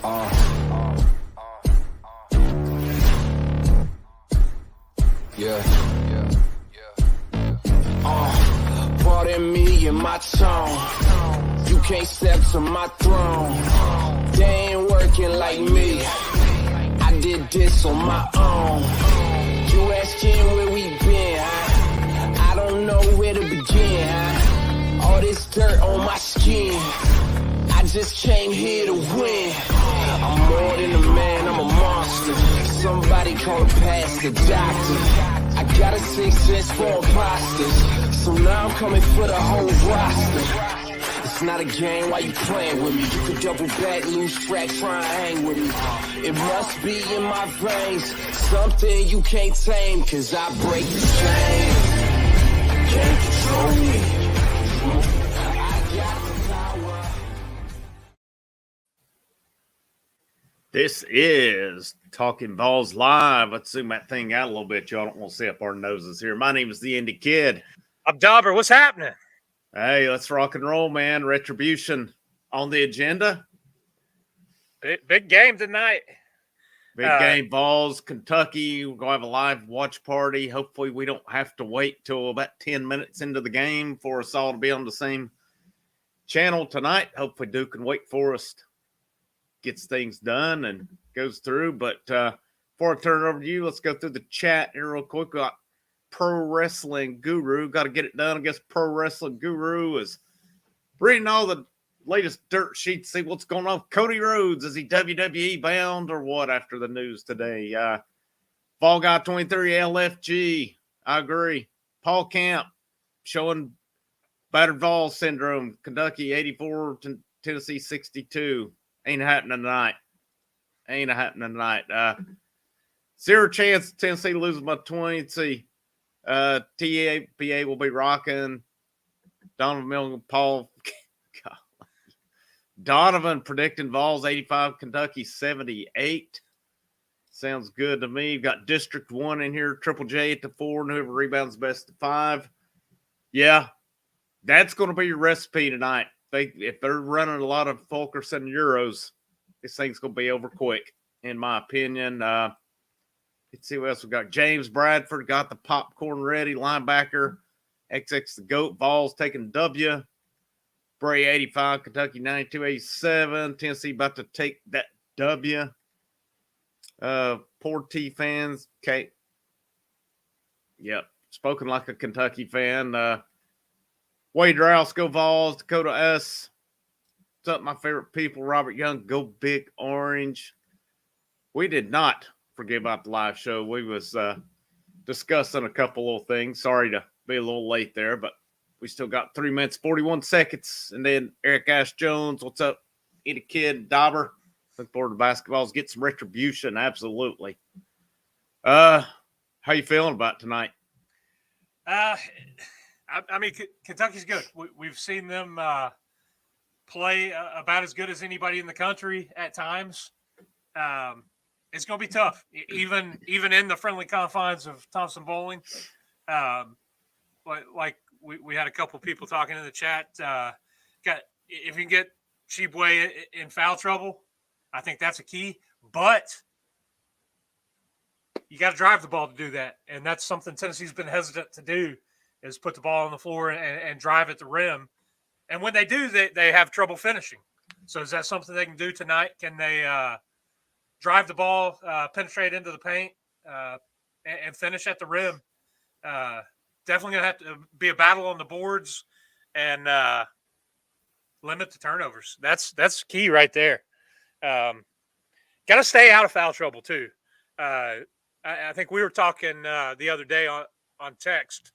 Pardon me and my tone. You can't step to my throne. They ain't working like me. I did this on my own. You asking where we been, huh? I don't know where to begin, huh? All this dirt on my skin. I just came here to win. I'm more than a man, I'm a monster. Somebody call a pastor, doctor. I got a sixth sense for imposters. So now I'm coming for the whole roster. It's not a game, why you playing with me? You could double back, lose track, try and hang with me. It must be in my veins, something you can't tame, cause I break the chain. Can't control me. I got the power. This is Talking VAWLS Live. Let's zoom that thing out a little bit. Y'all don't want to see up our noses here. My name is the Indie Kid. I'm Dauber. What's happening? Hey, let's rock and roll, man. Retribution on the agenda. Big game tonight. Big game, VAWLS, Kentucky. We're going to have a live watch party. Hopefully we don't have to wait till about 10 minutes into the game for us all to be on the same channel tonight. Hopefully Duke can wait for us, gets things done and goes through. But before I turn it over to you, let's go through the chat here real quick. We got Pro Wrestling Guru. Got to get it done. I guess Pro Wrestling Guru is reading all the latest dirt sheets, see what's going on. Cody Rhodes, is he WWE bound or what after the news today? Fall Guy 23 LFG. I agree. Paul Camp showing battered VAWLS syndrome. Kentucky 84, Tennessee 62. Ain't happening tonight. Ain't happening tonight. Zero chance Tennessee loses by 20. See, TAPA will be rocking. Donovan Milton, Paul. Donovan predicting VAWLS 85, Kentucky 78. Sounds good to me. Got District 1 in here, Triple J at the 4, and whoever rebounds best of 5. Yeah, that's going to be your recipe tonight. If they're running a lot of Fulkerson Euros, this thing's going to be over quick, in my opinion. Let's see what else we got. James Bradford got the popcorn ready. Linebacker, XX the GOAT. VAWLS taking W. Bray 85, Kentucky 92-87. Tennessee about to take that W. Poor T fans. Okay. Yep. Spoken like a Kentucky fan. Wade Rouse, go VAWLS. Dakota S. What's up, my favorite people? Robert Young, go Big Orange. We did not forget about the live show. We was discussing a couple little things. Sorry to be a little late there, but we still got 3 minutes, 41 seconds. And then Eric Ash Jones, what's up? Eat a Kid, Dauber. Look forward to basketballs. Get some retribution. Absolutely. How you feeling about tonight? I mean, Kentucky's good. We've seen them play about as good as anybody in the country at times. It's going to be tough, even in the friendly confines of Thompson Bowling. Like we had a couple people talking in the chat. If you can get Cheapway in foul trouble, I think that's a key. But you got to drive the ball to do that, and that's something Tennessee's been hesitant to do, is put the ball on the floor and drive at the rim. And when they do, they have trouble finishing. So is that something they can do tonight? Can they drive the ball, penetrate into the paint, and finish at the rim? Definitely going to have to be a battle on the boards and limit the turnovers. That's key right there. Got to stay out of foul trouble too. I think we were talking the other day on text,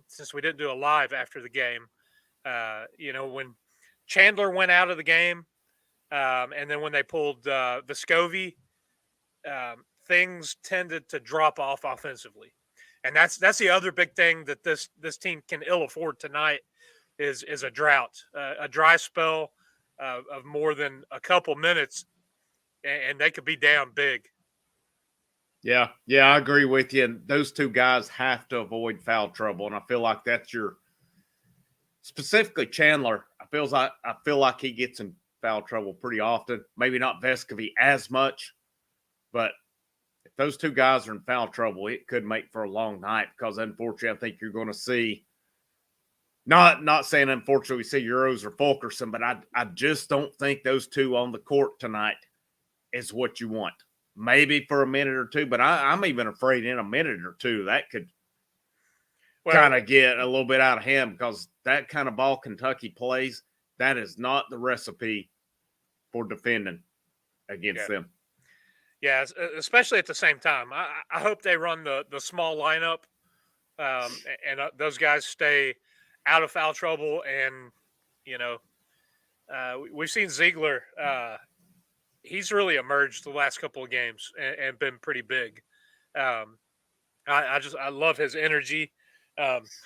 since we didn't do a live after the game. When Chandler went out of the game, and then when they pulled Vescovi, things tended to drop off offensively. And that's the other big thing that this team can ill afford tonight is a drought, a dry spell of more than a couple minutes, and they could be down big. Yeah, I agree with you. And those two guys have to avoid foul trouble, and I feel like that's specifically Chandler. I feel like he gets in foul trouble pretty often. Maybe not Vescovy as much, but if those two guys are in foul trouble, it could make for a long night because unfortunately, I think you're going to see. Not saying unfortunately we see Euros or Fulkerson, but I just don't think those two on the court tonight is what you want. Maybe for a minute or two, but I'm even afraid in a minute or two that could kind of get a little bit out of hand because that kind of ball Kentucky plays, that is not the recipe for defending against them. Yeah, especially at the same time. I hope they run the small lineup and those guys stay out of foul trouble. And, we've seen Ziegler. He's really emerged the last couple of games and been pretty big. I love his energy.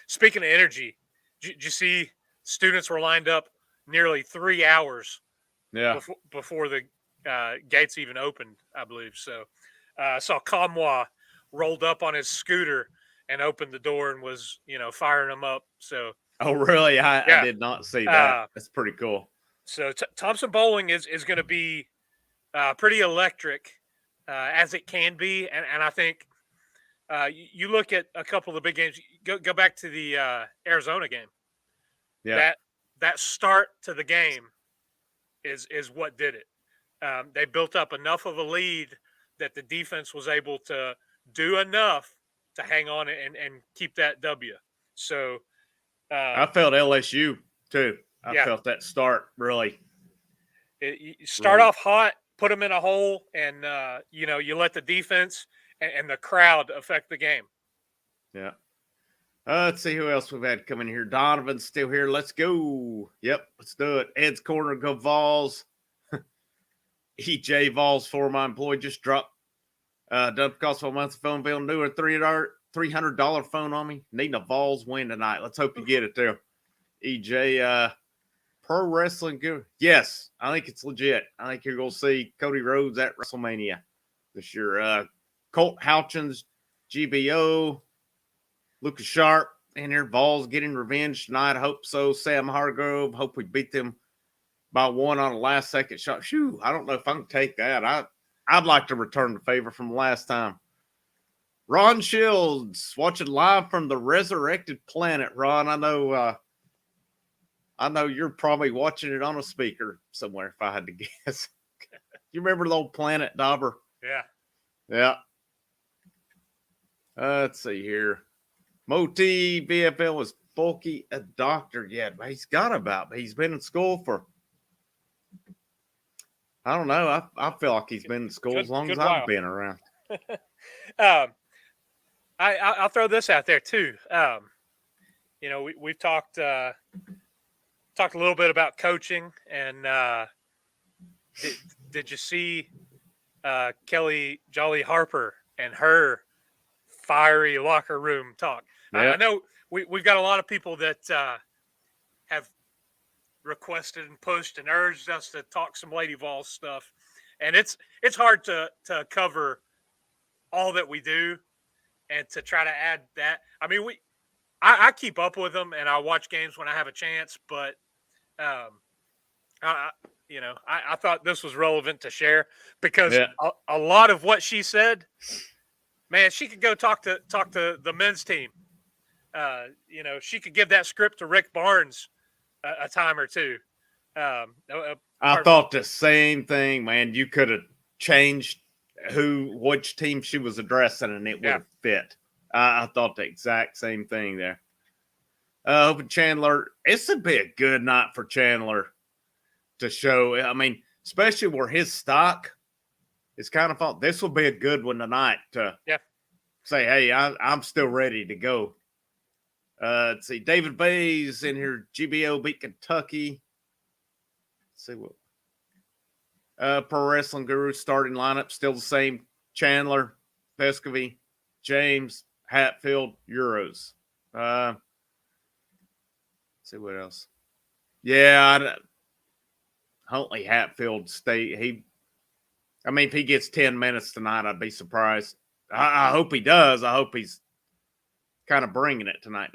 Speaking of energy, did you see students were lined up nearly 3 hours before the gates even opened, I believe. So I saw Kamwa rolled up on his scooter and opened the door and was, firing them up. So, oh, really? I did not see that. That's pretty cool. So Thompson Bowling is going to be pretty electric as it can be. And I think you look at a couple of the big games, go back to the Arizona game. Yeah. That start to the game is what did it. They built up enough of a lead that the defense was able to do enough to hang on and keep that W. So I felt LSU too. I felt that start really. You start off hot, put them in a hole, and you let the defense and the crowd affect the game. Yeah. Let's see who else we've had coming here. Donovan's still here. Let's go. Yep, let's do it. Ed's corner, go VAWLS. EJ VAWLS, former employee, just dropped dump cost of a month's phone bill. New or $300 phone on me. Needing a VAWLS win tonight. Let's hope you get it there. EJ, pro wrestling good. Yes, I think it's legit. I think you're going to see Cody Rhodes at WrestleMania this year. Colt Houchins, GBO, Lucas Sharp in here. VAWLS getting revenge tonight. I hope so. Sam Hargrove. Hope we beat them by one on a last second shot. Shoo, I don't know if I can take that. I'd like to return the favor from last time. Ron Shields watching live from the resurrected planet. Ron, I know you're probably watching it on a speaker somewhere, if I had to guess. You remember the old Planet Dauber? Yeah. Yeah. Let's see here. Moti BFL was bulky a doctor yet. But he's got about. He's been in school for. I don't know. I feel like he's been in school as long as I've been around. I'll throw this out there too. We've talked a little bit about coaching, and did you see Kelly Jolly Harper and her fiery locker room talk? Yeah. I know we've got a lot of people that have requested and pushed and urged us to talk some Lady VAWLS stuff, and it's hard to cover all that we do and to try to add that. I mean, I keep up with them and I watch games when I have a chance, but I thought this was relevant to share because a lot of what she said, man, she could go talk to the men's team. She could give that script to Rick Barnes a time or two. I thought the same thing, man. You could have changed which team she was addressing, and it would have fit. I thought the exact same thing there. Hoping Chandler, this would be a good night for Chandler to show. I mean, especially where his stock is kind of fun. This will be a good one tonight to say, hey, I'm still ready to go. Let's see. David Bayes in here. GBO beat Kentucky. Let's see what. Pro Wrestling Guru starting lineup. Still the same. Chandler, Vescovy, James, Hatfield, Euros. Let's see what else. Yeah, Huntley Hatfield stay. If he gets 10 minutes tonight, I'd be surprised. I hope he does. I hope he's kind of bringing it tonight.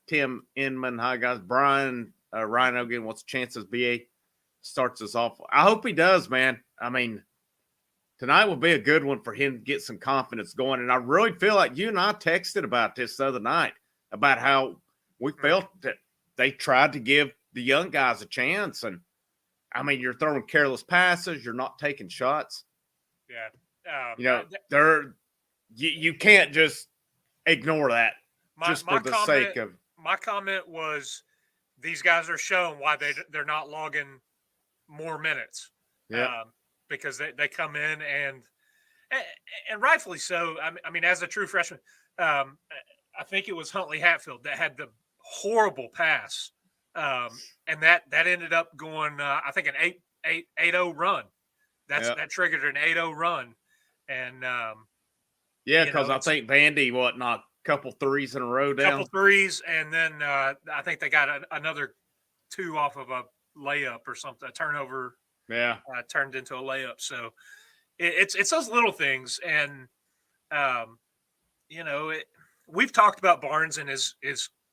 Tim Inman, hi guys. Brian Ryan again. What's the chances BA starts us off. I hope he does, man. I mean, tonight will be a good one for him to get some confidence going. And I really feel like you and I texted about this the other night, about how we felt that they tried to give the young guys a chance. And I mean, you're throwing careless passes, you're not taking shots. Yeah. You can't just ignore that just for the sake of. My comment was, these guys are shown why they're not logging more minutes. Yeah. Because they come in and rightfully so. I mean, as a true freshman, I think it was Huntley Hatfield that had the horrible pass, and that ended up going, I think, an 8-0 run. That triggered an 8-0 run, and because I think Vandy knocked a couple threes in a row down. Couple threes, and then I think they got another 2 off of a layup or something, a turnover. Yeah, turned into a layup. So it's those little things, and we've talked about Barnes and his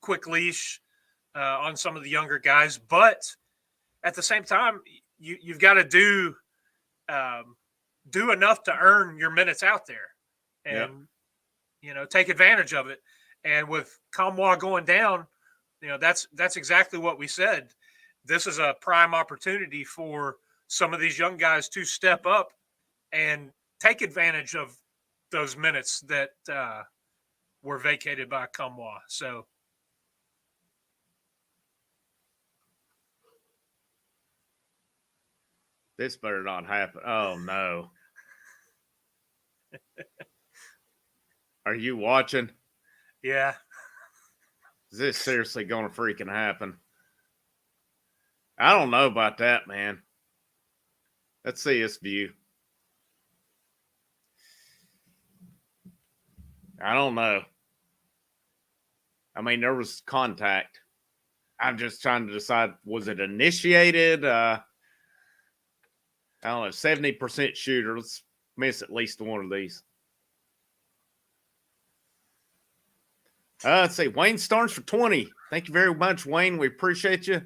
quick leash on some of the younger guys, but at the same time, you've got to do enough to earn your minutes out there, and take advantage of it. And with Kamwa going down, that's exactly what we said. This is a prime opportunity for some of these young guys to step up and take advantage of those minutes that were vacated by Kamwa. So this better not happen. Oh no. Are you watching? Yeah. Is this seriously going to freaking happen? I don't know about that, man. Let's see his view. I don't know. I mean, there was contact. I'm just trying to decide, was it initiated? I don't know, 70% shooter. Let's miss at least one of these. Let's see. Wayne Starnes for 20. Thank you very much, Wayne. We appreciate you.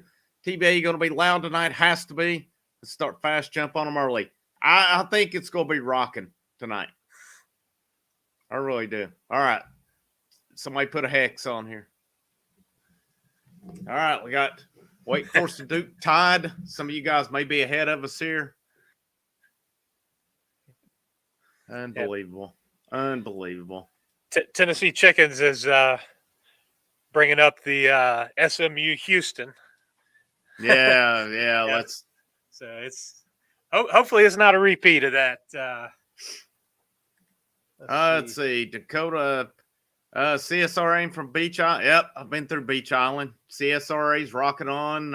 TBA going to be loud tonight. Has to be. Let's start fast, jump on them early. I think it's going to be rocking tonight. I really do. All right. Somebody put a hex on here. All right. We got Wake Forest and Duke tied. Some of you guys may be ahead of us here. Unbelievable. Yep. Unbelievable. Tennessee Chickens is bringing up the SMU Houston. Yeah. Let's. So it's hopefully it's not a repeat of that. Let's see. Dakota CSRA from Beach Island. Yep, I've been through Beach Island. CSRA's rocking on.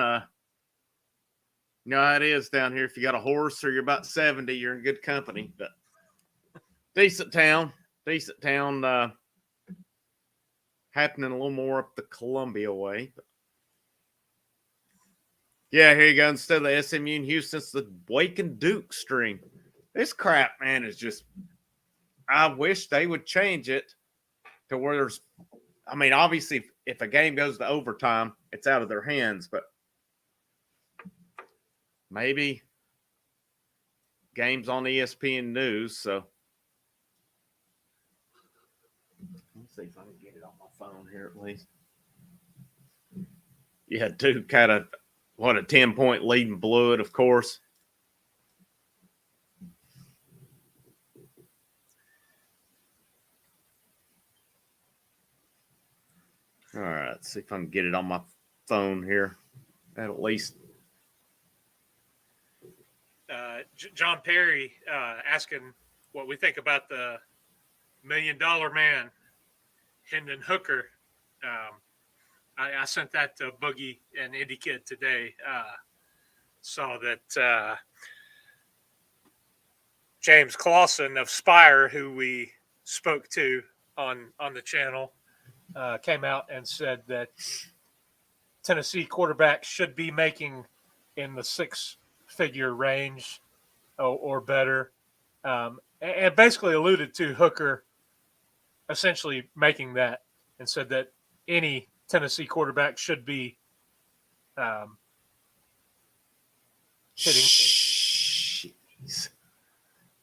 You know how it is down here. If you got a horse or you're about 70, you're in good company. But decent town. Happening a little more up the Columbia way. But yeah, here you go. Instead of the SMU and Houston, it's the Wake and Duke string. This crap, man, is just. I wish they would change it to where there's. I mean, obviously, if a game goes to overtime, it's out of their hands. But maybe games on ESPN News. So let's see if I can get it on my phone here at least. Yeah, Duke had a 10-point lead and blew it, of course. All right, let's see if I can get it on my phone here. At least. John Perry asking what we think about the $1 million man, Hendon Hooker. I sent that to Boogie and Indy Kid today. Saw that James Clausen of Spire, who we spoke to on the channel, came out and said that Tennessee quarterbacks should be making in the 6-figure range or better, and basically alluded to Hooker essentially making that, and said that any Tennessee quarterback should be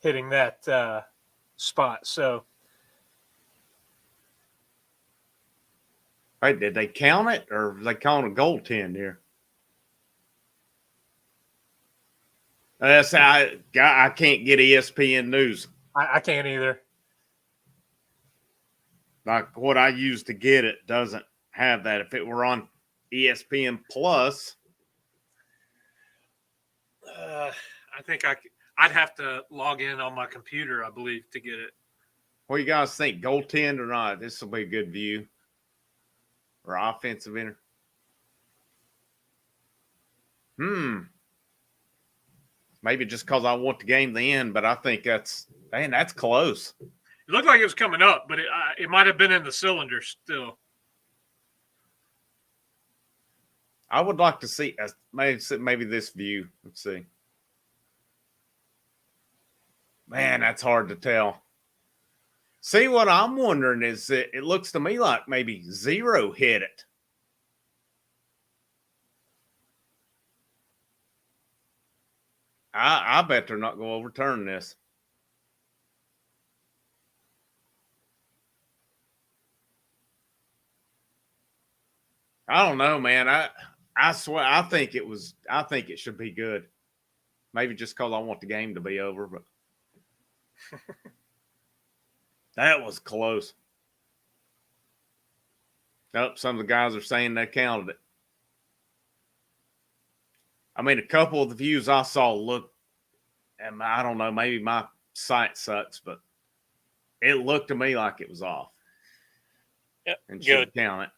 hitting that spot. So, right, did they count it, or was they calling a goaltend here? I can't get ESPN News. I can't either. Like what I use to get it doesn't have that. If it were on ESPN Plus, I think I'd have to log in on my computer, I believe, to get it. what do you guys think? Goaltend or not? This will be a good view. Or offensive inner. Maybe just because I want the game to end, but I think that's close. It looked like it was coming up, but it might have been in the cylinder still. I would like to see maybe this view. Let's see. Man, that's hard to tell. See, what I'm wondering is that it looks to me like maybe zero hit it. I bet they're not going to overturn this. I don't know, man. I swear, I think it should be good. Maybe just because I want the game to be over, but that was close. Nope, some of the guys are saying they counted it. I mean, a couple of the views I saw looked, and I don't know, maybe my site sucks, but it looked to me like it was off. Yep, and should count it.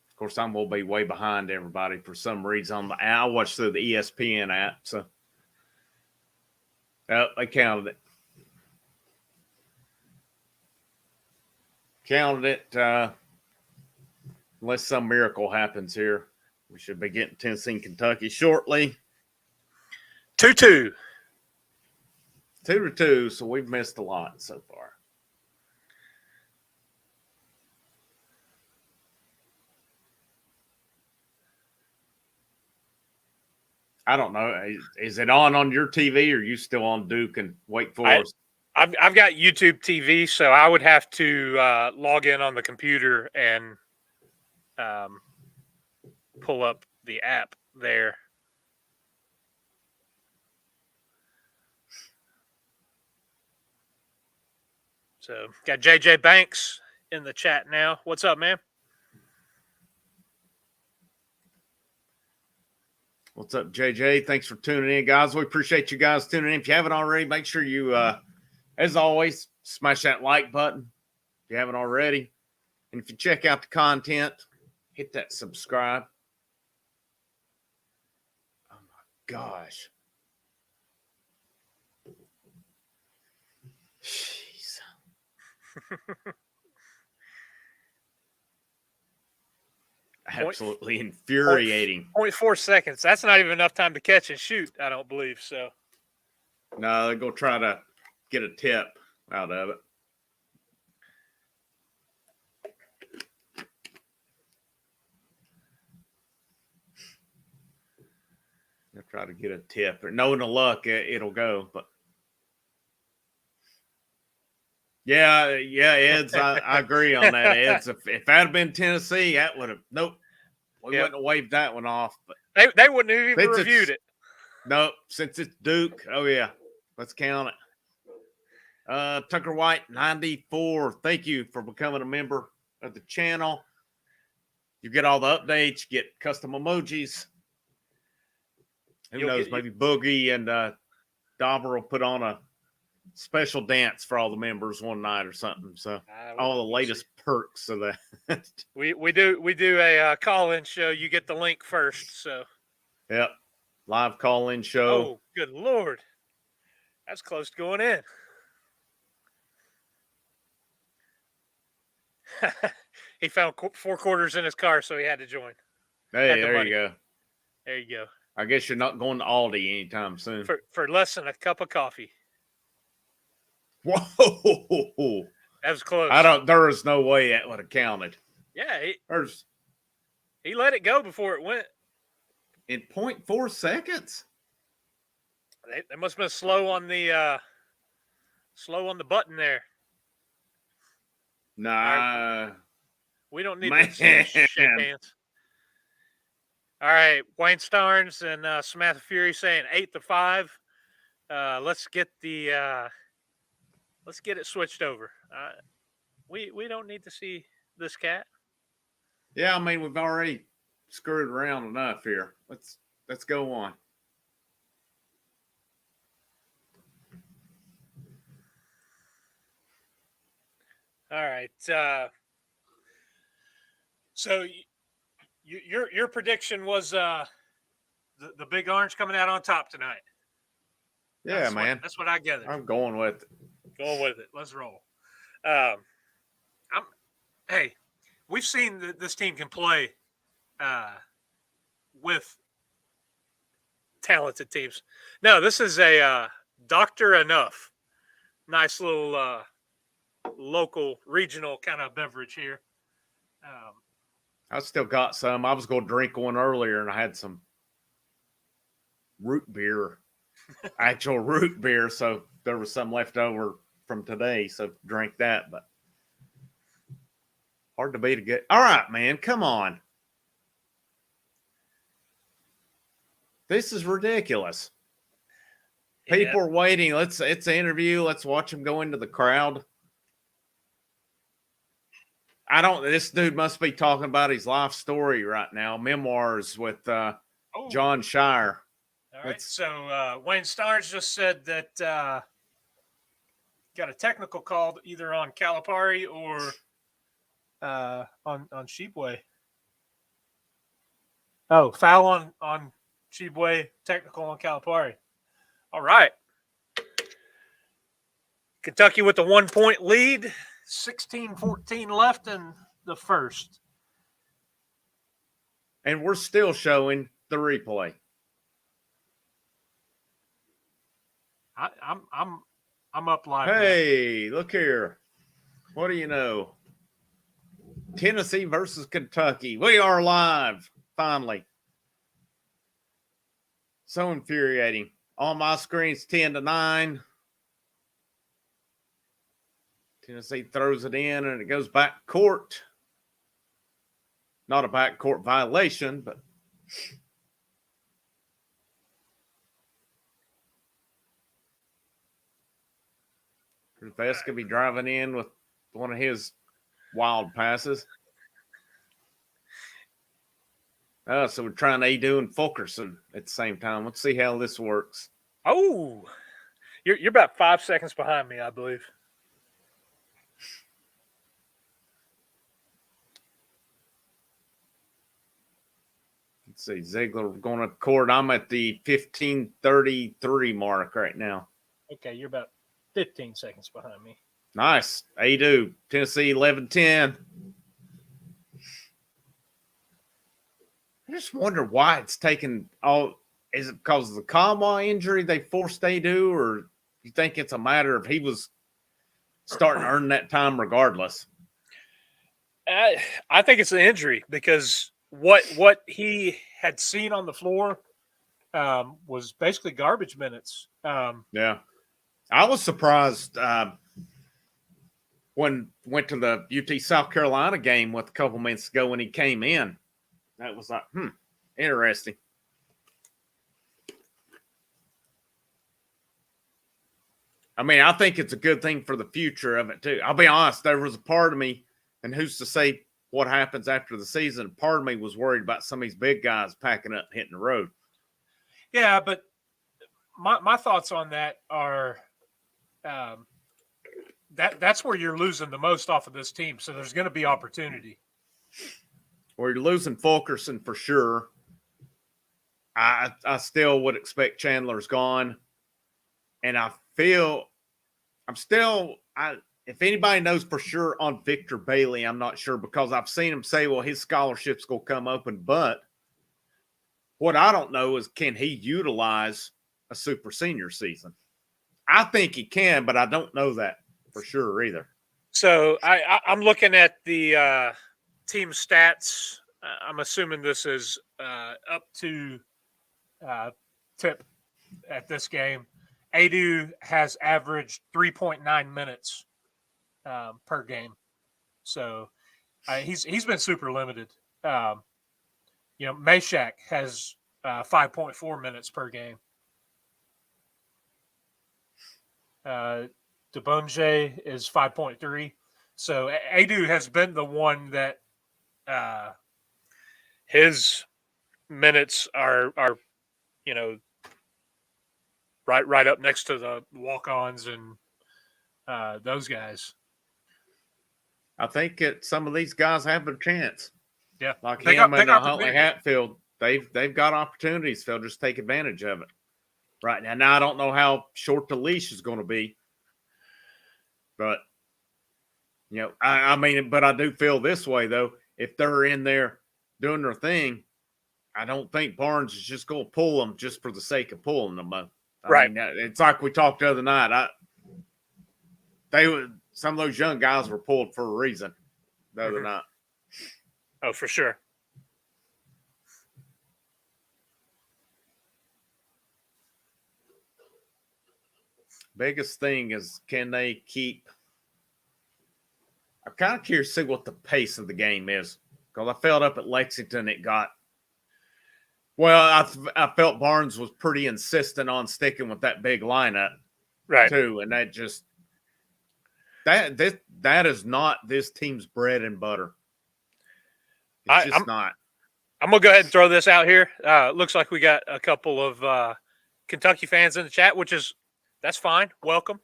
Of course, I'm going to be way behind everybody for some reason. I watched through the ESPN app, so they counted it. Counted it. Unless some miracle happens here, we should be getting Tennessee, Kentucky shortly. 2-2. 2-2, so we've missed a lot so far. I don't know. Is it on your TV, or are you still on Duke and Wake Forest? I've got YouTube TV, so I would have to log in on the computer and pull up the app there. So got JJ Banks in the chat now. What's up, man? What's up, JJ? Thanks for tuning in, guys. We appreciate you guys tuning in. If you haven't already, make sure you, as always, smash that like button if you haven't already. And if you check out the content, hit that subscribe. Oh, my gosh. Jeez. Absolutely infuriating. 0.4 seconds. That's not even enough time to catch and shoot, I don't believe so. No, they're going to try to get a tip out of it. They'll try to get a tip. Or knowing the luck, it'll go. But yeah, Eds, I agree on that, Eds. If that had been Tennessee, that would have we wouldn't have waved that one off. But they wouldn't have even reviewed it. Nope, since it's Duke, oh yeah, let's count it. Tucker White 94. Thank you for becoming a member of the channel. You get all the updates, you get custom emojis. Who knows? Maybe Boogie and Dauber will put on a special dance for all the members one night or something. So all the latest perks of that. we do a call-in show. You get the link first. So yep, live call-in show. Oh, good Lord, that's close to going in. He found 4 quarters in his car, so he had to join. Hey, there you go. There you go. I guess you're not going to Aldi anytime soon. For less than a cup of coffee. Whoa. That was close. There is no way that would have counted. Yeah, There's he let it go before it went. in 0.4 seconds. They must have been slow on the button there. Nah. Right. We don't need Man. to shake hands. All right, Wayne Starnes and Samantha Fury saying 8-5. Let's get it switched over. We don't need to see this cat. Yeah, I mean, we've already screwed around enough here. Let's go on. All right. So your prediction was the Big Orange coming out on top tonight. Yeah, man. That's what I gathered. I'm going with it. Going with it. Let's roll. Hey, we've seen that this team can play with talented teams. No, this is a Dr. Enough. Nice little local, regional kind of beverage here. I still got some. I was going to drink one earlier, and I had some root beer, actual root beer. So there was some left over from today. So drink that, but hard to beat a good. All right, man, come on. This is ridiculous. People are waiting. It's an interview. Let's watch them go into the crowd. This dude must be talking about his life story right now. Memoirs with John Shire. All right. So Wayne Starnes just said that got a technical call either on Calipari or on Sheboy. Oh, foul on Sheboy, technical on Calipari. All right. Kentucky with the 1-point lead. 16-14 left in the first. And we're still showing the replay. I'm up live. Hey, look here. What do you know? Tennessee versus Kentucky. We are live, finally. So infuriating. On my screen's 10-9. Tennessee throws it in and it goes back court. Not a back court violation, but Vest could be driving in with one of his wild passes. So we're trying Adu and Fulkerson at the same time. Let's see how this works. Oh, you're about 5 seconds behind me, I believe. Let's see, Ziegler going to court. I'm at the 15:33 mark right now. Okay, you're about 15 seconds behind me. Nice. Adu, Tennessee 11-10. I just wonder why it's taken all. Is it because of the Kamwa injury they forced Adu, or you think it's a matter of he was starting to earn that time regardless? I think it's an injury because what he had seen on the floor was basically garbage minutes. Yeah. I was surprised when went to the UT South Carolina game with a couple minutes ago when he came in. That was like, interesting. I mean, I think it's a good thing for the future of it, too. I'll be honest, there was a part of me, and who's to say what happens after the season, part of me was worried about some of these big guys packing up and hitting the road. Yeah, but my thoughts on that are that's where you're losing the most off of this team. So there's going to be opportunity. Well, you're losing Fulkerson for sure. I still would expect Chandler's gone. And I feel if anybody knows for sure on Victor Bailey, I'm not sure because I've seen him say, well, his scholarship's going to come open. But what I don't know is can he utilize a super senior season? I think he can, but I don't know that for sure either. So I'm looking at the team stats. I'm assuming this is up to tip at this game. Adu has averaged 3.9 minutes per game, so he's been super limited. Meshack has 5.4 minutes per game. Debonje is 5.3. So Adu has been the one that his minutes are right up next to the walk-ons and those guys. I think some of these guys have a chance. Yeah, like him and Huntley Hatfield. They've got opportunities. They'll just take advantage of it. Right now. Now I don't know how short the leash is going to be, but I mean, but I do feel this way though. If they're in there doing their thing, I don't think Barnes is just going to pull them just for the sake of pulling them. I mean, it's like we talked the other night. Some of those young guys were pulled for a reason the other night. Oh, for sure. Biggest thing is, can they keep? I'm kind of curious to see what the pace of the game is, because I felt up at Lexington it got. Well, I felt Barnes was pretty insistent on sticking with that big lineup, right? Too, and that just that is not this team's bread and butter. It's just not. I'm gonna go ahead and throw this out here. Looks like we got a couple of Kentucky fans in the chat, that's fine. Welcome.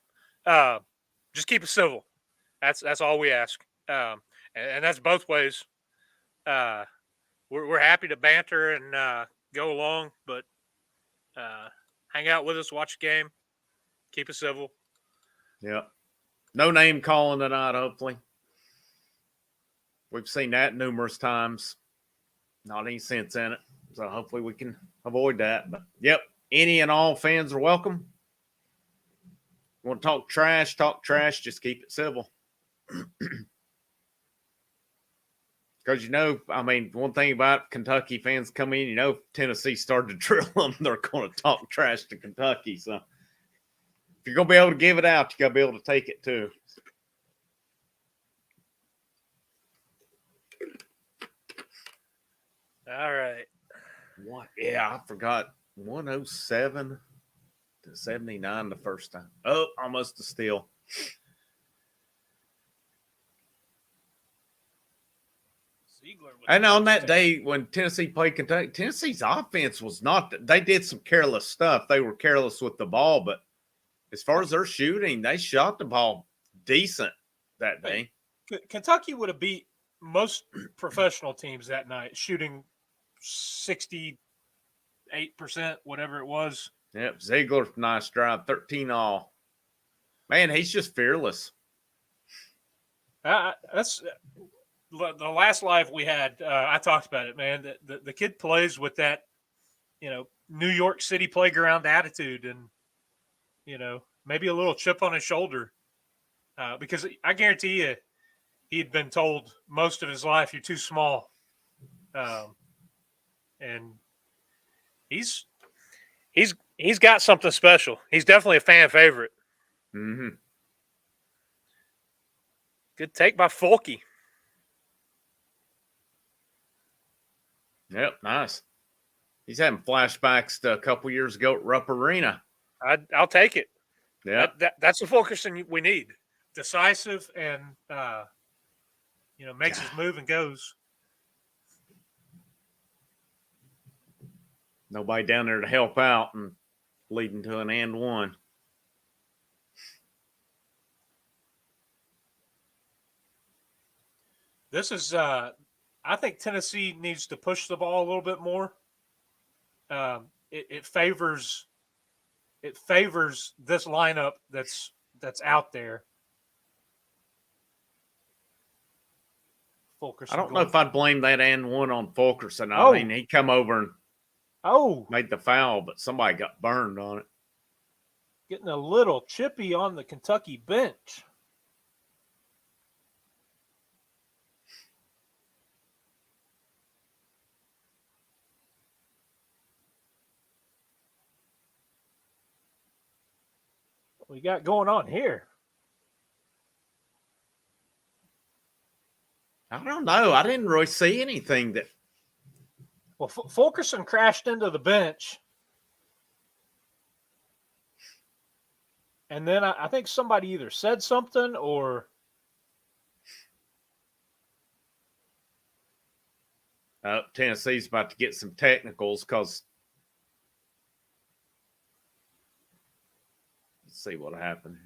Just keep it civil. That's all we ask. And that's both ways. We're happy to banter and go along, but hang out with us, watch the game, keep it civil. Yeah. No name calling tonight, hopefully. We've seen that numerous times. Not any sense in it. So hopefully we can avoid that. But yep, any and all fans are welcome. You want to talk trash, just keep it civil. Because, I mean, one thing about Kentucky fans coming in, if Tennessee started to drill them, they're going to talk trash to Kentucky. So if you're going to be able to give it out, you got to be able to take it too. All right. What? Yeah, I forgot. 107 to 79 the first time. Oh, almost a steal. And on that day when Tennessee played Kentucky, Tennessee's offense was not – they did some careless stuff. They were careless with the ball, but as far as their shooting, they shot the ball decent that day. Kentucky would have beat most professional teams that night, shooting 68%, whatever it was. Yep, Ziegler, nice drive, 13 all. Man, he's just fearless. That's – the last live we had, I talked about it, man. The kid plays with that, New York City playground attitude and, maybe a little chip on his shoulder. Because I guarantee you he'd been told most of his life, you're too small. And he's got something special. He's definitely a fan favorite. Mm-hmm. Good take by Folky. Yep, nice. He's having flashbacks to a couple years ago at Rupp Arena. I'll take it. Yeah, that's the Fulkerson we need. Decisive and makes his move and goes. Nobody down there to help out and leading to an and one. This is I think Tennessee needs to push the ball a little bit more. It favors this lineup that's out there. Fulkerson. I don't know if I'd blame that and one on Fulkerson. I mean, he come over and made the foul, but somebody got burned on it. Getting a little chippy on the Kentucky bench. we got going on here? I don't know. I didn't really see anything that. Well, Fulkerson crashed into the bench. And then I think somebody either said something or. Tennessee's about to get some technicals because. Let's see what happened.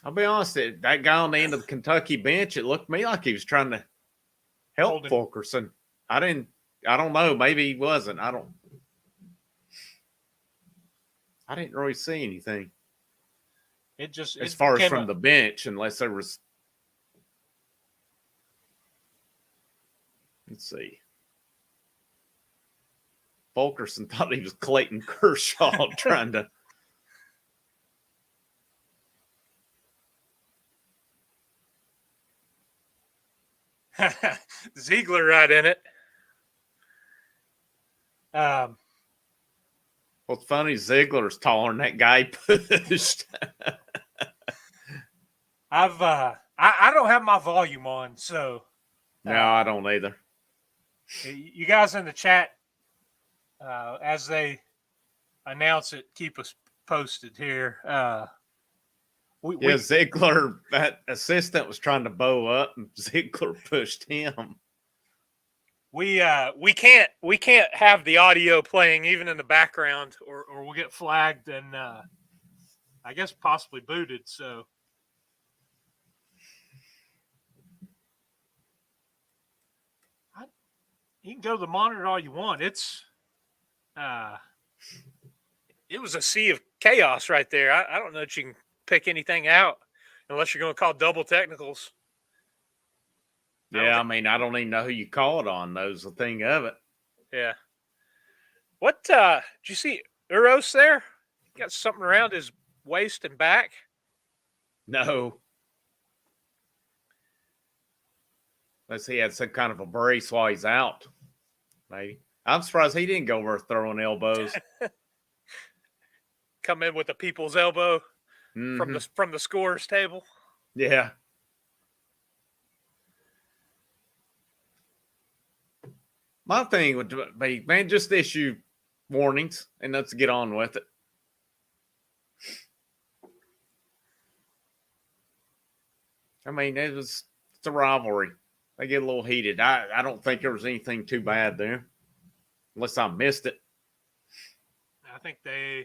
I'll be honest, that guy on the end of the Kentucky bench, it looked to me like he was trying to help Fulkerson. I don't know. Maybe he wasn't. I didn't really see anything. As far as from the bench, unless there was. Let's see. Fulkerson thought he was Clayton Kershaw trying to. Ziegler right in it. What's funny, Ziegler's taller than that guy pushed. I don't have my volume on, so no, I don't either. You guys in the chat, as they announce it, keep us posted here. Ziegler, that assistant was trying to bow up, and Ziegler pushed him. We can't have the audio playing even in the background, or we'll get flagged and I guess possibly booted. So you can go to the monitor all you want. It was a sea of chaos right there. I don't know that you can pick anything out unless you're going to call double technicals. Yeah, I don't even know who you called on. Those the thing of it. Yeah. What did you see Uros there? Got something around his waist and back? No. Unless he had some kind of a brace while he's out. Maybe. I'm surprised he didn't go over throwing elbows. Come in with a people's elbow from the scorer's table. Yeah. My thing would be, man, just issue warnings and let's get on with it. It's a rivalry. They get a little heated. I don't think there was anything too bad there, unless I missed it. I think they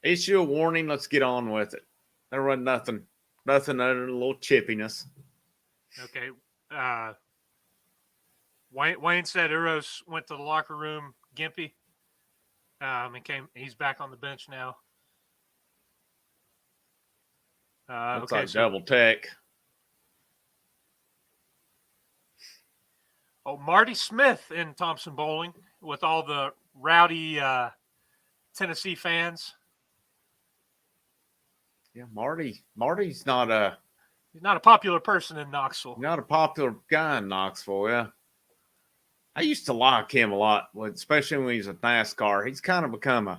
issue a warning. Let's get on with it. There wasn't nothing other than a little chippiness. Okay. Wayne said Uros went to the locker room, gimpy, and came. He's back on the bench now. Looks like double tech. Oh, Marty Smith in Thompson Bowling with all the rowdy Tennessee fans. Yeah, Marty's not a. He's not a popular person in Knoxville. Not a popular guy in Knoxville, yeah. I used to like him a lot, especially when he was at NASCAR. He's kind of become I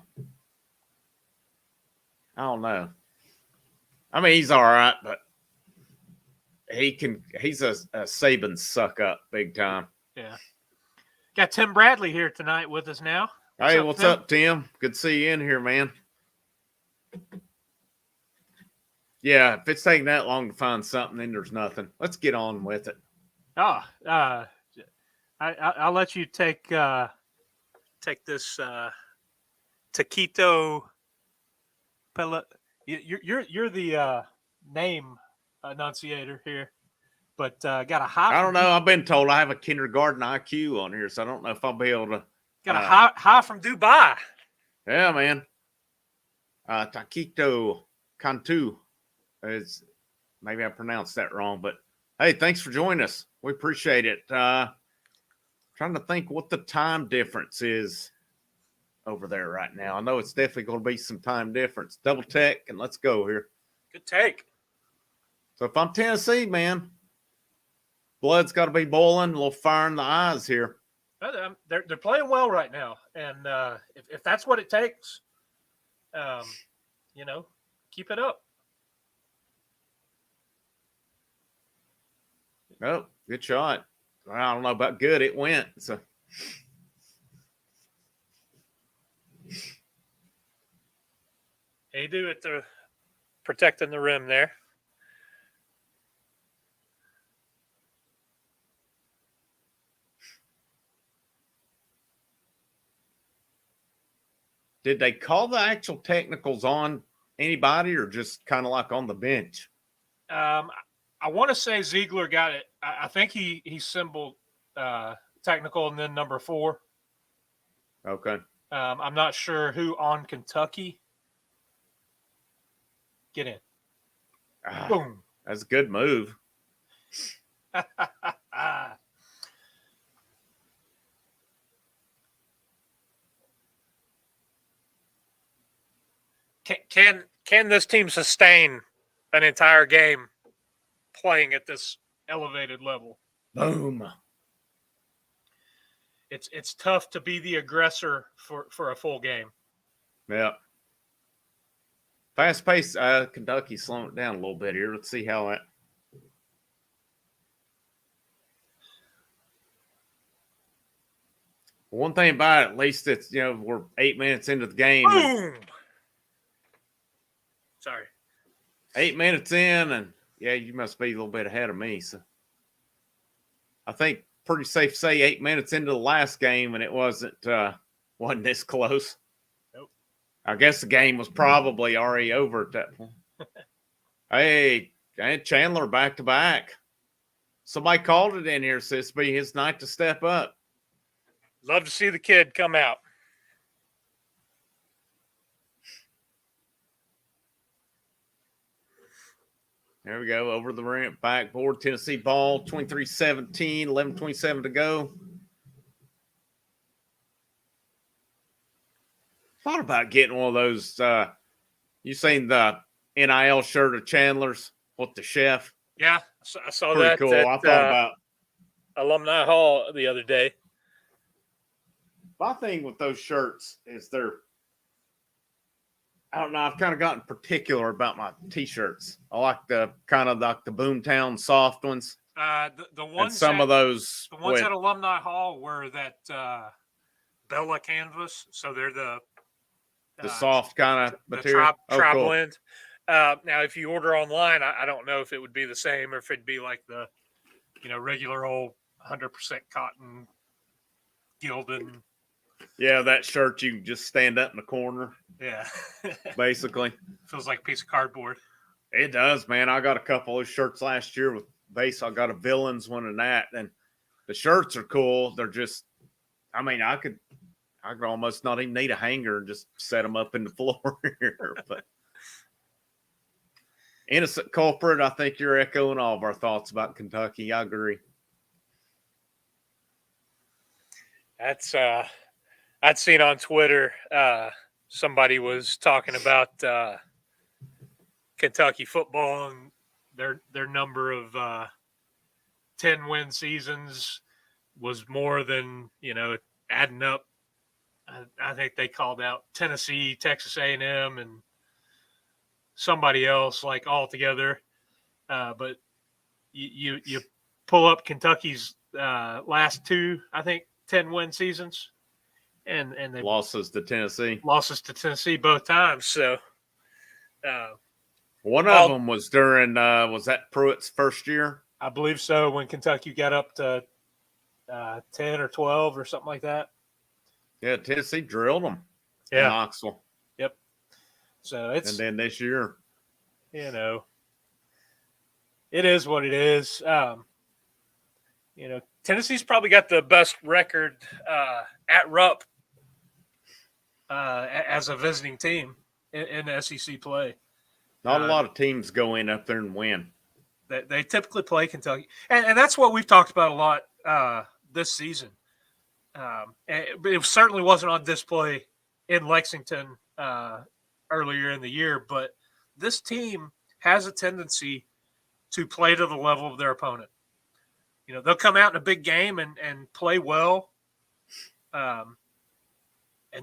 don't know. He's all right, but he's a Saban suck up big time. Yeah. Got Tim Bradley here tonight with us now. What's up, Tim? Good to see you in here, man. Yeah, if it's taking that long to find something, then there's nothing. Let's get on with it. I'll let you take this taquito pellet. You're the name enunciator here, but got a high. I don't know. I've been told I have a kindergarten IQ on here, so I don't know if I'll be able to. Got a high from Dubai. Yeah, man. Taquito Cantu. Maybe I pronounced that wrong, but hey, thanks for joining us. We appreciate it. Trying to think what the time difference is over there right now. I know it's definitely going to be some time difference. Double check and let's go here. Good take. So if I'm Tennessee, man, blood's got to be boiling, a little fire in the eyes here. They're playing well right now, and if that's what it takes, keep it up. Oh, good shot. I don't know about good. It went. So. They do it to protecting the rim there. Did they call the actual technicals on anybody or just kind of like on the bench? I want to say Ziegler got it. I think he symboled technical and then number 4. Okay. I'm not sure who on Kentucky. Get in. Boom. That's a good move. Can this team sustain an entire game playing at this elevated level? Boom. It's tough to be the aggressor for a full game. Yeah. Fast pace. Kentucky slowing it down a little bit here. Let's see how that. One thing about it, at least it's, we're 8 minutes into the game. Boom. Sorry. 8 minutes in, and yeah, you must be a little bit ahead of me. So I think pretty safe to say 8 minutes into the last game, and it wasn't this close. Nope. I guess the game was probably already over at that point. Hey, Chandler back to back. Somebody called it in here, says be his night to step up. Love to see the kid come out. There we go. Over the ramp, backboard. Tennessee ball, 23-17, 11:27 to go. Thought about getting one of those. You seen the NIL shirt of Chandler's with the chef? Yeah, I saw Pretty that. cool. I thought about Alumni Hall the other day. my thing with those shirts is I don't know. I've kind of gotten particular about my T-shirts. I like the kind of like the Boomtown soft ones. The ones and some of those. The ones at Alumni Hall were that Bella canvas, so they're the soft kind of material. Tri cool. blend. Now, if you order online, I don't know if it would be the same or if it'd be like the regular old 100% cotton gilded. Yeah, that shirt you can just stand up in the corner. Yeah. Basically. Feels like a piece of cardboard. It does, man. I got a couple of shirts last year with base. I got a Villains one and that. And the shirts are cool. They're just, I could almost not even need a hanger and just set them up in the floor here. But innocent culprit, I think you're echoing all of our thoughts about Kentucky. I agree. That's I'd seen on Twitter somebody was talking about Kentucky football and their number of 10-win seasons was more than adding up. I think they called out Tennessee, Texas A&M, and somebody else like all together. But you pull up Kentucky's last 2, I think, 10-win seasons. And they losses to Tennessee both times. So one of them was during was that Pruitt's first year? I believe so. When Kentucky got up to 10 or 12 or something like that. Yeah, Tennessee drilled them. Yeah, in Knoxville. Yep. So and then this year, it is what it is. Tennessee's probably got the best record at Rupp. As a visiting team in the SEC play. Not a lot of teams go in up there and win. They typically play Kentucky. And that's what we've talked about a lot this season. It certainly wasn't on display in Lexington earlier in the year, but this team has a tendency to play to the level of their opponent. You know, they'll come out in a big game and play well, and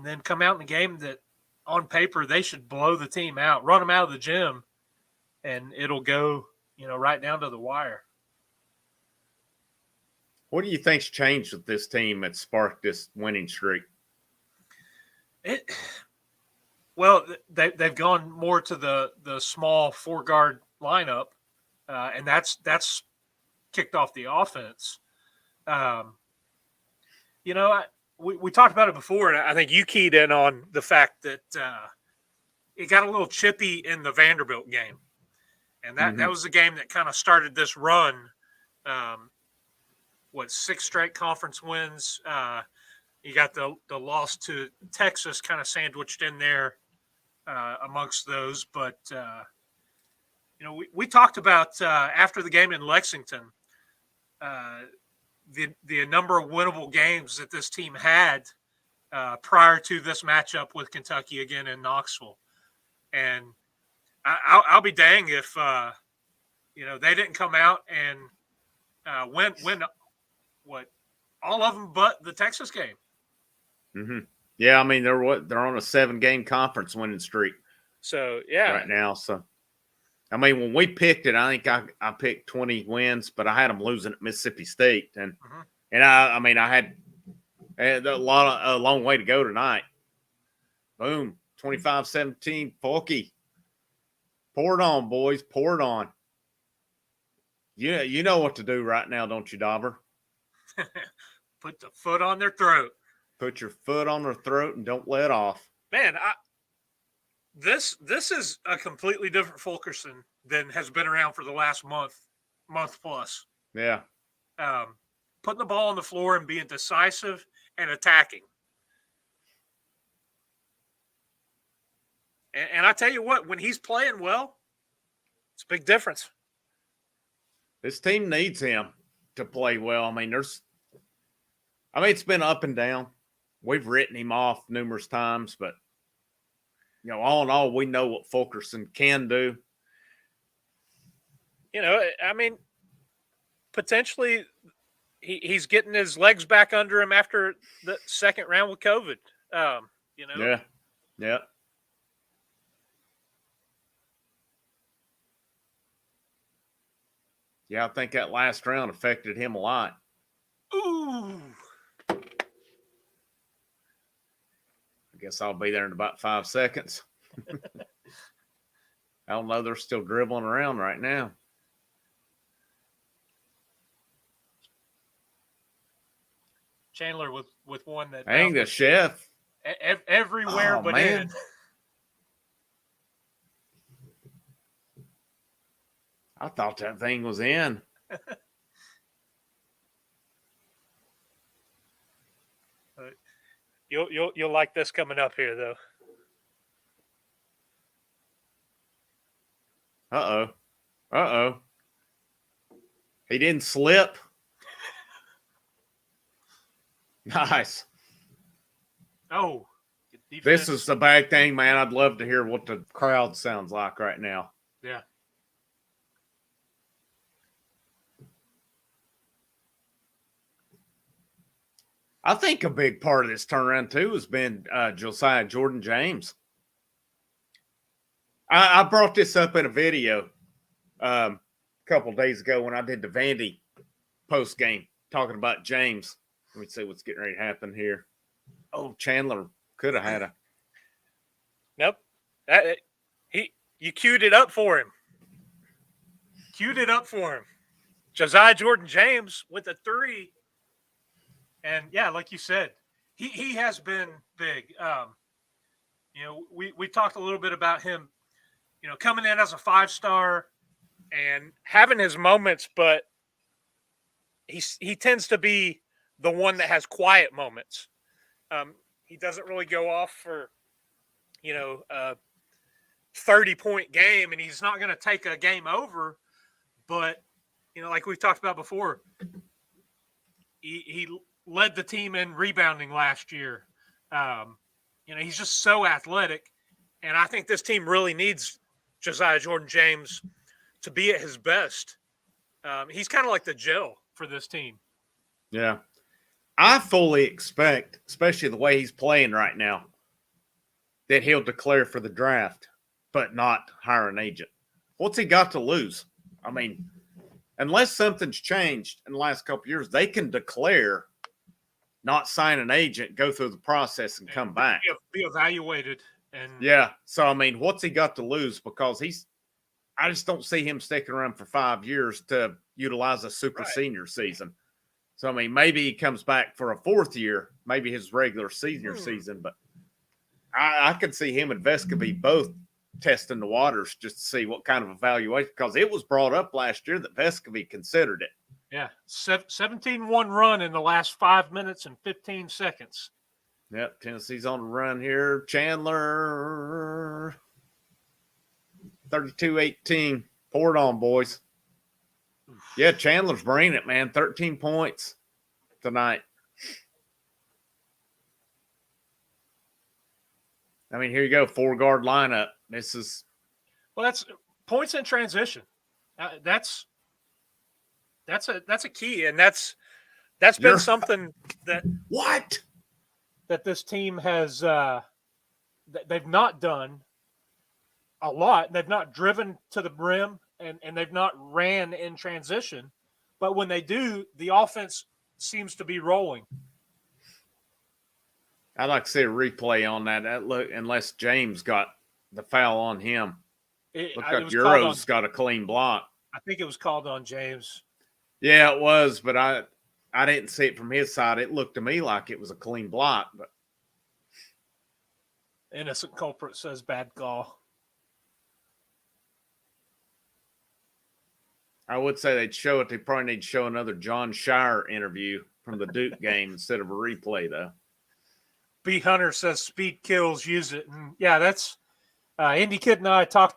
then come out in a game that on paper they should blow the team out, run them out of the gym, and it'll go, you know, right down to the wire. What do you think's changed with this team that sparked this winning streak? Well, they've gone more to the small 4-guard lineup, and that's kicked off the offense. You know, we talked about it before, and I think you keyed in on the fact that it got a little chippy in the Vanderbilt game, and that was the game that kind of started this run. 6 straight conference wins. You got the loss to Texas kind of sandwiched in there amongst those. But, you know, we talked about after the game in Lexington, the number of winnable games that this team had prior to this matchup with Kentucky again in Knoxville. And I'll be dang if, you know, they didn't come out and win all of them but the Texas game. Mm-hmm. Yeah, I mean they're on a 7-game conference winning streak. So yeah, right now. So I mean, when we picked it, I think I picked 20 wins, but I had them losing at Mississippi State, and I mean I had a long way to go tonight. Boom, 25-17, Fulky. Pour it on, boys. Pour it on. Yeah, you know what to do right now, don't you, Dauber? Put the foot on their throat. Put your foot on their throat and don't let off. Man, this is a completely different Fulkerson than has been around for the last month plus. Yeah. Putting the ball on the floor and being decisive and attacking. And I tell you what, when he's playing well, it's a big difference. This team needs him to play well. I mean, it's been up and down. We've written him off numerous times, but, you know, all in all, we know what Fulkerson can do. You know, I mean, potentially he's getting his legs back under him after the second round with COVID. You know? Yeah. Yeah. Yeah, I think that last round affected him a lot. Ooh. I guess I'll be there in about 5 seconds. I don't know. They're still dribbling around right now. Chandler with one that Hang the chef. Everywhere but in. I thought that thing was in. You'll like this coming up here, though. Uh-oh. He didn't slip. Nice. Oh. This is the bad thing, man. I'd love to hear what the crowd sounds like right now. Yeah. I think a big part of this turnaround, too, has been Josiah Jordan James. I brought this up in a video a couple of days ago when I did the Vandy post game talking about James. Let me see what's getting ready to happen here. Oh, Chandler could have had a. Nope. You queued it up for him. Josiah Jordan James with a 3. And yeah, like you said, he has been big. You know, we talked a little bit about him, you know, coming in as a 5-star and having his moments, but he tends to be the one that has quiet moments. He doesn't really go off for, you know, a 30-point game, and he's not going to take a game over. But, you know, like we've talked about before, he led the team in rebounding last year. He's just so athletic. And I think this team really needs Josiah Jordan-James to be at his best. He's kind of like the gel for this team. Yeah. I fully expect, especially the way he's playing right now, that he'll declare for the draft, but not hire an agent. What's he got to lose? I mean, unless something's changed in the last couple of years, they can declare, not sign an agent, go through the process and come back. Be evaluated. And yeah. So, I mean, what's he got to lose? Because I just don't see him sticking around for 5 years to utilize a super senior season. So, I mean, maybe he comes back for a 4th year, maybe his regular senior season, but I could see him and Vescovy both testing the waters just to see what kind of evaluation, because it was brought up last year that Vescovy considered it. Yeah, 17-1 run in the last 5 minutes and 15 seconds. Yep, Tennessee's on the run here. Chandler, 32-18. Pour it on, boys. Yeah, Chandler's bringing it, man. 13 points tonight. I mean, here you go, 4-guard lineup. This is that's points in transition. That's a key, and that's been something that this team has they've not done a lot. They've not driven to the rim, and they've not ran in transition. But when they do, the offense seems to be rolling. I'd like to see a replay on that. Look, unless James got the foul on him. Look like Euro's got a clean block. I think it was called on James. Yeah, it was, but I didn't see it from his side. It looked to me like it was a clean block. But innocent culprit says bad call. I would say they'd show it. They probably need to show another John Shire interview from the Duke game instead of a replay, though. B. Hunter says speed kills, use it. And yeah, that's Indy Kid and I talked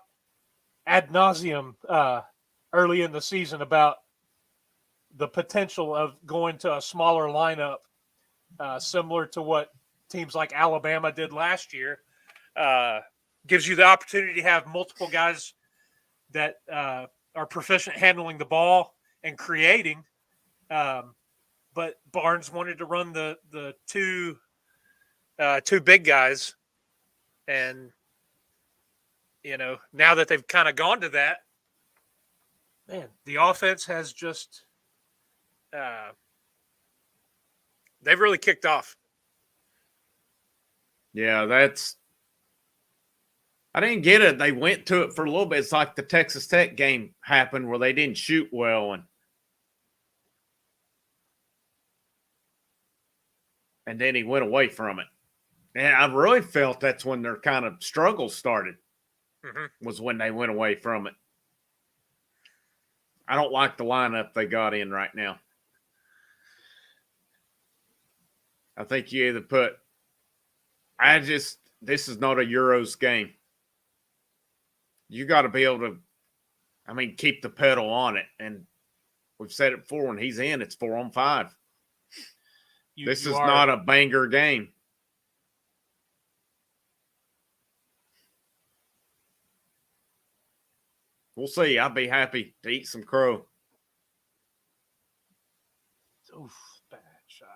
ad nauseum early in the season about the potential of going to a smaller lineup, similar to what teams like Alabama did last year. Gives you the opportunity to have multiple guys that are proficient handling the ball and creating. But Barnes wanted to run the two big guys, and now that they've kind of gone to that, man, the offense has just they've really kicked off. Yeah, I didn't get it. They went to it for a little bit. It's like the Texas Tech game happened where they didn't shoot well, and then he went away from it. And I really felt that's when their kind of struggle started, was when they went away from it. I don't like the lineup they got in right now. I think you either this is not a Euros game. You got to be able to, keep the pedal on it. And we've said it before, when he's in, it's 4-on-5. This is not a banger game. We'll see. I'd be happy to eat some crow. Oof, bad shot.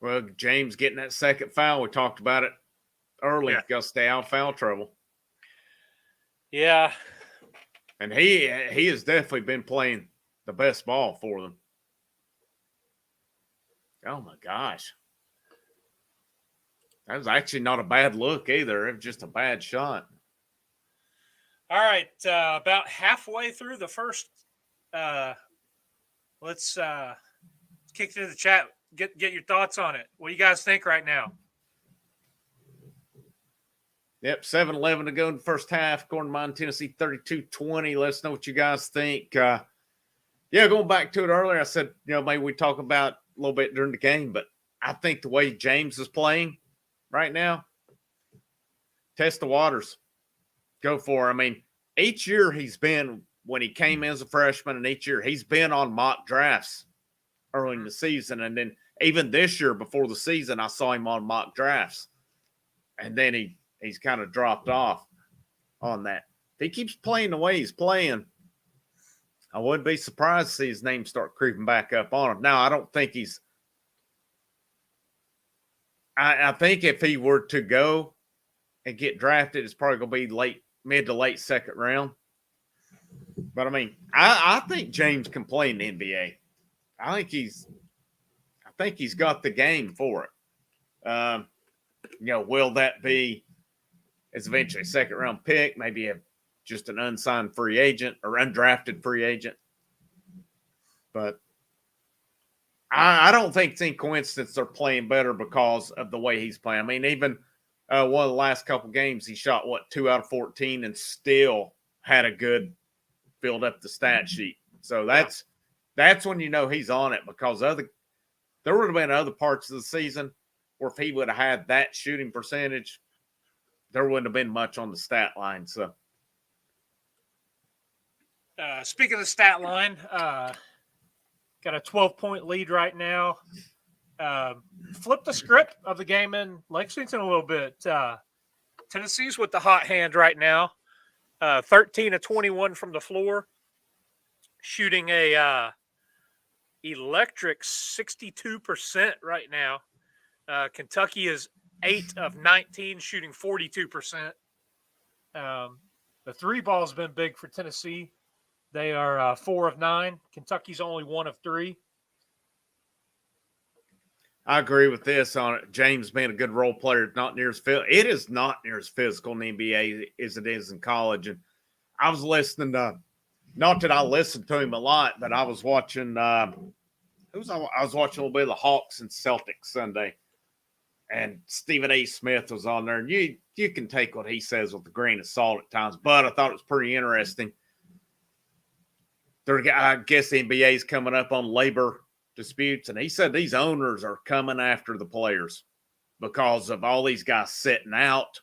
Well, James getting that second foul. We talked about it early. Yeah. Got to stay out of foul trouble. Yeah. And he has definitely been playing the best ball for them. Oh, my gosh. That was actually not a bad look either. It was just a bad shot. All right. About halfway through the first, let's kick to the chat. Get your thoughts on it. What do you guys think right now? Yep, 7-11 to go in the first half. According to mine, Tennessee 32-20. Let us know what you guys think. Going back to it earlier, I said, maybe we talk about a little bit during the game, but I think the way James is playing right now, test the waters. Go for it. Each year he's been, when he came in as a freshman, and each year he's been on mock drafts early in the season, and then even this year before the season, I saw him on mock drafts, and then he's kind of dropped off on that. If he keeps playing the way he's playing, I wouldn't be surprised to see his name start creeping back up on him. Now, I don't think he's – I think if he were to go and get drafted, it's probably going to be mid to late second round. But, I mean, I think James can play in the NBA. I think he's got the game for it. Will that be as eventually a second round pick, maybe just an unsigned free agent or undrafted free agent? But I don't think it's any coincidence they're playing better because of the way he's playing. I mean, even one of the last couple games, he shot, 2 out of 14 and still had a good filled up the stat sheet. So that's when you know he's on it, because there would have been other parts of the season where if he would have had that shooting percentage, there wouldn't have been much on the stat line. So, speaking of the stat line, got a 12-point lead right now. Flip the script of the game in Lexington a little bit. Tennessee's with the hot hand right now. 13 of 21 from the floor, shooting a electric 62% right now. Kentucky is 8 of 19, shooting 42%. The three ball's been big for Tennessee. They are 4 of 9. Kentucky's only 1 of 3. I agree with this on it. James being a good role player, not near as physical. It is not near as physical in the NBA as it is in college. And I was listening to, not that I listened to him a lot, but I was watching. I was watching a little bit of the Hawks and Celtics Sunday, and Stephen A. Smith was on there. And you can take what he says with a grain of salt at times, but I thought it was pretty interesting. I guess the NBA is coming up on labor disputes, and he said these owners are coming after the players because of all these guys sitting out,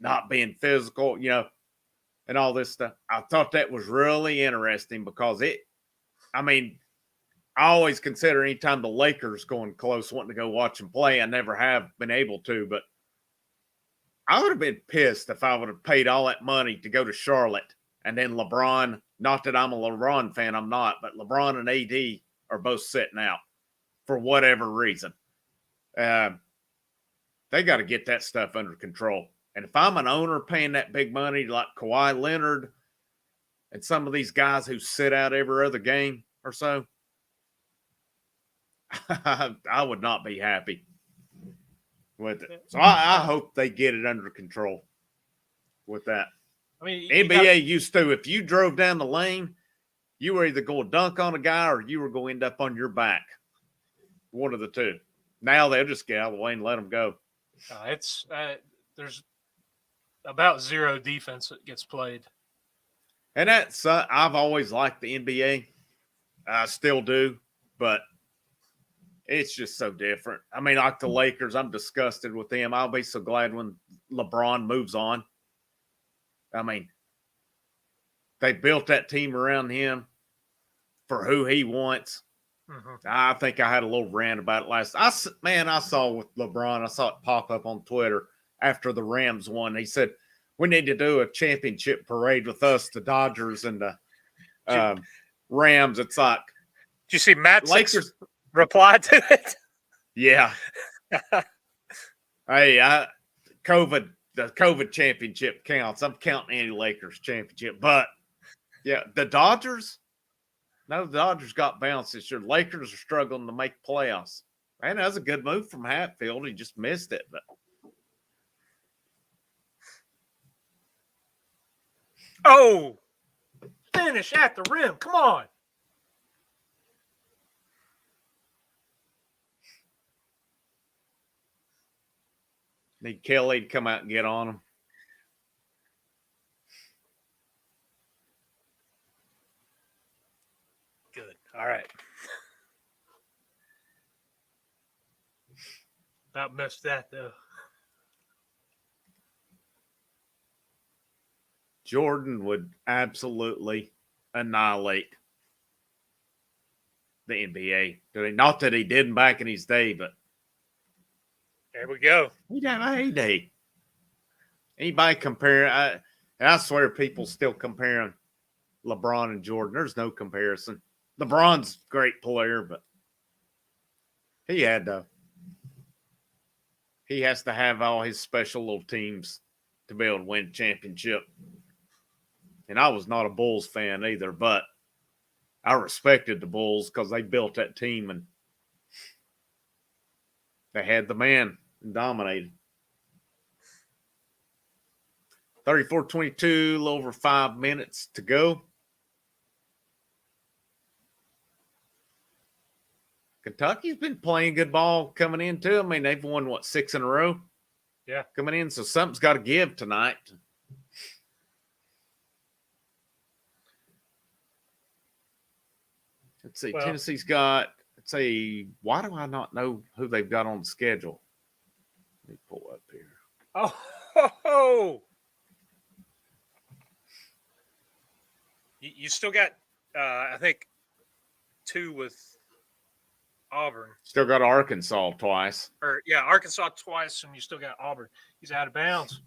not being physical, and all this stuff. I thought that was really interesting because I always consider anytime the Lakers going close wanting to go watch them play. I never have been able to, but I would have been pissed if I would have paid all that money to go to Charlotte and then LeBron, not that I'm a LeBron fan, I'm not, but LeBron and AD are both sitting out for whatever reason. They got to get that stuff under control. And if I'm an owner paying that big money like Kawhi Leonard and some of these guys who sit out every other game or so, I would not be happy with it. So I hope they get it under control with that. NBA used to, if you drove down the lane, you were either going to dunk on a guy or you were going to end up on your back. One of the two. Now they'll just get out of the way and let them go. There's about zero defense that gets played. And that's I've always liked the NBA. I still do, but it's just so different. Like the Lakers, I'm disgusted with them. I'll be so glad when LeBron moves on. They built that team around him for who he wants. Mm-hmm. I think I had a little rant about it I saw with LeBron, I saw it pop up on Twitter after the Rams won. He said, we need to do a championship parade with us, the Dodgers and the Rams. It's like, did you see Matt Lakers reply to it? Yeah. Hey, the COVID championship counts. I'm counting any Lakers championship, but yeah, the Dodgers got bounced this year. Lakers are struggling to make playoffs. Man, that was a good move from Hatfield. He just missed it, but finish at the rim. Come on. Need Kelly to come out and get on him. Good. All right. About missed that, though. Jordan would absolutely annihilate the NBA. Not that he didn't back in his day, but there we go. he had a heyday. Anybody compare? I swear people still comparing LeBron and Jordan. There's no comparison. LeBron's a great player, but he has to have all his special little teams to be able to win a championship. And I was not a Bulls fan either, but I respected the Bulls because they built that team and they had the man and dominated. 34-22, a little over 5 minutes to go. Kentucky's been playing good ball coming in too. I mean, they've won, 6 in a row? Yeah. Coming in, so something's got to give tonight. Let's see. Well, Tennessee's got, let's see, why do I not know who they've got on the schedule? Let me pull up here. Oh. You still got, I think, 2 with Auburn. Still got Arkansas twice. Arkansas twice, and you still got Auburn. He's out of bounds.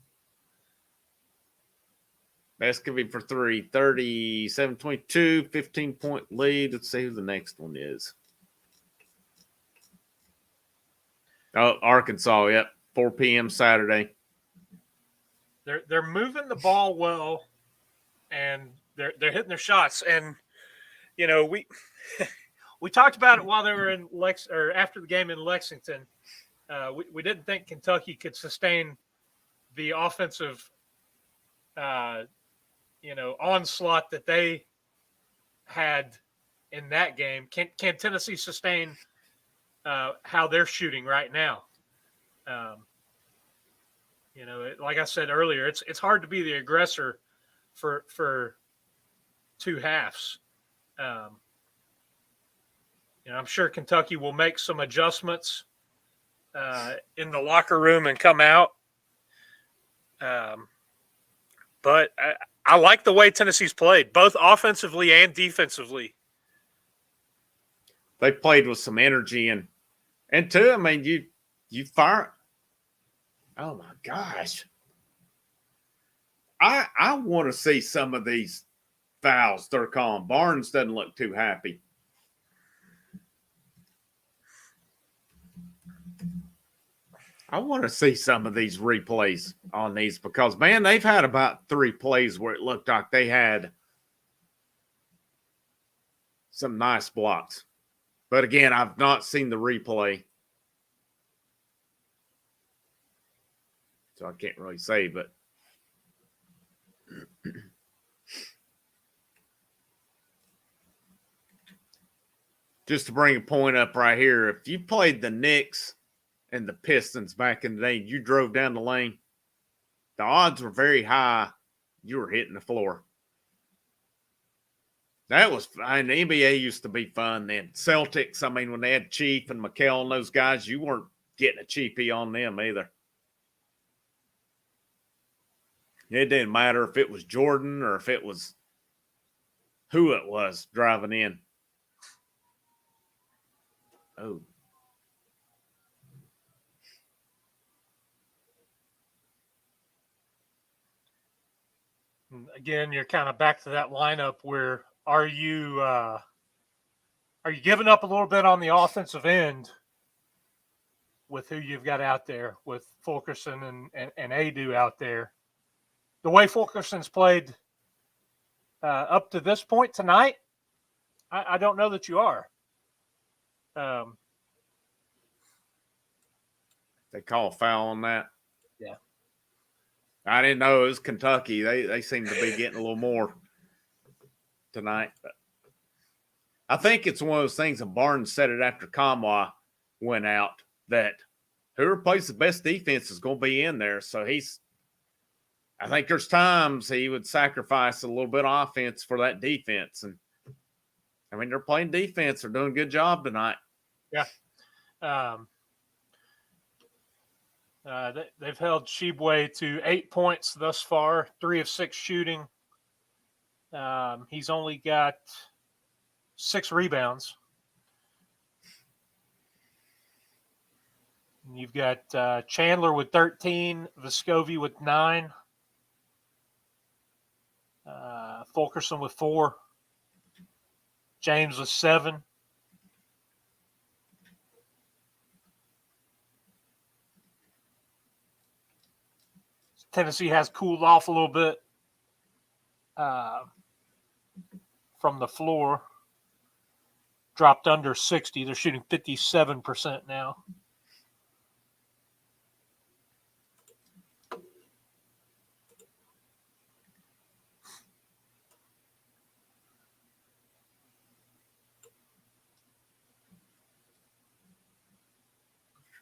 That's going to be for 3. 37-22, 15-point lead. Let's see who the next one is. Oh, Arkansas, yep. 4 p.m. Saturday. They're moving the ball well, and they're hitting their shots. And, we talked about it while they were in after the game in Lexington. We didn't think Kentucky could sustain the offensive onslaught that they had in that game. Can Tennessee sustain how they're shooting right now? Like I said earlier, it's hard to be the aggressor for 2 halves. I'm sure Kentucky will make some adjustments in the locker room and come out. But I like the way Tennessee's played, both offensively and defensively. They played with some energy and too, I mean, you fire. Oh my gosh. I want to see some of these fouls they're calling. Barnes doesn't look too happy. I want to see some of these replays on these because, man, they've had about 3 plays where it looked like they had some nice blocks. But, again, I've not seen the replay. So I can't really say, but just to bring a point up right here, if you played the Knicks and the Pistons back in the day, you drove down the lane, the odds were very high you were hitting the floor. That was fine. The NBA used to be fun then. Celtics, I mean, when they had Chief and McHale and those guys, you weren't getting a cheapie on them either. It didn't matter if it was Jordan or if it was who it was driving in. Oh. Again, you're kind of back to that lineup where are you giving up a little bit on the offensive end with who you've got out there with Fulkerson and Adu out there? The way Fulkerson's played up to this point tonight, I don't know that you are. They call a foul on that. Yeah. I didn't know it was Kentucky. They seem to be getting a little more tonight. But I think it's one of those things, and Barnes said it after Kamwa went out, that whoever plays the best defense is going to be in there. So I think there's times he would sacrifice a little bit of offense for that defense. And, I mean, they're playing defense. They're doing a good job tonight. Yeah. They've held Shibwe to 8 points thus far, 3 of 6 shooting. He's only got 6 rebounds. You've got Chandler with 13, Vescovi with 9, Fulkerson with 4, James with 7. Tennessee has cooled off a little bit from the floor. Dropped under 60. They're shooting 57% now.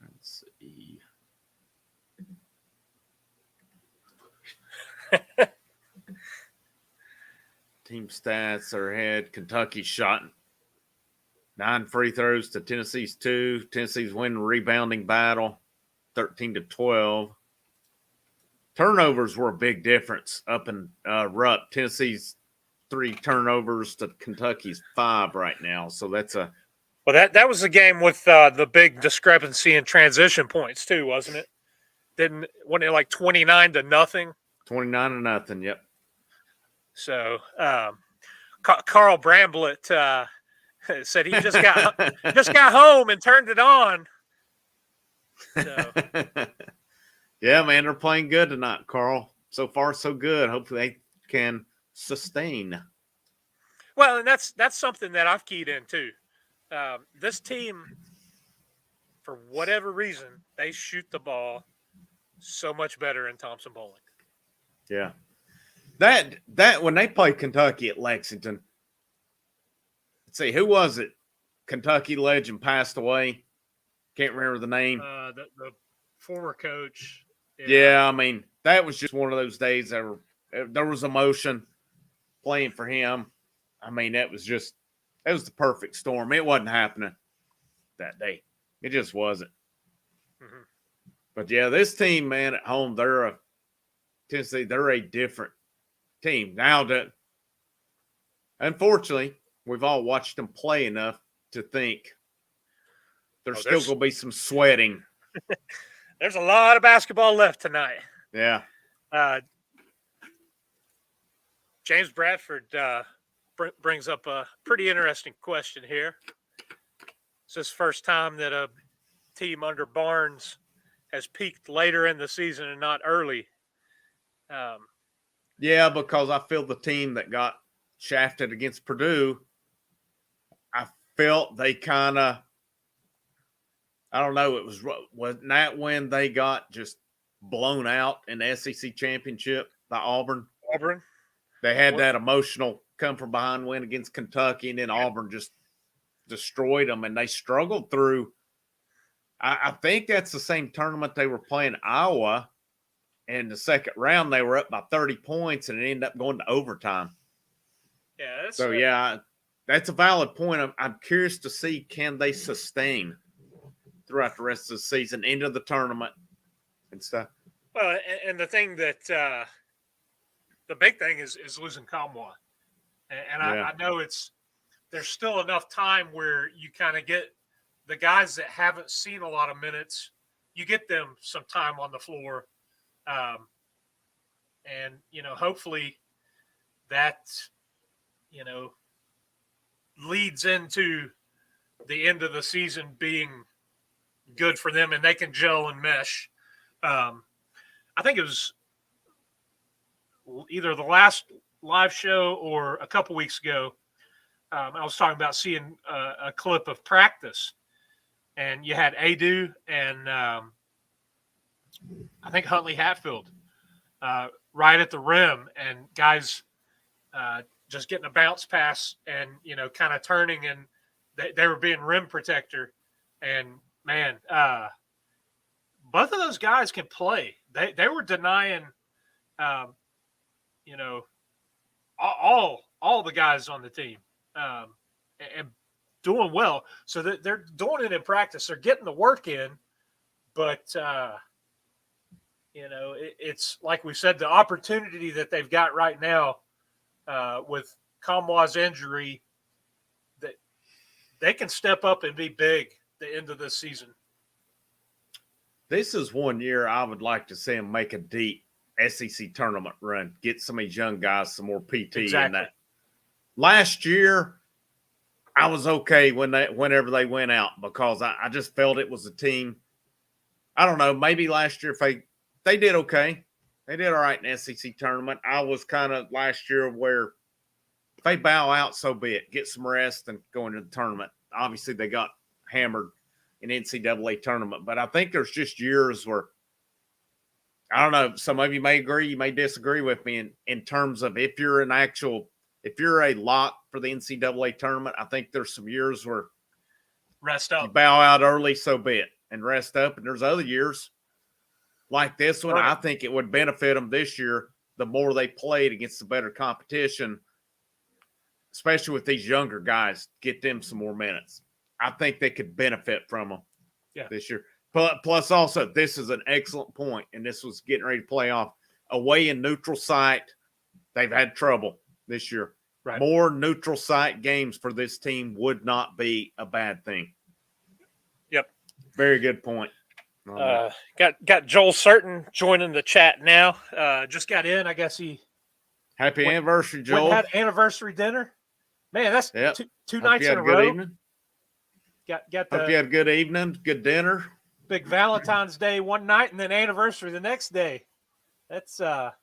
Let's see. Team stats are ahead. Kentucky shot 9 free throws to Tennessee's 2. Tennessee's winning rebounding battle, 13-12. Turnovers were a big difference up in Rupp. Tennessee's 3 turnovers to Kentucky's 5 right now. So that's a Well, that was the game with the big discrepancy in transition points too, wasn't it? Wasn't it like 29-0? 29-0. Yep. So Carl Bramblett said he just got home and turned it on. So. Yeah, man, they're playing good tonight, Carl. So far, so good. Hopefully, they can sustain. Well, and that's something that I've keyed in too. This team, for whatever reason, they shoot the ball so much better in Thompson Bowling. Yeah, that when they played Kentucky at Lexington, let's see, who was it? Kentucky legend passed away. Can't remember the name. The former coach. Yeah, I mean, that was just one of those days that there was emotion playing for him. I mean, it was the perfect storm. It wasn't happening that day. It just wasn't. Mm-hmm. But yeah, this team, man, at home, they're a different team. Now that, unfortunately, we've all watched them play enough to think there's still going to be some sweating. There's a lot of basketball left tonight. Yeah. James Bradford brings up a pretty interesting question here. It's this first time that a team under Barnes has peaked later in the season and not early. Yeah, because I feel the team that got shafted against Purdue, I felt they kind of, I don't know, wasn't that when they got just blown out in the SEC championship by Auburn? They had that emotional come from behind win against Kentucky, and then Auburn just destroyed them, and they struggled through. I think that's the same tournament they were playing Iowa. In the second round, they were up by 30 points, and it ended up going to overtime. Yeah. That's a valid point. I'm curious to see, can they sustain throughout the rest of the season into the tournament and stuff. Well, and the thing that the big thing is losing Kamwa. And I know there's still enough time where you kind of get the guys that haven't seen a lot of minutes, you get them some time on the floor. And, hopefully that, leads into the end of the season being good for them and they can gel and mesh. I think it was either the last live show or a couple weeks ago. I was talking about seeing a clip of practice, and you had Adu and I think Huntley Hatfield right at the rim, and guys just getting a bounce pass and, kind of turning, and they were being rim protector. And, man, both of those guys can play. They were denying, all the guys on the team and doing well. So they're doing it in practice. They're getting the work in, but it's like we said, the opportunity that they've got right now with Kamwa's injury, that they can step up and be big the end of this season. This is one year I would like to see them make a deep SEC tournament run, get some of these young guys some more PT in that. Last year, I was okay whenever they went out because I just felt it was a team. I don't know, maybe last year if they did okay. They did all right in the SEC tournament. I was kind of last year where if they bow out, so be it. Get some rest and go into the tournament. Obviously, they got hammered in NCAA tournament, but I think there's just years where I don't know. Some of you may agree, you may disagree with me in terms of if you're a lock for the NCAA tournament. I think there's some years where rest up, you bow out early, so be it, and rest up. And there's other years like this one. I think it would benefit them this year the more they played against the better competition, especially with these younger guys, get them some more minutes. I think they could benefit from them this year. Plus, also, this is an excellent point, and this was getting ready to play off. Away in neutral site, they've had trouble this year. Right. More neutral site games for this team would not be a bad thing. Yep. Very good point. Got Joel Certain joining the chat now. Just got in. I guess he. Happy anniversary, Joel. Had anniversary dinner. Man, that's two nights in a row. Good evening. Hope you had a good evening, good dinner. Big Valentine's Day one night and then anniversary the next day. That's got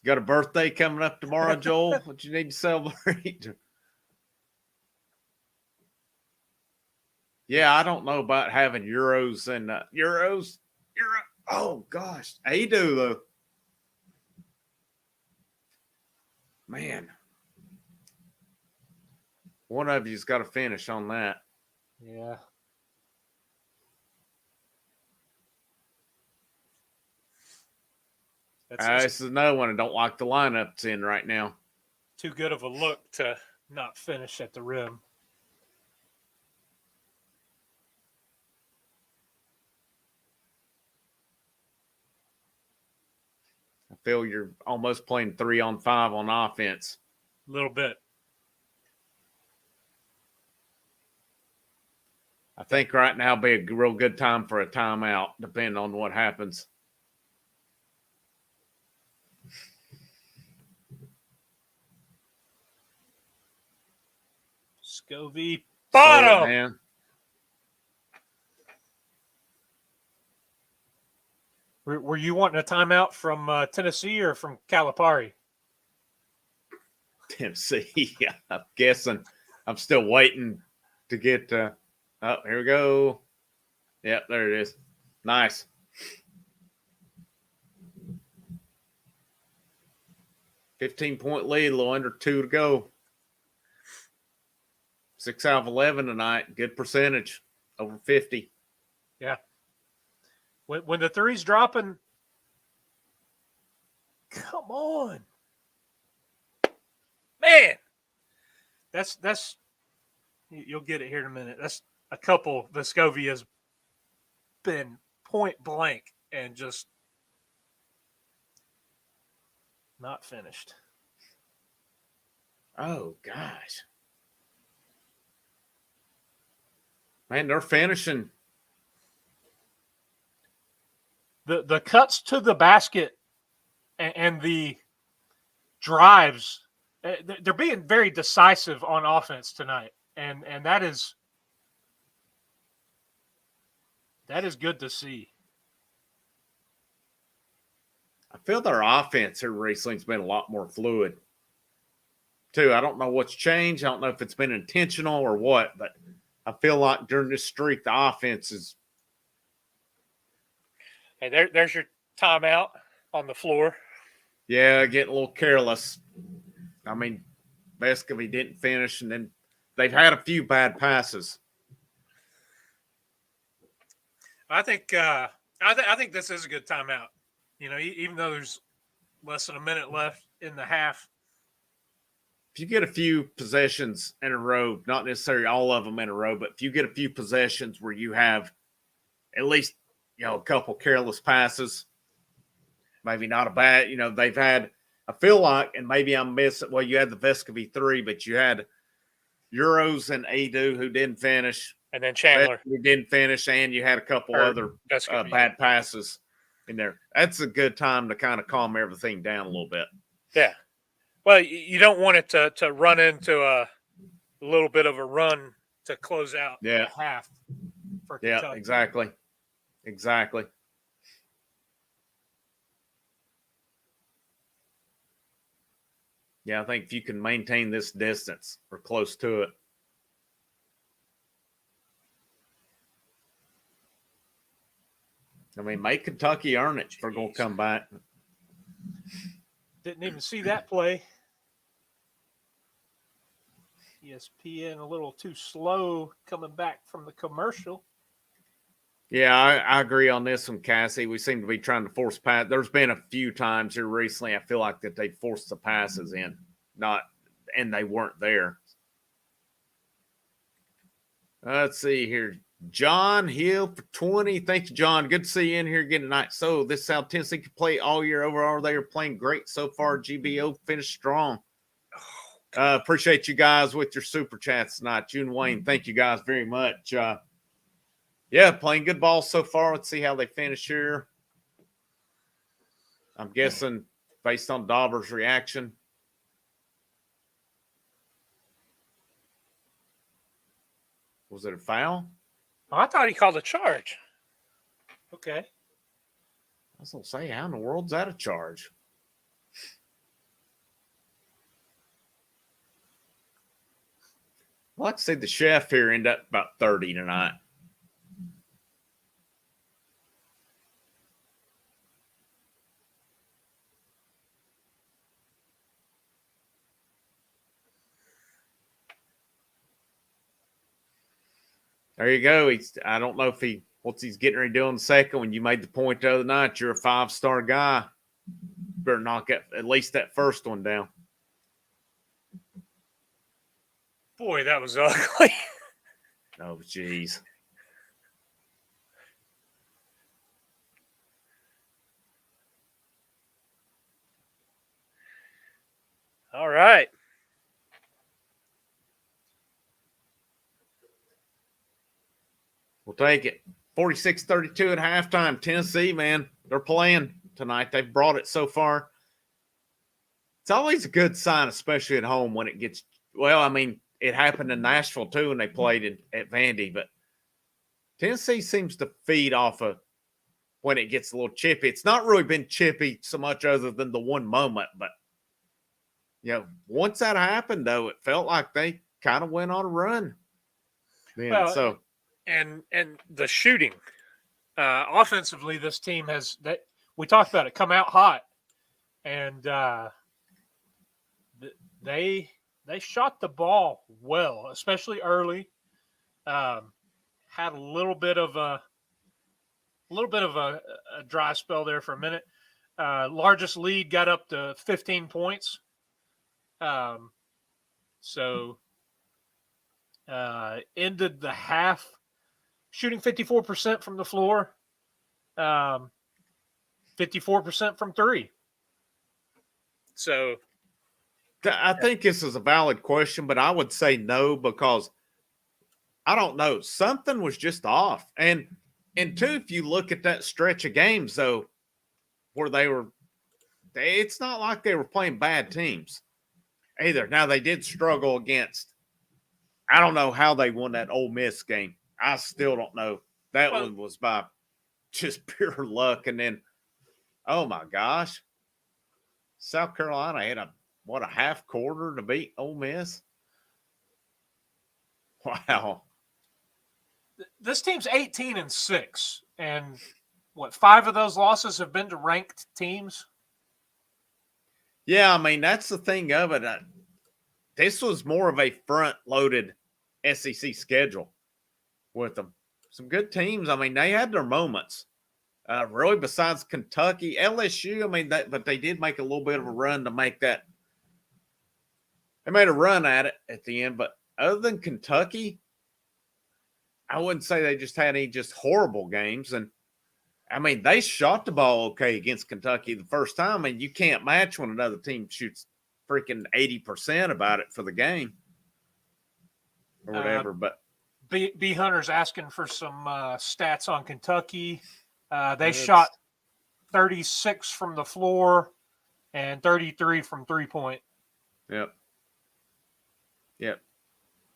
a birthday coming up tomorrow, Joel. What you need to celebrate? Yeah, I don't know about having Euros and Euro. Oh gosh, they do though. Man, one of you's got to finish on that. Yeah. This is another one I don't like the lineups in right now. Too good of a look to not finish at the rim. I feel you're almost playing 3-on-5 on offense. A little bit. I think right now would be a real good time for a timeout, depending on what happens. Scovey bottom. Man. Were you wanting a timeout from Tennessee or from Calipari? Tennessee. Yeah, I'm guessing. I'm still waiting to get oh, here we go. Yep, there it is. Nice. $15-point lead, a little under 2 to go. 6 out of 11 tonight. Good percentage. Over 50. Yeah. When the three's dropping, come on. Man. That's you'll get it here in a minute. That's a couple Vescovi has been point blank and just not finished. Oh gosh. Man, they're finishing. The cuts to the basket and the drives, they're being very decisive on offense tonight. And that is good to see. I feel their offense here recently has been a lot more fluid, too. I don't know what's changed. I don't know if it's been intentional or what, but I feel like during this streak, the offense is. Hey, there's your timeout on the floor. Yeah, getting a little careless. I mean, Vescovi didn't finish, and then they've had a few bad passes. I think this is a good timeout. You know, even though there's less than a minute left in the half. If you get a few possessions in a row, not necessarily all of them in a row, but if you get a few possessions where you have at least, a couple careless passes, maybe not a bad, they've had, I feel like, and maybe I'm missing, well, you had the Vescovi 3, but you had Euros and Adu who didn't finish. And then Chandler. We didn't finish, and you had a couple other bad passes in there. That's a good time to kind of calm everything down a little bit. Yeah. Well, you don't want it to run into a little bit of a run to close out the half for Kentucky. Yeah, exactly. Exactly. Yeah, I think if you can maintain this distance or close to it. I mean, make Kentucky earn it if they're going to come back. Didn't even see that play. ESPN a little too slow coming back from the commercial. Yeah, I agree on this one, Cassie. We seem to be trying to force pass. There's been a few times here recently I feel like that they forced the passes in, and they weren't there. Let's see here. John Hill for 20. Thank you, John. Good to see you in here again tonight. So this is how Tennessee can play all year overall. They are playing great so far. GBO finished strong. Appreciate you guys with your super chats tonight. June Wayne, thank you guys very much. Yeah, playing good ball so far. Let's see how they finish here. I'm guessing based on Dauber's reaction. Was it a foul? Oh, I thought he called a charge. Okay. I was going to say, how in the world's that a charge? Well, like I said, the chef here ended up about 30 tonight. There you go. I don't know if what's he's getting ready to do in the second. When you made the point the other night, you're a 5-star guy. Better knock at least that first one down. Boy, that was ugly. Oh, jeez. All right. We'll take it. 46-32 at halftime. Tennessee, man, they're playing tonight. They've brought it so far. It's always a good sign, especially at home when it gets – well, I mean, it happened in Nashville too when they played at Vandy. But Tennessee seems to feed off of when it gets a little chippy. It's not really been chippy so much other than the one moment. But, once that happened, though, it felt like they kind of went on a run. Then, well, And the shooting, offensively, this team has that we talked about it come out hot, and they shot the ball well, especially early. Had a little bit of a dry spell there for a minute. Largest lead got up to 15 points. Ended the half shooting 54% from the floor, 54% from three. So I think this is a valid question, but I would say no because I don't know. Something was just off. And two, if you look at that stretch of games, though, where it's not like they were playing bad teams either. Now, they did struggle against, I don't know how they won that Ole Miss game. I still don't know. That one was by just pure luck. And then, oh, my gosh, South Carolina had a half quarter to beat Ole Miss? Wow. This team's 18-6, and 5 of those losses have been to ranked teams? Yeah, I mean, that's the thing of it. This was more of a front-loaded SEC schedule with them. Some good teams. I mean, they had their moments. Really, besides Kentucky, LSU, I mean, but they did make a little bit of a run to make that. They made a run at it at the end, but other than Kentucky, I wouldn't say they just had any just horrible games. And, I mean, they shot the ball okay against Kentucky the first time, and you can't match when another team shoots freaking 80% about it for the game or whatever. But B Hunter's asking for some stats on Kentucky. They shot 36 from the floor and 33 from 3-point. Yep.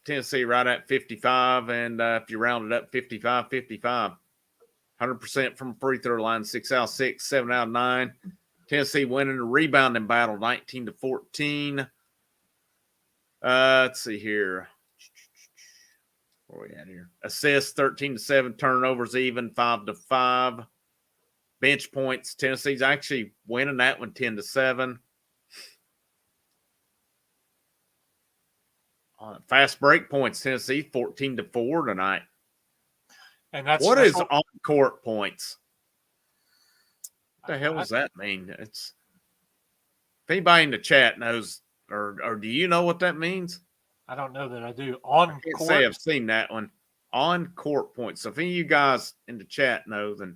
Tennessee right at 55, and if you round it up, 55. 100% from free throw line, 6 out of 6, 7 out of 9. Tennessee winning the rebounding battle, 19-14. Let's see here. Where are we at here? Assists, 13-7. Turnovers even, 5-5. Bench points, Tennessee's actually winning that one, 10-7. Fast break points, Tennessee 14-4 tonight. And that's on court points? What the hell does that mean? It's if anybody in the chat knows, or do you know what that means? I don't know that I do. On I can't court, say I've seen that one. On court points. So if any of you guys in the chat know, then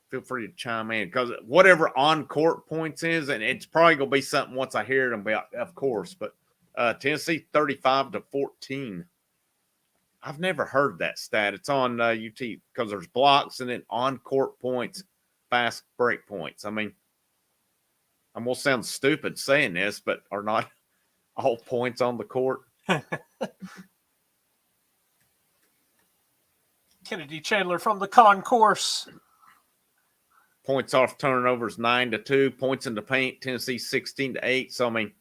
feel free to chime in, because whatever on court points is, and it's probably gonna be something once I hear it about, of course, but. Tennessee 35-14. I've never heard that stat. It's on UT because there's blocks and then on court points, fast break points. I mean, I'm gonna sound stupid saying this, but are not all points on the court? Kennedy Chandler from the concourse. Points off turnovers 9-2. Points in the paint, Tennessee 16-8. So I mean.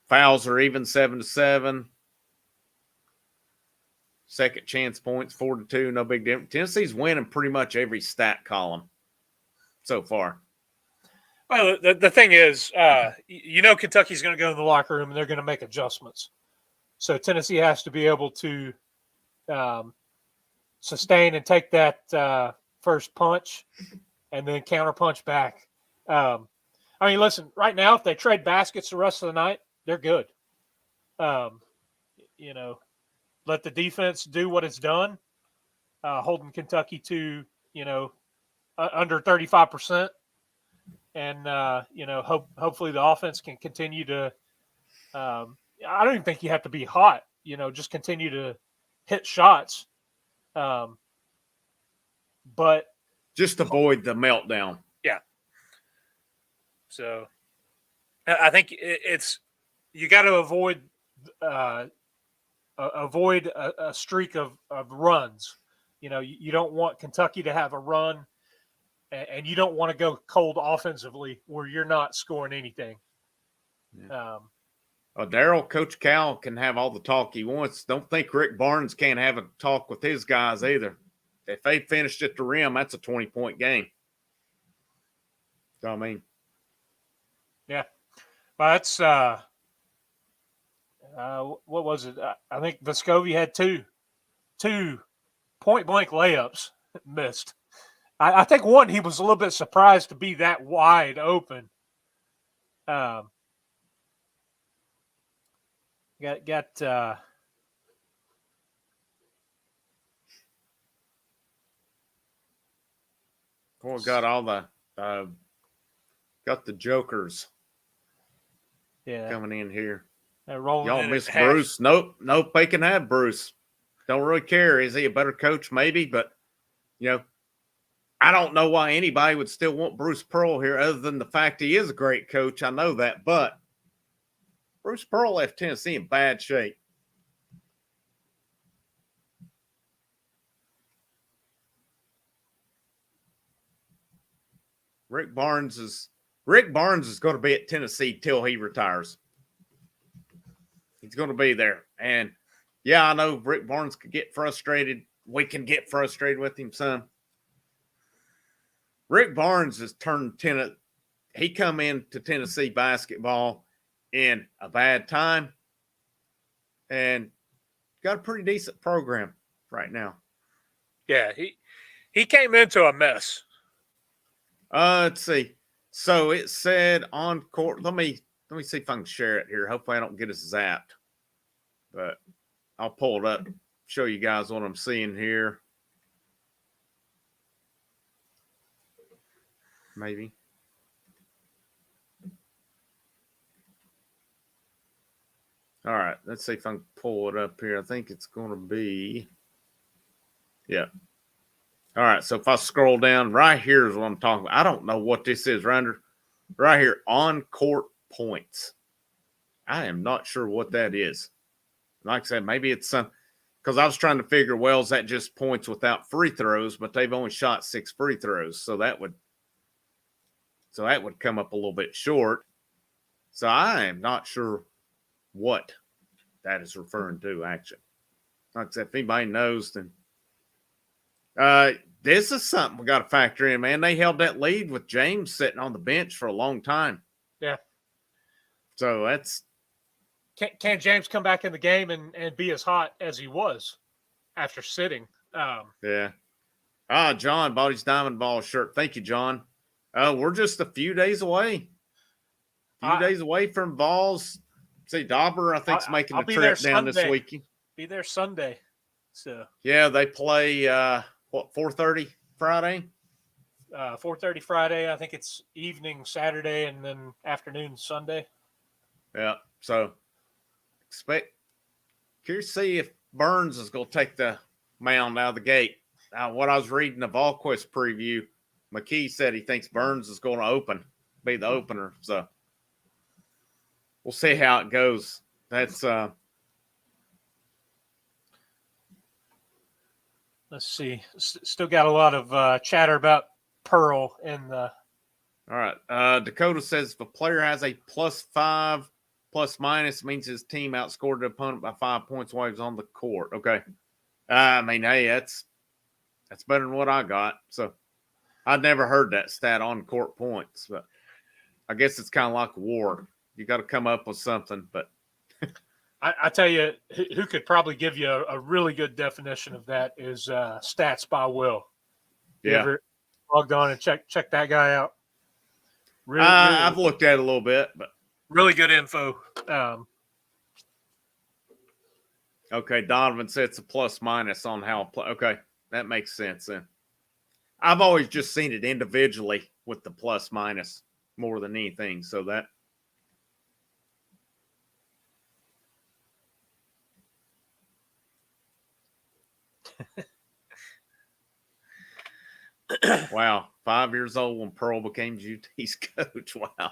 Fouls are even 7-7. Second chance points 4-2. No big difference. Tennessee's winning pretty much every stat column so far. Well, the thing is, Kentucky's going to go in the locker room and they're going to make adjustments. So Tennessee has to be able to sustain and take that first punch and then counter punch back. Listen, right now, if they trade baskets the rest of the night, they're good. Let the defense do what it's done, holding Kentucky to, under 35%. And, hopefully the offense can continue to I don't even think you have to be hot, just continue to hit shots. But just avoid the meltdown. Yeah. So I think it's, you got to avoid a streak of runs. You don't want Kentucky to have a run, and you don't want to go cold offensively where you're not scoring anything. Yeah. Daryl, Coach Cal can have all the talk he wants. Don't think Rick Barnes can't have a talk with his guys either. If they finished at the rim, that's a 20-point game. So, I mean. Yeah. Well, that's what was it? I think Vescovi had two point-blank layups missed. I think one, he was a little bit surprised to be that wide open. Well, got all the got the jokers coming in here. Y'all miss Bruce. Nope, they can have Bruce. Don't really care. Is he a better coach? Maybe, but I don't know why anybody would still want Bruce Pearl here other than the fact he is a great coach. I know that, but Bruce Pearl left Tennessee in bad shape. Rick Barnes is going to be at Tennessee till he retires. He's going to be there. And, yeah, I know Rick Barnes could get frustrated. We can get frustrated with him some. Rick Barnes has turned he come into Tennessee basketball in a bad time and got a pretty decent program right now. Yeah, he came into a mess. Let's see. So it said on court. Let me see if I can share it here. Hopefully I don't get us zapped. But I'll pull it up, show you guys what I'm seeing here. Maybe. All right. Let's see if I can pull it up here. I think it's going to be. Yeah. All right. So if I scroll down, right here is what I'm talking about. I don't know what this is, Rander. Right here, on court points. I am not sure what that is. Like I said, maybe it's some. Because I was trying to figure, well, is that just points without free throws? But they've only shot 6 free throws, so that would come up a little bit short. So I am not sure what that is referring to, actually. Like I said, if anybody knows, then this is something we got to factor in, man. They held that lead with James sitting on the bench for a long time. Yeah. So that's. Can James come back in the game and be as hot as he was after sitting? Yeah. John bought his Diamond Ball shirt. Thank you, John. We're just a few days away. Days away from VAWLS. See, Dauber, I think, is making a trip down this weekend. Be there Sunday. So yeah, they play 4:30 Friday. 4:30 Friday. I think it's evening Saturday and then afternoon Sunday. Yeah. So curious to see if Burns is going to take the mound out of the gate. What I was reading the VolQuest preview, McKee said he thinks Burns is going to be the opener. So we'll see how it goes. That's let's see. Still got a lot of chatter about Pearl in the. All right. Dakota says if a player has a +5 ± means his team outscored the opponent by 5 points while he was on the court. Okay. I mean, hey, that's better than what I got. So I'd never heard that stat on court points, but I guess it's kind of like war. You got to come up with something, but I tell you, who could probably give you a really good definition of that is Stats by Will. Yeah. You ever logged on and check that guy out? Really, I've looked at it a little bit, but really good info. Okay, Donovan said it's a ± on how. Okay, that makes sense then. I've always just seen it individually with the ± more than anything, so that. Wow, 5 years old when Pearl became UT's coach. Wow.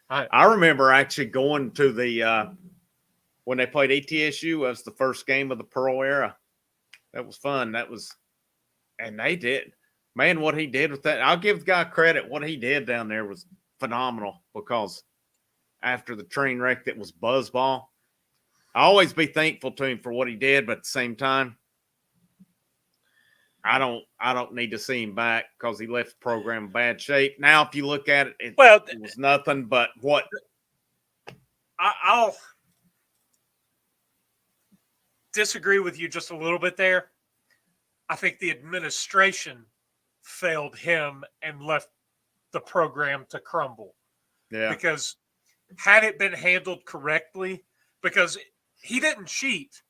I remember actually going to the when they played ATSU. That was the first game of the Pearl era. That was fun. And they did. Man, what he did with that. I'll give the guy credit. What he did down there was phenomenal because after the train wreck that was Buzzball, I always be thankful to him for what he did, but at the same time, I don't need to see him back because he left the program in bad shape. Now, if you look at it, it was nothing but what. I'll disagree with you just a little bit there. I think the administration failed him and left the program to crumble. Yeah. Because had it been handled correctly, because he didn't cheat,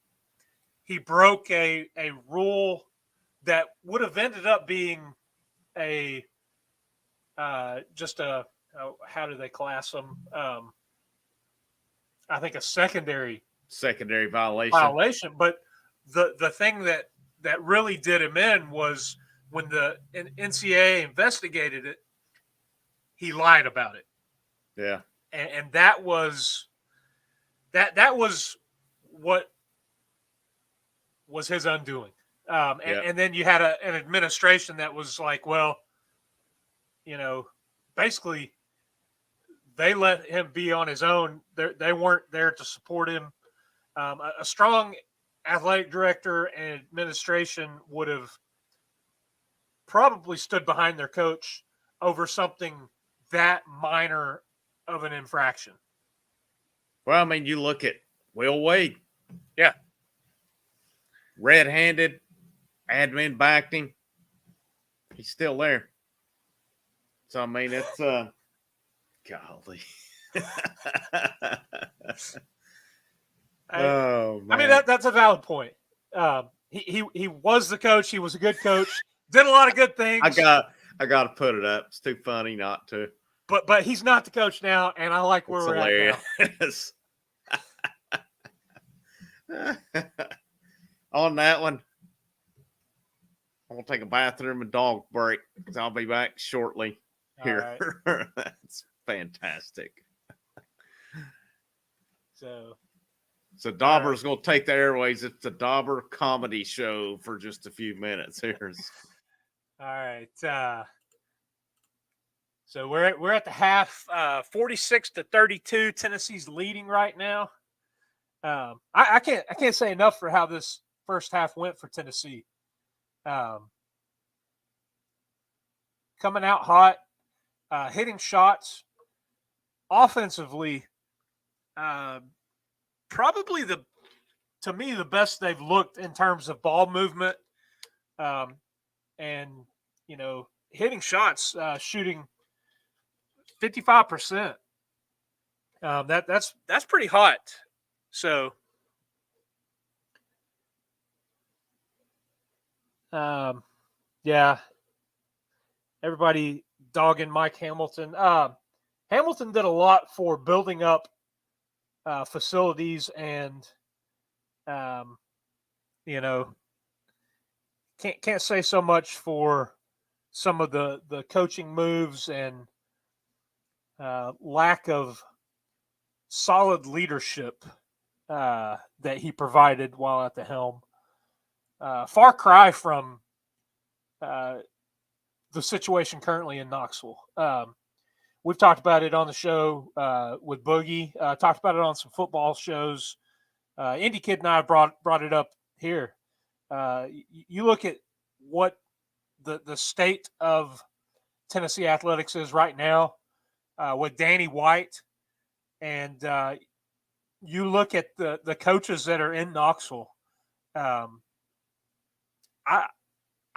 he broke a rule that would have ended up being a just a how do they class them? I think a secondary violation. But the thing that really did him in was when the NCAA investigated it, he lied about it. Yeah, and that was what was his undoing. And then you had an administration that was like, well, basically they let him be on his own. They weren't there to support him. A strong athletic director and administration would have probably stood behind their coach over something that minor of an infraction. Well, I mean, you look at Will Wade. Yeah. Red-handed, admin backed him. He's still there. So, I mean, it's golly. Oh, man. I mean, that's a valid point. He was the coach. He was a good coach. Did a lot of good things. I got to put it up. It's too funny not to. But he's not the coach now, and I like where we're at now. On that one, I'm going to take a bathroom and dog break because I'll be back shortly here. Right. That's fantastic. So Dauber's going to take the airways. It's the Dauber comedy show for just a few minutes. Here's. All right. So we're at the half, 46-32. Tennessee's leading right now. I can't say enough for how this first half went for Tennessee. Coming out hot, hitting shots, offensively. Probably to me the best they've looked in terms of ball movement, and hitting shots, shooting 55%. That's pretty hot. So, yeah, everybody dogging Mike Hamilton. Hamilton did a lot for building up facilities, and can't say so much for some of the coaching moves and lack of solid leadership that he provided while at the helm. Far cry from the situation currently in Knoxville. We've talked about it on the show with Boogie. Talked about it on some football shows. Indy Kid and I brought it up here. You look at what the state of Tennessee athletics is right now with Danny White, and you look at the coaches that are in Knoxville. I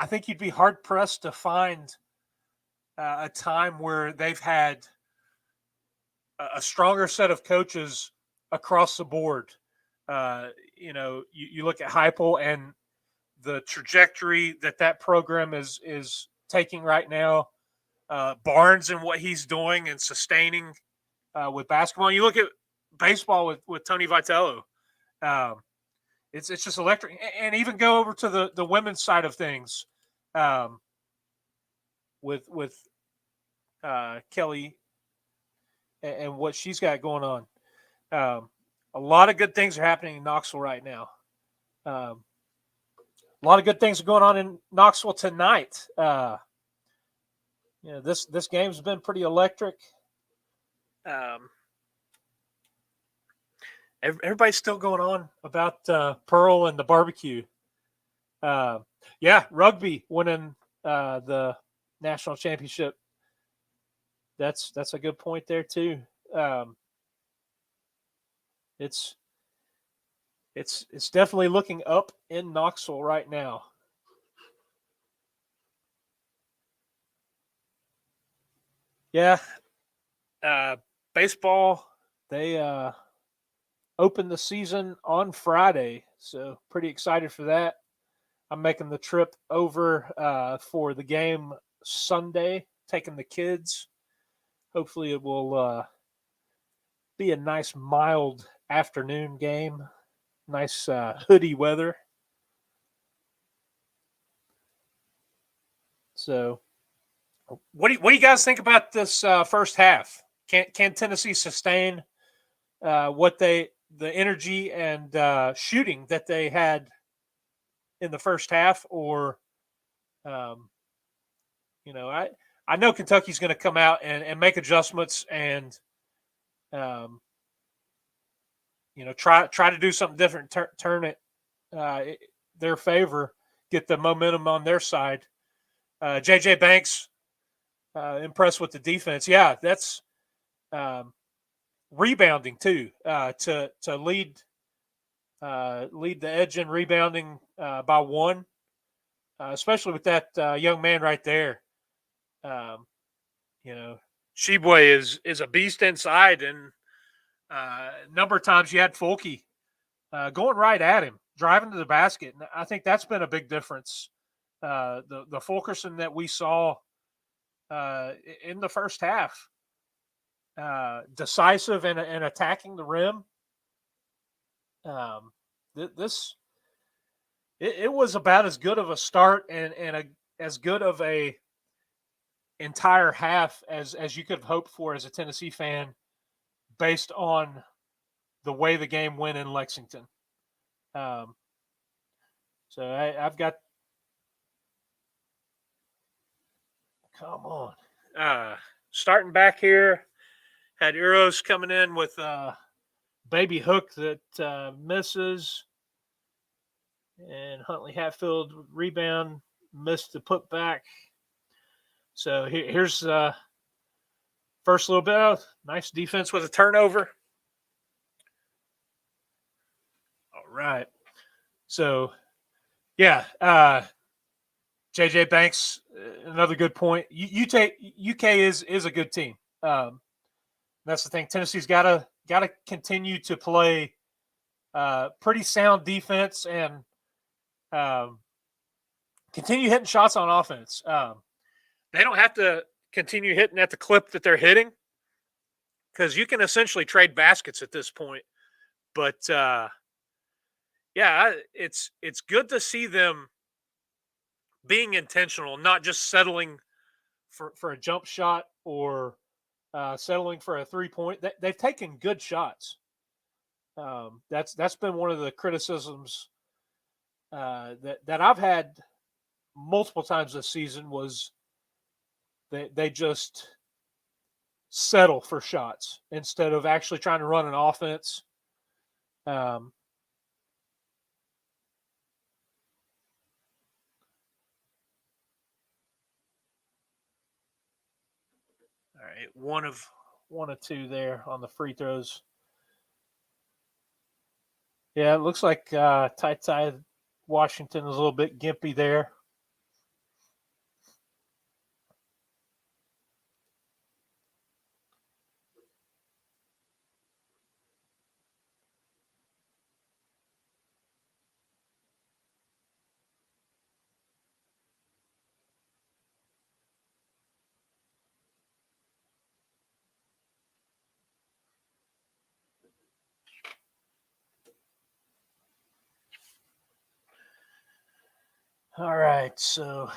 think you'd be hard pressed to find a time where they've had a stronger set of coaches across the board. You look at Heupel and the trajectory that program is taking right now. Barnes and what he's doing and sustaining with basketball. You look at baseball with Tony Vitello. It's just electric. And even go over to the women's side of things with Kelly and what she's got going on. A lot of good things are happening in Knoxville right now. A lot of good things are going on in Knoxville tonight. This game's been pretty electric. Everybody's still going on about Pearl and the barbecue. Rugby winning the national championship. That's a good point there too. It's definitely looking up in Knoxville right now. Yeah. Baseball, they opened the season on Friday, so pretty excited for that. I'm making the trip over for the game Sunday, taking the kids. Hopefully it will be a nice mild afternoon game. Nice hoodie weather. So, what do you guys think about this first half? Can Tennessee sustain the energy and shooting that they had in the first half, or I know Kentucky's going to come out and make adjustments and try to do something different, turn it their favor, get the momentum on their side. JJ Banks impressed with the defense. Yeah, that's rebounding too, to lead the edge in rebounding by one, especially with that young man right there. Shibwe is a beast inside, and a number of times you had Fulke going right at him, driving to the basket. And I think that's been a big difference. The Fulkerson that we saw in the first half, decisive and attacking the rim. this it was about as good of a start and as good of a entire half as you could have hoped for as a Tennessee fan, based on the way the game went in Lexington. So I've got. Come on. Starting back here, had Uros coming in with baby hook that misses. And Huntley Hatfield rebound, missed the putback. So here's first little bit of nice defense with a turnover. All right. So, yeah, JJ Banks, another good point. UK is a good team. That's the thing. Tennessee's got to continue to play pretty sound defense and continue hitting shots on offense. They don't have to continue hitting at the clip that they're hitting, because you can essentially trade baskets at this point. But yeah, it's good to see them being intentional, not just settling for a jump shot or settling for a 3-point. They've taken good shots. That's been one of the criticisms that I've had multiple times this season, was they just settle for shots instead of actually trying to run an offense. All right, one of two there on the free throws. Yeah, it looks like Ty Washington is a little bit gimpy there. All right, so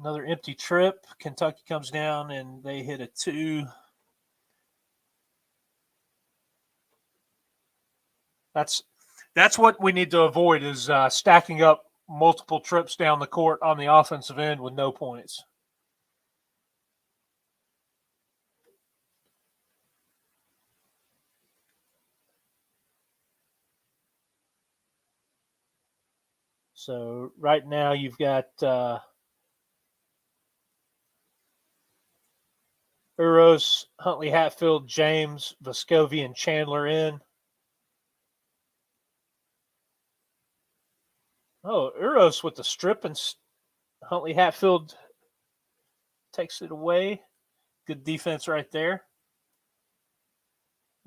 another empty trip. Kentucky comes down and they hit a 2. That's what we need to avoid, is stacking up multiple trips down the court on the offensive end with no points. So right now you've got Uros, Huntley Hatfield, James, Vescovi, and Chandler in. Oh, Uros with the strip, and Huntley Hatfield takes it away. Good defense right there.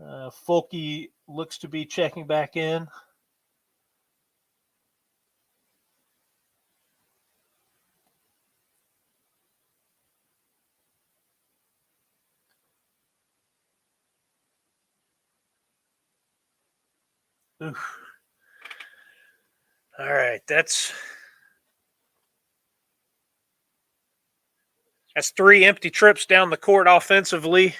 Fulke looks to be checking back in. Oof. All right, that's 3 empty trips down the court offensively.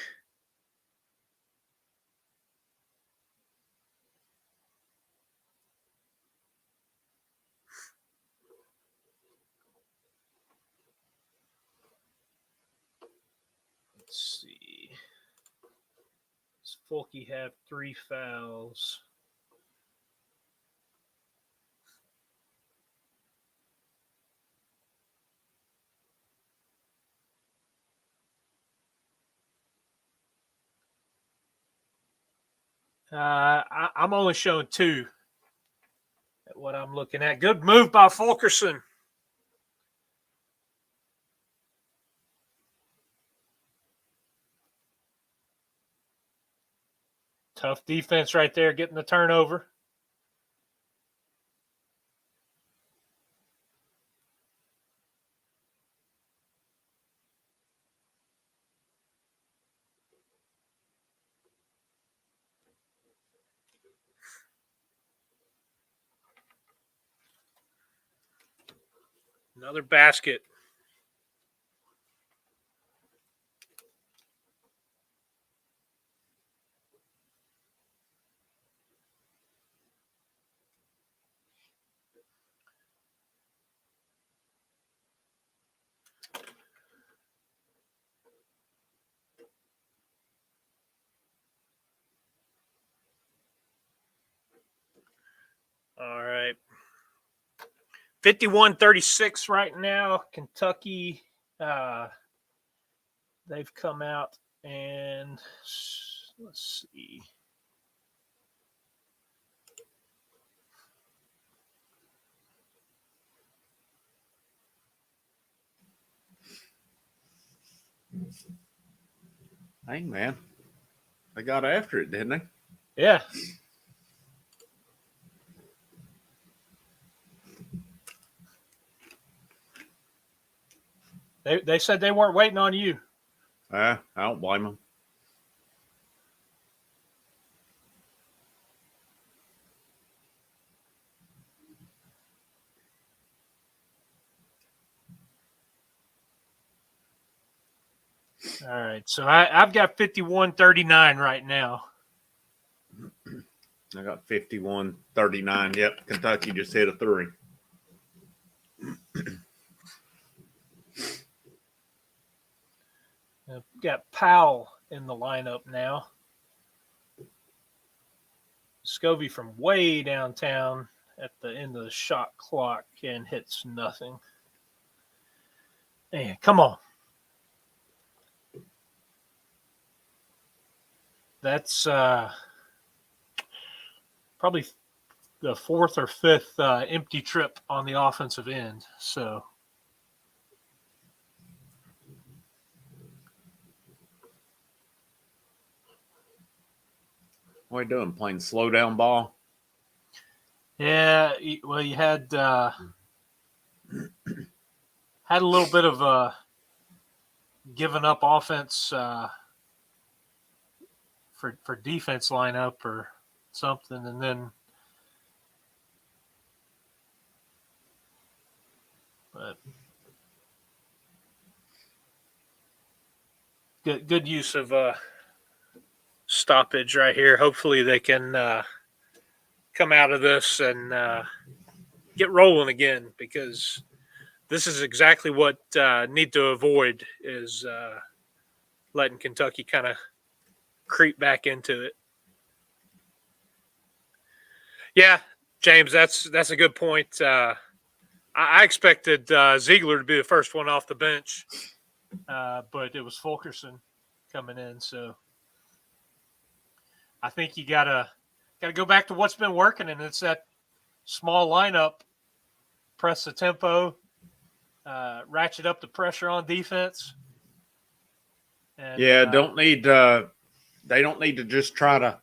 Let's see. Does Fulke have 3 fouls? I'm only showing 2 at what I'm looking at. Good move by Fulkerson. Tough defense right there, getting the turnover. Another basket. All right. 51-36 right now. Kentucky, they've come out and let's see. Hey, man. They got after it, didn't they? Yeah. They said they weren't waiting on you. I don't blame them. All right. So I've got 51-39 right now. I got 51-39. Yep, Kentucky just hit a three. I've got Powell in the lineup now. Scovey from way downtown at the end of the shot clock and hits nothing. Man, come on. That's probably the fourth or fifth empty trip on the offensive end. So What are you doing? Playing slow down ball? yeah, well, you had a little bit of giving up offense for defense lineup or something, and then but good use of stoppage right here. Hopefully they can come out of this and get rolling again, because this is exactly what need to avoid is letting Kentucky kind of creep back into it. Yeah, James, that's a good point. I expected Ziegler to be the first one off the bench, but it was Fulkerson coming in. So I think you gotta go back to what's been working, and it's that small lineup, press the tempo, ratchet up the pressure on defense. And, Yeah, they don't need to just try to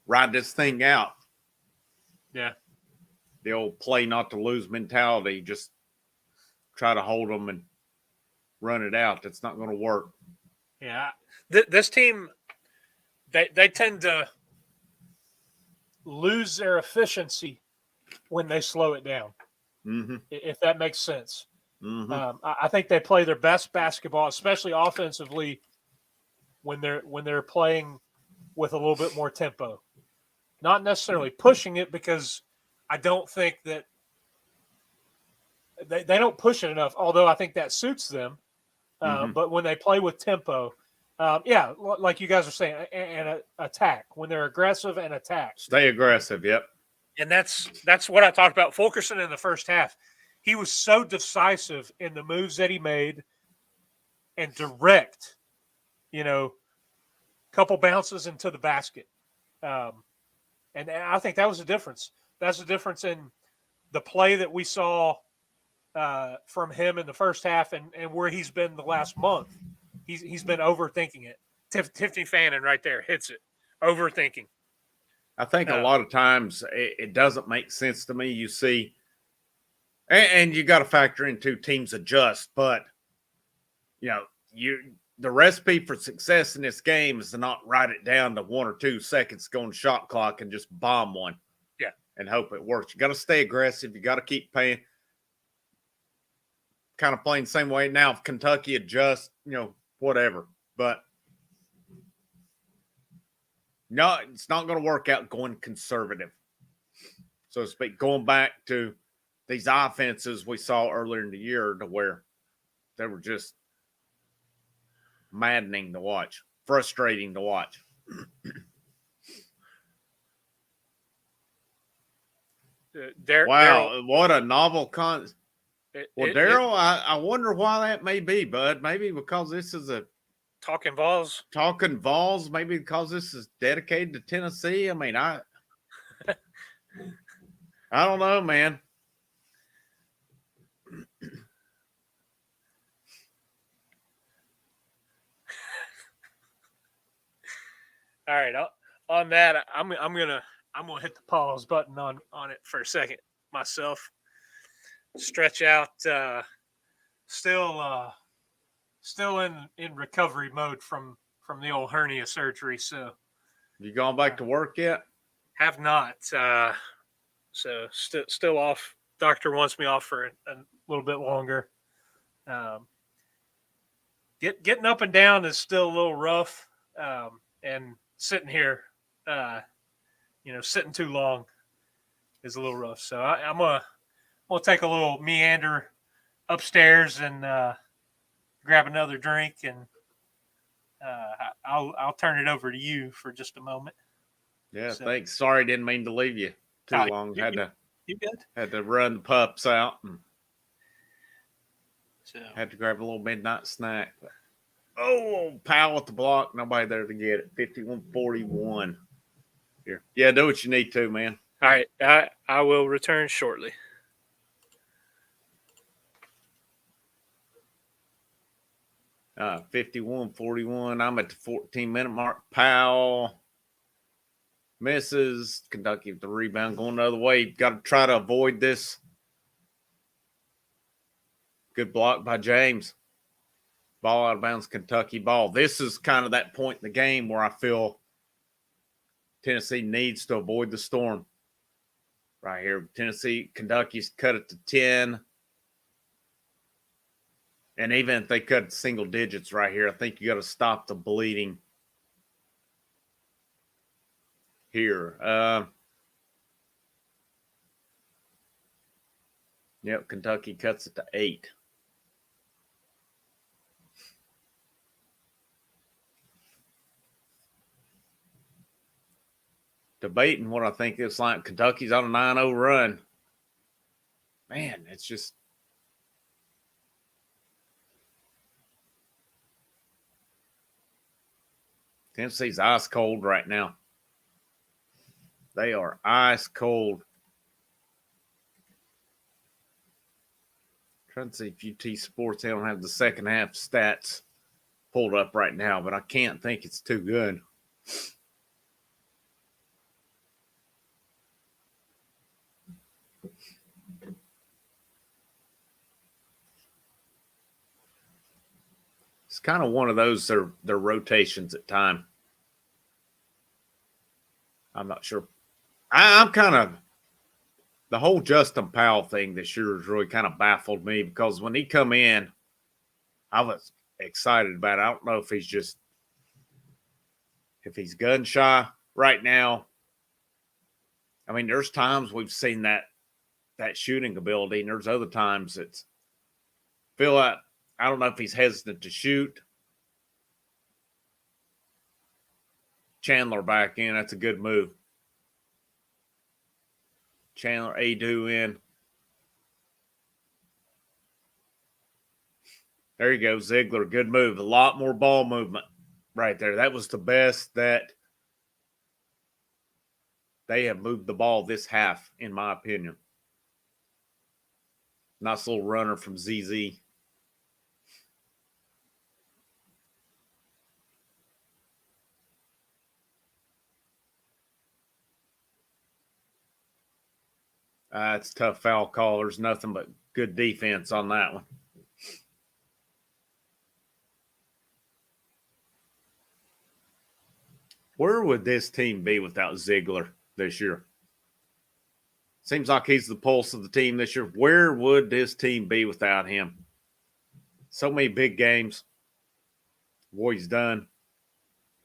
ride this thing out. Yeah. The old play not to lose mentality, just try to hold them and run it out. That's not going to work. Yeah. This team, they tend to lose their efficiency when they slow it down, if that makes sense. I think they play their best basketball, especially offensively, when they're playing with a little bit more tempo. Not necessarily pushing it, because I don't think that they don't push it enough, although I think that suits them. But when they play with tempo, yeah, like you guys are saying, and attack. When they're aggressive and attack. Stay aggressive, yep. And that's what I talked about. Fulkerson in the first half, he was so decisive in the moves that he made and direct, couple bounces into the basket. And I think that was the difference. That's the difference in the play that we saw from him in the first half and where he's been the last month. He's been overthinking it. Tiffany Fannin right there hits it. Overthinking. I think a lot of times it doesn't make sense to me. You see, and you got to factor into teams adjust, but the recipe for success in this game is to not write it down to 1 or 2 seconds, go on the shot clock and just bomb one. Yeah. And hope it works. You got to stay aggressive. You got to keep paying. kind of playing the same way. Now, if Kentucky adjusts, whatever. But no, it's not going to work out going conservative, so to speak, going back to these offenses we saw earlier in the year to where they were just maddening to watch, frustrating to watch. Wow, what a novel concept. Well, Daryl, I wonder why that may be, bud. Maybe because this is a Talkin VAWLS. Talkin VAWLS. Maybe because this is dedicated to Tennessee. I mean, I don't know, man. All right, on that, I'm gonna hit the pause button on it for a second myself. Stretch out. Still in recovery mode from the old hernia surgery. So, you gone back to work yet? Have not. So still off. Doctor wants me off for a little bit longer. Getting up and down is still a little rough. And sitting here, sitting too long is a little rough. So I'm gonna take a little meander upstairs and grab another drink, and I'll turn it over to you for just a moment. Yeah, thanks. Sorry, didn't mean to leave you too long. You good? Had to run the pups out and so had to grab a little midnight snack. Oh, Powell at the block. Nobody there to get it. 51-41. Here. Yeah, do what you need to, man. All right. I will return shortly. Uh, 51-41. I'm at the 14-minute mark. Powell misses. Kentucky with the rebound going the other way. Got to try to avoid this. Good block by James. Ball out of bounds, Kentucky ball. This is kind of that point in the game where I feel Tennessee needs to avoid the storm. Right here, Kentucky's cut it to 10. And even if they cut single digits right here, I think you got to stop the bleeding here. Yep, Kentucky cuts it to 8. Debating what I think it's like. Kentucky's on a 9-0 run. Man, it's just Tennessee's ice cold right now. They are ice cold. Trying to see if UT Sports, they don't have the second half stats pulled up right now, but I can't think it's too good. It's kind of one of those, their rotations at time. I'm not sure. I'm kind of, the whole Justin Powell thing this year has really kind of baffled me because when he come in, I was excited about it. I don't know if he's gun shy right now. I mean, there's times we've seen that shooting ability, and there's other times it's feel like, I don't know if he's hesitant to shoot. Chandler back in. That's a good move. Chandler Adu in. There you go, Ziegler. Good move. A lot more ball movement right there. That was the best that they have moved the ball this half, in my opinion. Nice little runner from ZZ. It's a tough foul call. There's nothing but good defense on that one. Where would this team be without Ziegler this year? Seems like he's the pulse of the team this year. Where would this team be without him? So many big games. What he's done.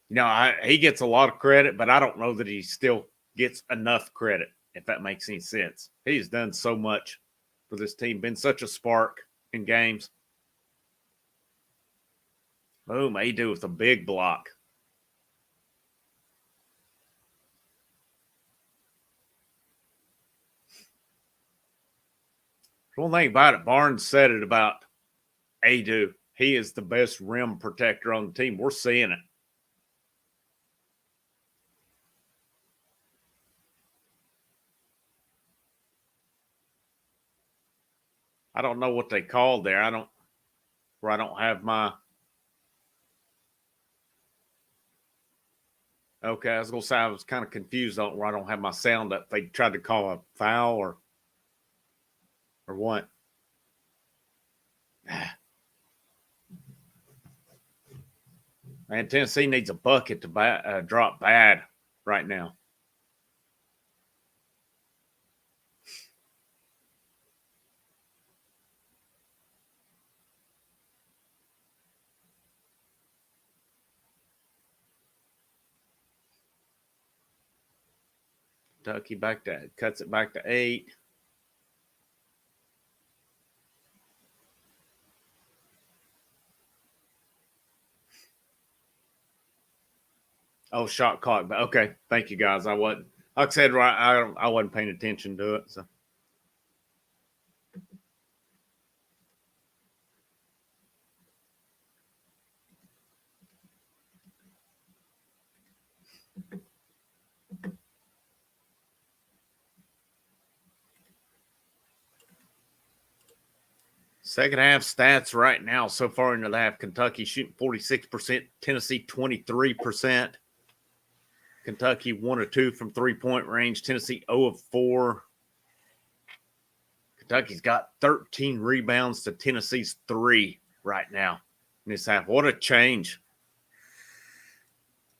He gets a lot of credit, but I don't know that he still gets enough credit, if that makes any sense. He's done so much for this team, been such a spark in games. Boom, Adu with a big block. One thing about it, Barnes said it about Adu. He is the best rim protector on the team. We're seeing it. I don't know what they called there. I don't have my. Okay, I was going to say I was kind of confused on where I don't have my sound up. They tried to call a foul or what? Man, Tennessee needs a bucket to drop bad right now. Kentucky cuts it back to 8. Oh, shot clock. Okay, thank you guys. I wasn't, like I said, I wasn't paying attention to it. So. Second half stats right now. So far into the half, Kentucky shooting 46%, Tennessee 23%. Kentucky 1 of 2 from 3-point range. Tennessee 0 of 4. Kentucky's got 13 rebounds to Tennessee's 3 right now in this half. What a change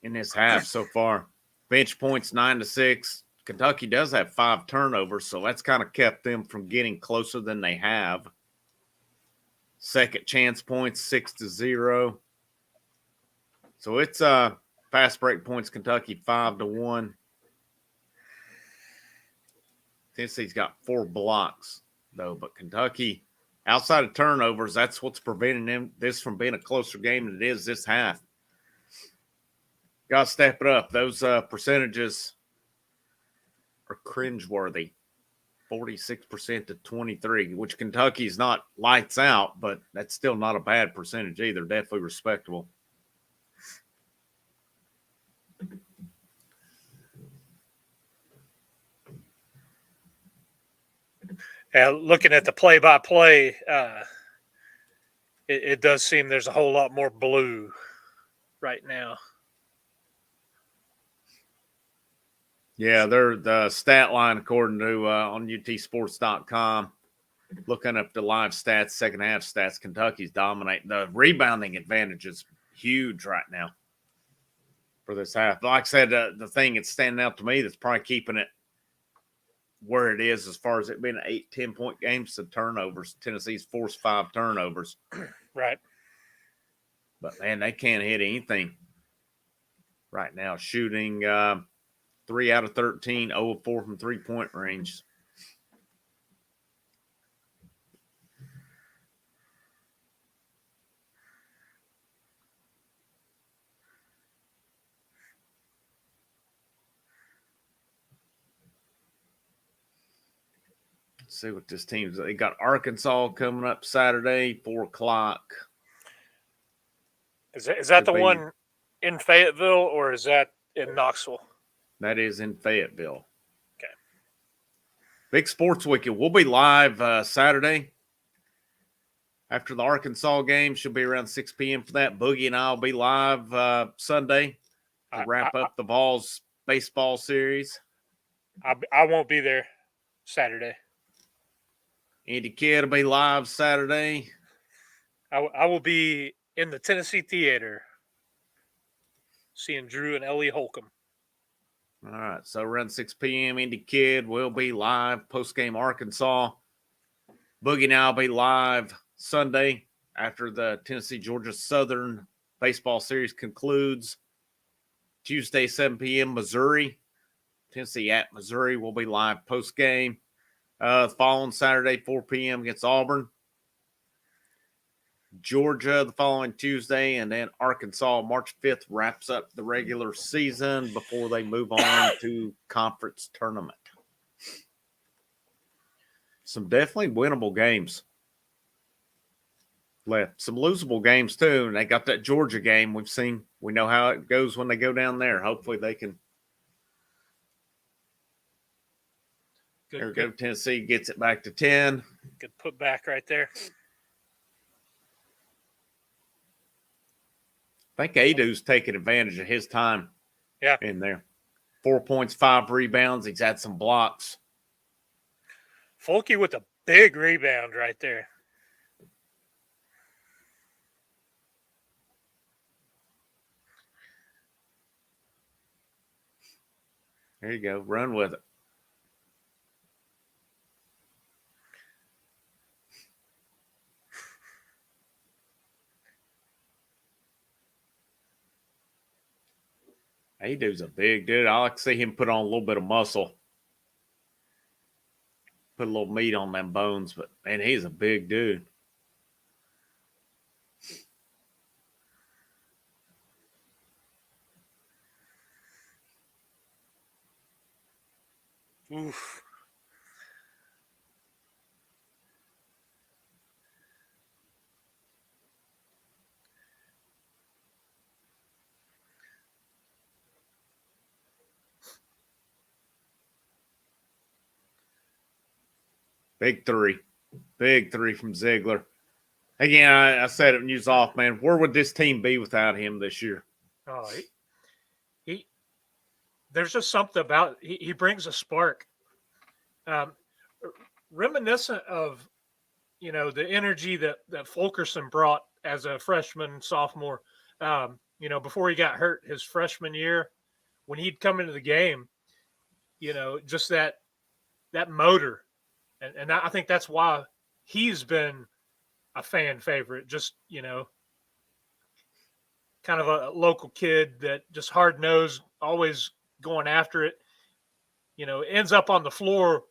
in this half so far. Bench points 9 to 6. Kentucky does have 5 turnovers, so that's kind of kept them from getting closer than they have. Second chance points 6 to 0. So it's fast break points, Kentucky 5 to 1. Tennessee's got 4 blocks though, but Kentucky, outside of turnovers, that's what's preventing this from being a closer game than it is this half. Got to step it up. Those percentages are cringeworthy. 46% to 23, which Kentucky's not lights out, but that's still not a bad percentage either. Definitely respectable. Looking at the play-by-play, it does seem there's a whole lot more blue right now. Yeah, they're the stat line according to on utsports.com. Looking up the live stats, second half stats, Kentucky's dominating. The rebounding advantage is huge right now for this half. Like I said, the thing that's standing out to me that's probably keeping it where it is as far as it being 8, 10-point games to turnovers. Tennessee's forced 5 turnovers. Right. But, man, they can't hit anything right now. Shooting 3 out of 13, 0 of 4 from 3-point range. Let's see what this team's. They got Arkansas coming up Saturday, 4 o'clock. Is that the one in Fayetteville or is that in Knoxville? That is in Fayetteville. Okay. Big sports weekend. We'll be live Saturday after the Arkansas game. Should be around 6 p.m. for that. Boogie and I will be live Sunday to wrap up the VAWLS baseball series. I won't be there Saturday. Andy Kidd will be live Saturday. I will be in the Tennessee Theater seeing Drew and Ellie Holcomb. All right, so around 6 p.m., Indy Kidd will be live, post-game Arkansas. Boogie now will be live Sunday after the Tennessee-Georgia Southern baseball series concludes. Tuesday, 7 p.m., Missouri. Tennessee at Missouri will be live post-game. Following Saturday, 4 p.m. against Auburn. Georgia the following Tuesday, and then Arkansas March 5th wraps up the regular season before they move on to conference tournament. Some definitely winnable games left. Some losable games too, and they got that Georgia game we know how it goes when they go down there. Hopefully they can. There we go. Tennessee gets it back to 10. Good put back right there. I think Adu's taking advantage of his time in there. 4 points, 5 rebounds. He's had some blocks. Folky with a big rebound right there. There you go. Run with it. Adu's a big dude. I like to see him put on a little bit of muscle. Put a little meat on them bones, but man, he's a big dude. Oof. Big three from Ziegler. Again, I said it when you was off, man. Where would this team be without him this year? Oh, he there's just something about he brings a spark. Reminiscent of, the energy that Fulkerson brought as a freshman, sophomore, before he got hurt his freshman year, when he'd come into the game, just that motor. And I think that's why he's been a fan favorite. Just, kind of a local kid that just hard-nosed, always going after it, ends up on the floor,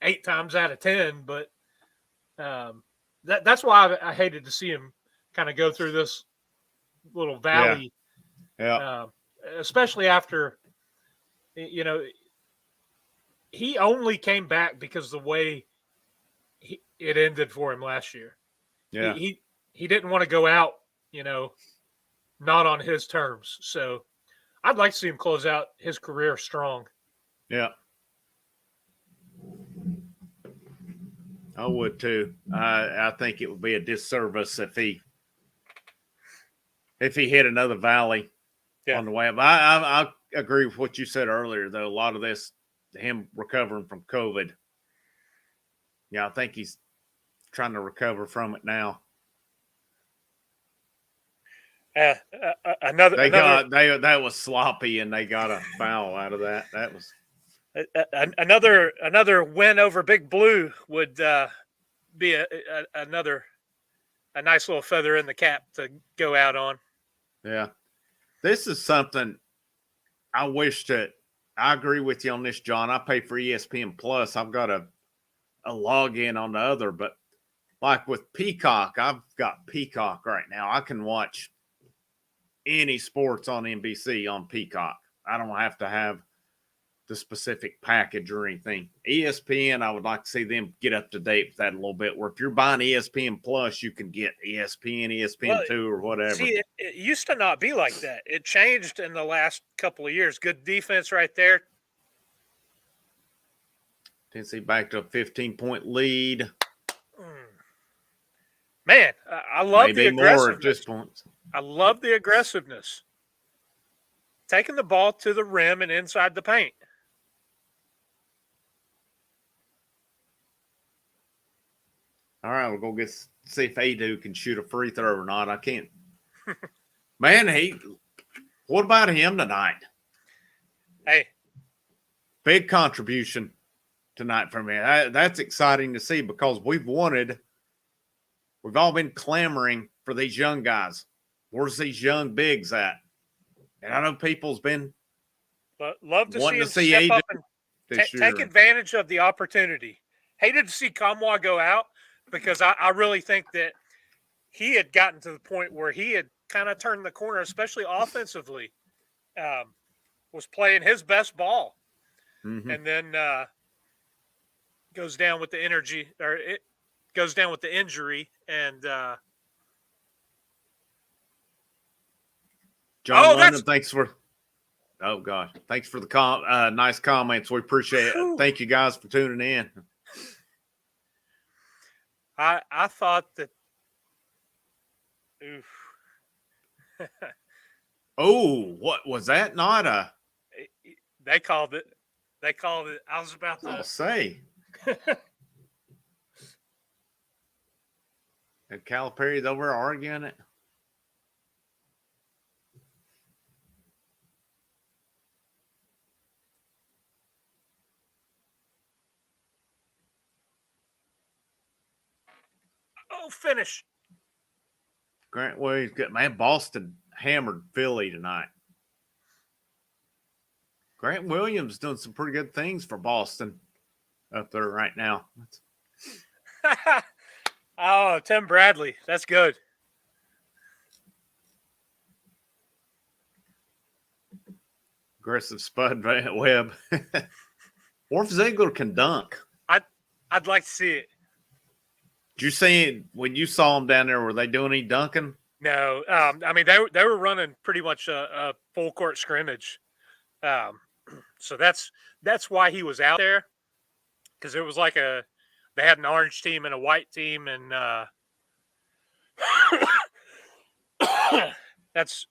8 times out of 10. But that's why I hated to see him kind of go through this little valley. Yeah. Especially after, he only came back because the way it ended for him last year. Yeah. He didn't want to go out, not on his terms. So I'd like to see him close out his career strong. Yeah. I would too. I think it would be a disservice if he hit another valley on the way up. I agree with what you said earlier, though. A lot of this, him recovering from COVID. Yeah, I think he's trying to recover from it now. That was sloppy, and they got a foul out of that. That was another win over Big Blue would be a nice little feather in the cap to go out on. Yeah, this is something I wish that I agree with you on this, John. I pay for ESPN Plus. I've got a login on the other, but like with Peacock, I've got Peacock right now. I can watch any sports on NBC on Peacock. I don't have to have the specific package or anything. ESPN, I would like to see them get up to date with that a little bit. Where if you're buying ESPN Plus, you can get ESPN, ESPN2, or whatever. See, it used to not be like that. It changed in the last couple of years. Good defense right there. Tennessee back to a 15-point lead. Man, I love the aggressiveness. At this point. I love the aggressiveness. Taking the ball to the rim and inside the paint. All right, we'll go see if Adu can shoot a free throw or not. I can't. Man, what about him tonight? Hey. Big contribution. tonight from me. That's exciting to see because we've all been clamoring for these young guys. Where's these young bigs at? And I know people's been but love to see wanting him to see step AD up and this take year. advantage of the opportunity. Hated to see Kamwa go out because I really think that he had gotten to the point where he had kind of turned the corner, especially offensively. Was playing his best ball, and then goes down with the energy, or it goes down with the injury, and John London, thanks for the nice comments. We appreciate it. Thank you guys for tuning in. I thought that. Oof. Oh, what was that? Not a. They called it. I was about to say. And Calipari's over arguing it. Oh, finish. Grant Williams, Boston hammered Philly tonight. Grant Williams doing some pretty good things for Boston up there right now. Oh, Tim Bradley. That's good. Aggressive Spud Webb. Orf Ziegler can dunk. I'd like to see it. Did you see when you saw them down there? Were they doing any dunking? No, I mean they were running pretty much a full court scrimmage, so that's why he was out there, because it was like they had an orange team and a white team, and that's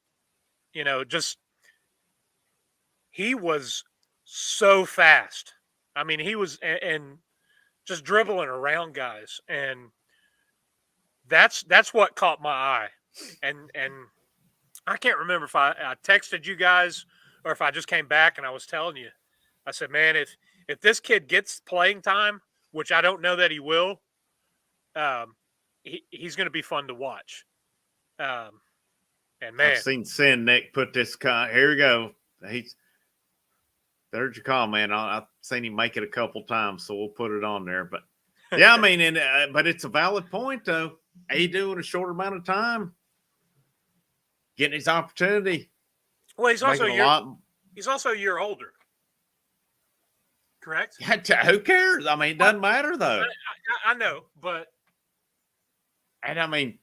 just he was so fast. I mean, he was and just dribbling around guys, and that's what caught my eye. And I can't remember if I texted you guys or if I just came back and I was telling you. I said, man, if this kid gets playing time, which I don't know that he will, he's going to be fun to watch. And man, I've seen Sin Nick put this. Here we go. There's your call, man. I've seen him make it a couple times, so we'll put it on there. But yeah, I mean, but it's a valid point though. AD in a short amount of time, getting his opportunity. Well, he's also a year older. Correct? Yeah, who cares? I mean, it doesn't matter though. I know, but and I mean,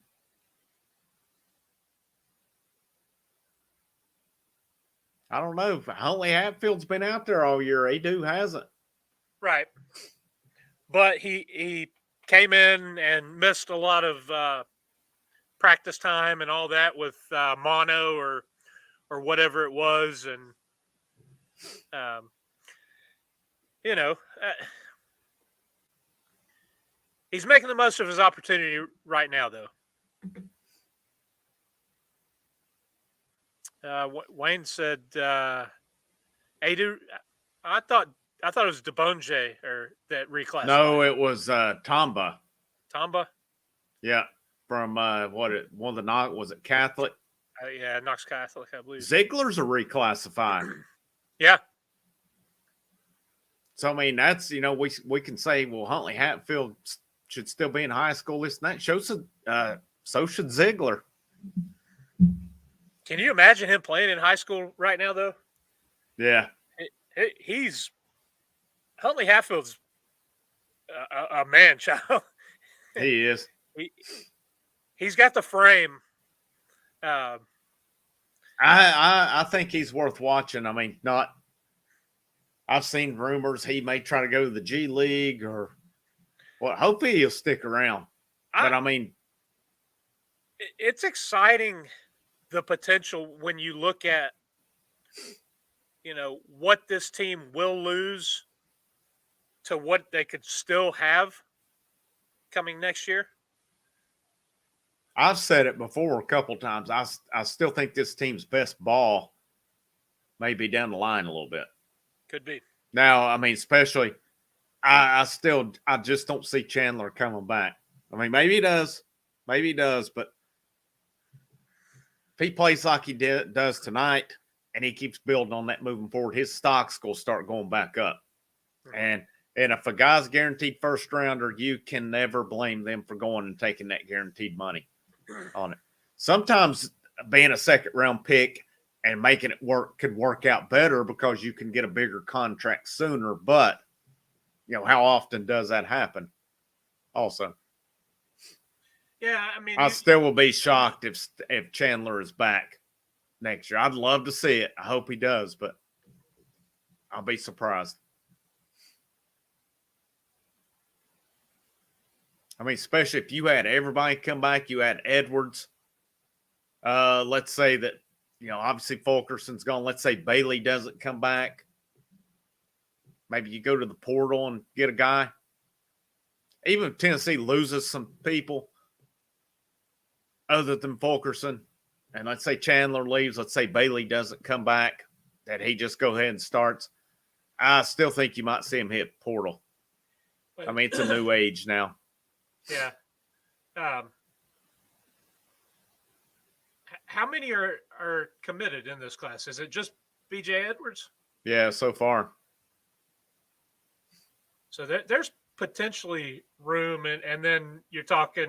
I don't know. Huntley Hatfield's been out there all year. Adu hasn't. Right. But he came in and missed a lot of practice time and all that with mono or whatever it was, and he's making the most of his opportunity right now, though. Wayne said, Adu, I thought it was DeBonge or that reclassified. No, it was Tamba. Tamba? Yeah. From one of the Knox, was it Catholic? Yeah, Knox Catholic, I believe. Ziegler's a reclassified. Yeah. So I mean, that's we can say, well, Huntley Hatfield should still be in high school. This and that. So should Ziegler. Can you imagine him playing in high school right now, though? Yeah. He's Huntley Hatfield's a man child. He is. He's got the frame. I think he's worth watching. I mean, I've seen rumors he may try to go to the G League or hopefully he'll stick around. But I mean, it's exciting, the potential when you look at what this team will lose to what they could still have coming next year. I've said it before a couple times. I still think this team's best ball may be down the line a little bit. Could be. Now, I mean, especially I just don't see Chandler coming back. I mean, maybe he does, but if he plays like he does tonight and he keeps building on that moving forward, his stock's going to start going back up. And if a guy's guaranteed first rounder, you can never blame them for going and taking that guaranteed money on it. Sometimes being a second round pick and making it work could work out better because you can get a bigger contract sooner. But, how often does that happen? Also. Yeah, I mean, I still will be shocked if Chandler is back next year. I'd love to see it. I hope he does, but I'll be surprised. I mean, especially if you had everybody come back, you had Edwards. Let's say that, obviously Fulkerson's gone. Let's say Bailey doesn't come back. Maybe you go to the portal and get a guy. Even if Tennessee loses some people other than Fulkerson, and let's say Chandler leaves, let's say Bailey doesn't come back, that he just go ahead and starts, I still think you might see him hit portal. I mean, it's a new age now. Yeah. How many are committed in this class? Is it just B.J. Edwards? Yeah, so far. So there's potentially room, and then you're talking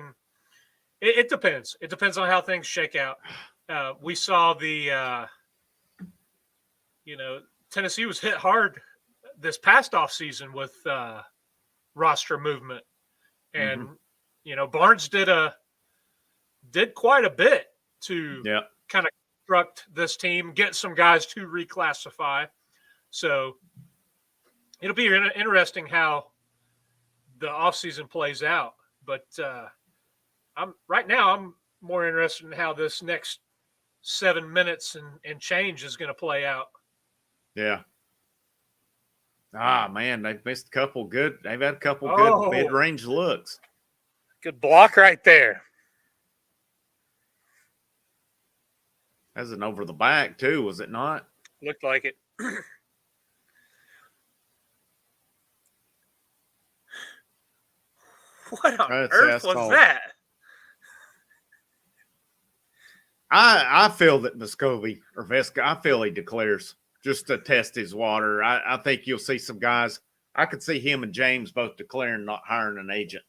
– it depends. It depends on how things shake out. We saw Tennessee was hit hard this past offseason with roster movement. And, Barnes did quite a bit to kind of construct this team, get some guys to reclassify. So it'll be interesting how the offseason plays out. But I'm more interested in how this next 7 minutes and change is going to play out. Yeah. Man, they've missed a couple good. They've had a couple good mid-range looks. Good block right there. That's an over the back too, was it not? Looked like it. What on earth was that? I feel that Vescovi or Vesca, I feel he declares just to test his water. I think you'll see some guys. I could see him and James both declaring not hiring an agent.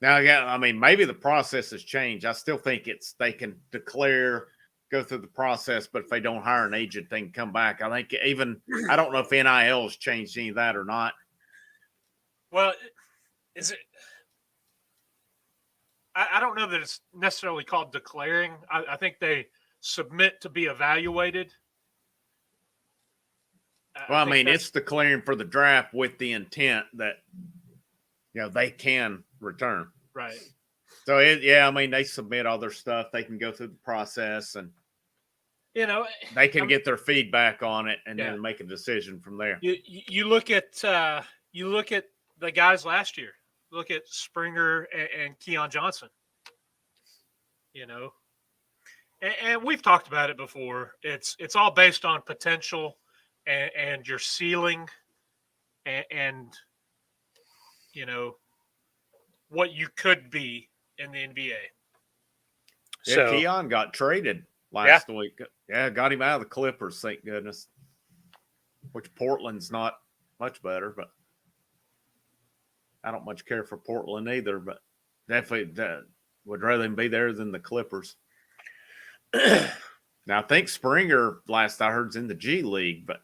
Now, I mean, maybe the process has changed. I still think they can declare, go through the process, but if they don't hire an agent, they can come back. I think I don't know if NIL has changed any of that or not. Well, is it? I don't know that it's necessarily called declaring. I think they submit to be evaluated. Well, I mean, it's declaring for the draft with the intent that, they can return. Right. So, I mean, they submit all their stuff. They can go through the process and, they can get their feedback on it and then make a decision from there. You look at the guys last year. Look at Springer and Keon Johnson. And we've talked about it before. It's all based on potential and your ceiling and what you could be in the NBA. Yeah, so, Keon got traded last week. Yeah, got him out of the Clippers, thank goodness. Which Portland's not much better, but I don't much care for Portland either, but definitely would rather him be there than the Clippers. Now, I think Springer, last I heard, is in the G League, but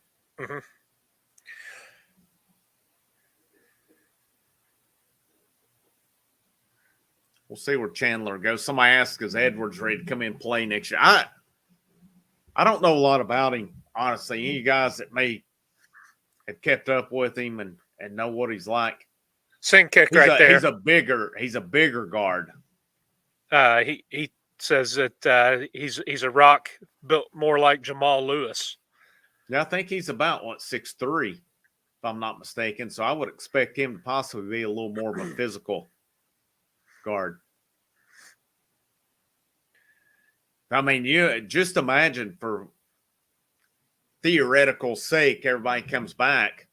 we'll see where Chandler goes. Somebody asked, is Edwards ready to come in and play next year? I don't know a lot about him, honestly. Any guys that may have kept up with him and know what he's like. Sing kick right there. He's a bigger guard. He says that he's a rock built more like Jamal Lewis. Yeah, I think he's about 6'3", if I'm not mistaken. So I would expect him to possibly be a little more of a physical guard. I mean, you just imagine, for theoretical sake, everybody comes back.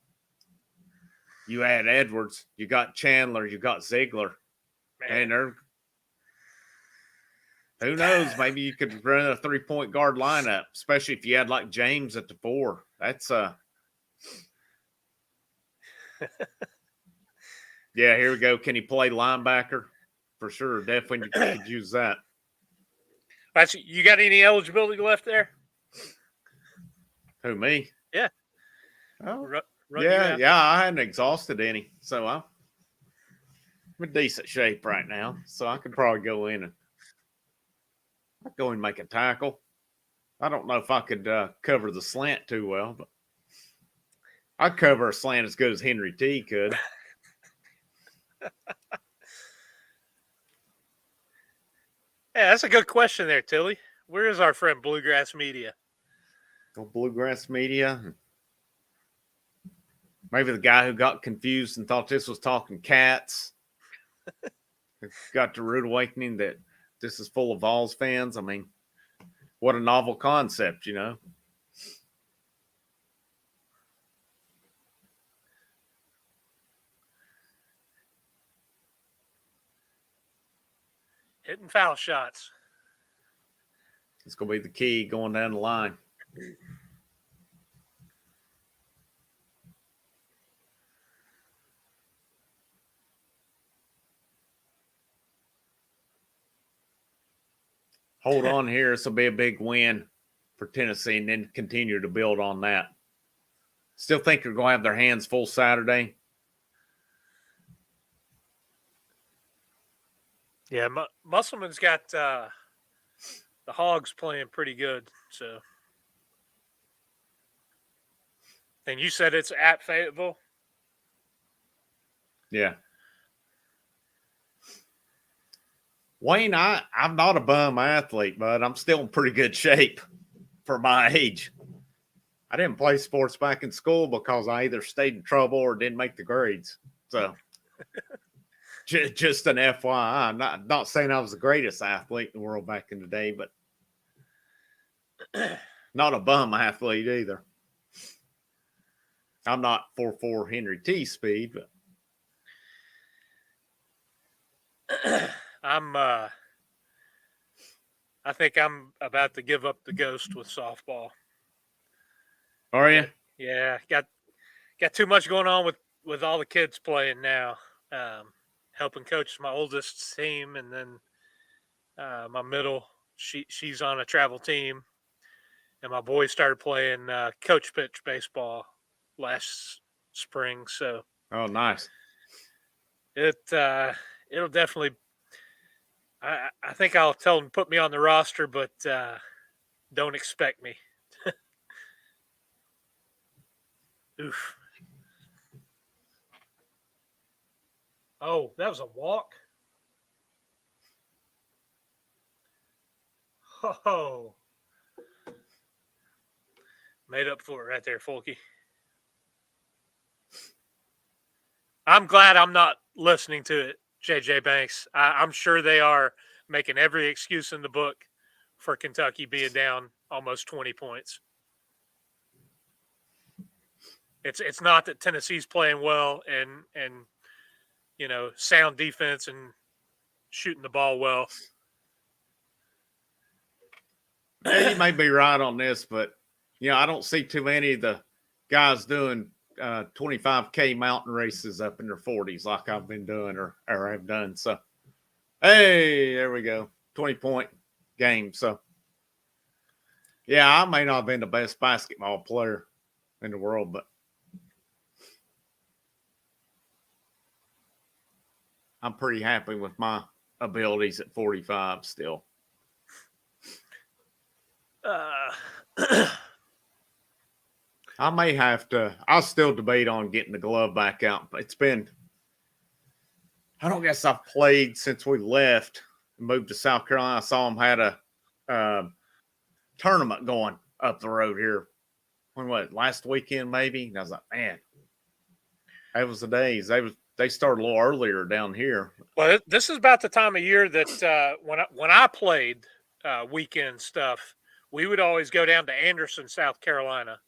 You add Edwards, you got Chandler, you got Ziegler, Man. and who knows? Maybe you could run a 3-point guard lineup, especially if you had like James at the 4. That's yeah. Here we go. Can he play linebacker? For sure, definitely could use that. You got any eligibility left there? Who, me? Yeah. Oh, Run yeah. I hadn't exhausted any, so I'm in decent shape right now. So I could probably go in and make a tackle. I don't know if I could cover the slant too well, but I'd cover a slant as good as Henry T could. Yeah, that's a good question there, Tilly. Where is our friend Bluegrass Media? Bluegrass Media. Maybe the guy who got confused and thought this was Talking Cats got the rude awakening that this is full of VAWLS fans. I mean, what a novel concept, you know? Hitting foul shots. It's going to be the key going down the line. Hold on here. This will be a big win for Tennessee and then continue to build on that. Still think they're going to have their hands full Saturday. Yeah, Musselman's got the Hogs playing pretty good. So, and you said it's at Fayetteville? Yeah. Wayne, I'm not a bum athlete, but I'm still in pretty good shape for my age. I didn't play sports back in school because I either stayed in trouble or didn't make the grades. So just an FYI. I'm not saying I was the greatest athlete in the world back in the day, but not a bum athlete either. I'm not 4'4" Henry T speed, but I think I'm about to give up the ghost with softball. Are you? Yeah, got too much going on with all the kids playing now. Helping coach my oldest team, and then my middle, she's on a travel team, and my boy started playing coach pitch baseball last spring. So, oh, nice. It'll definitely. I think I'll tell them to put me on the roster, but don't expect me. Oof. Oh, that was a walk. Oh, made up for it right there, Folky. I'm glad I'm not listening to it, JJ Banks. I'm sure they are making every excuse in the book for Kentucky being down almost 20 points. It's not that Tennessee's playing well and you know, sound defense and shooting the ball well. Yeah, you may be right on this, but you know, I don't see too many of the guys doing 25K mountain races up in their 40s like I've been doing or have done. So, hey, there we go. 20-point game. So, yeah, I may not have been the best basketball player in the world, but I'm pretty happy with my abilities at 45 still. I may have to. I'll still debate on getting the glove back out, but it's been. I don't guess I've played since we left and moved to South Carolina. I saw them had a tournament going up the road here. When what, last weekend maybe? And I was like, man, that was the days. They started a little earlier down here. Well, this is about the time of year that when I played weekend stuff, we would always go down to Anderson, South Carolina,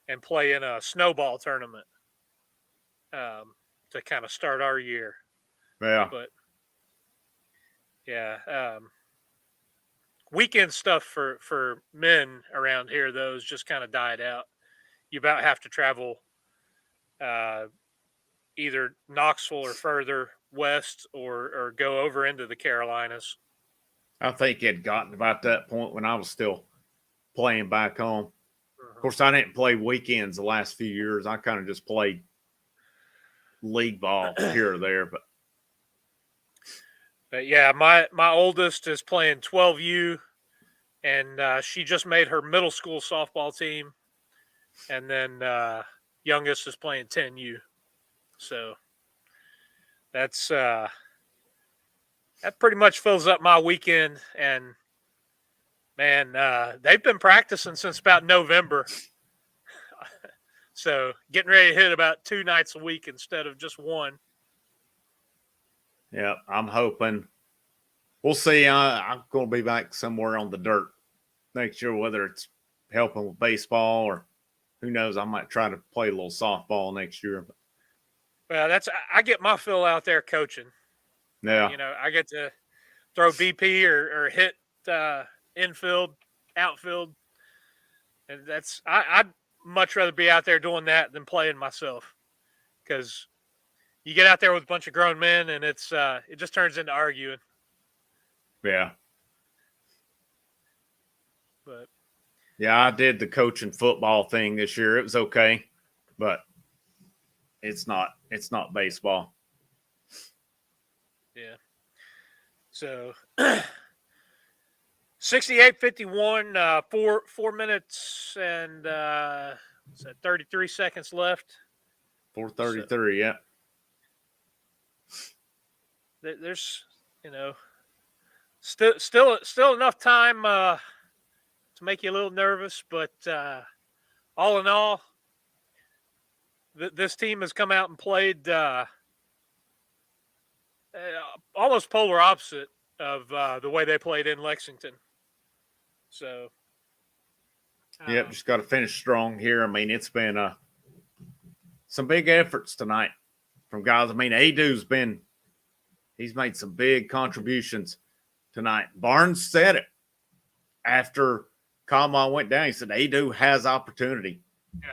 and play in a snowball tournament. to kind of start our year. Yeah. But yeah, weekend stuff for men around here, though, has just kind of died out. You about have to travel either Knoxville or further west, or go over into the Carolinas. I think it had gotten about that point when I was still playing back home. Of course, I didn't play weekends the last few years. I kind of just played league ball here or there. But yeah, my oldest is playing 12U, and she just made her middle school softball team, and then youngest is playing 10U. So that's that pretty much fills up my weekend. And man, they've been practicing since about November. So getting ready to hit about 2 nights a week instead of just one. Yeah, I'm hoping. We'll see. I'm going to be back somewhere on the dirt next year, whether it's helping with baseball or who knows. I might try to play a little softball next year. Well, I get my fill out there coaching. Yeah. You know, I get to throw BP or hit infield, outfield. And I'd much rather be out there doing that than playing myself, because you get out there with a bunch of grown men and it just turns into arguing. Yeah. But yeah, I did the coaching football thing this year. It was okay, but it's not baseball. Yeah. So 68-51, 4 minutes and 33 seconds left. 4:33, yeah. There's, still enough time to make you a little nervous, but all in all, this team has come out and played almost polar opposite of the way they played in Lexington. So, Yep, just got to finish strong here. I mean, it's been some big efforts tonight from guys. I mean, he's made some big contributions tonight. Barnes said it after Kalma went down. He said, Adu has opportunity. Yeah.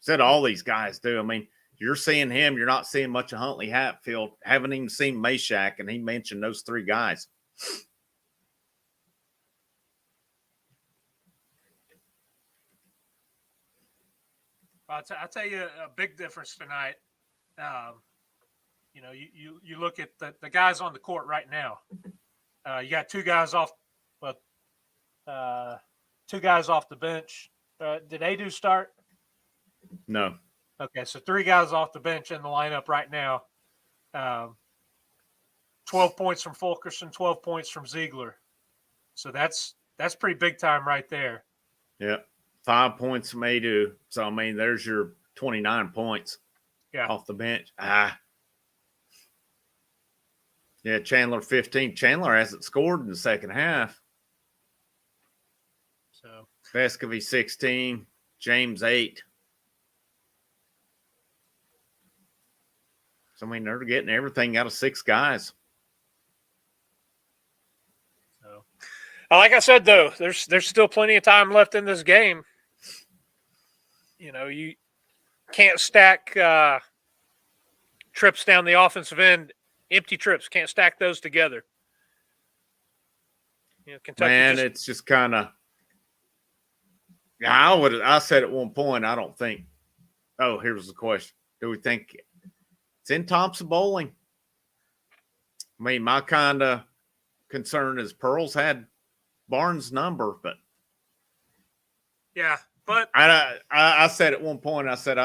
Said all these guys do. I mean, you're seeing him. You're not seeing much of Huntley Hatfield. Haven't even seen Meshack, and he mentioned those 3 guys. I'll tell you a big difference tonight. You look at the guys on the court right now. You got 2 guys off, 2 guys off the bench. Did Adu start? No. Okay, so 3 guys off the bench in the lineup right now. 12 points from Fulkerson, 12 points from Ziegler. So that's pretty big time right there. Yeah. 5 points from Adu. So, I mean, there's your 29 points off the bench. Yeah, Chandler 15. Chandler hasn't scored in the second half. So Vescovy 16. James 8. So, I mean, they're getting everything out of 6 guys. So, like I said, though, there's still plenty of time left in this game. You can't stack trips down the offensive end, empty trips. Can't stack those together. Kentucky. It's just kind of. Yeah, I said at one point, I don't think. Oh, here's the question: do we think it's in Thompson Bowling? I mean, my kind of concern is Pearl's had Barnes' number, but yeah. But I said at one point, I said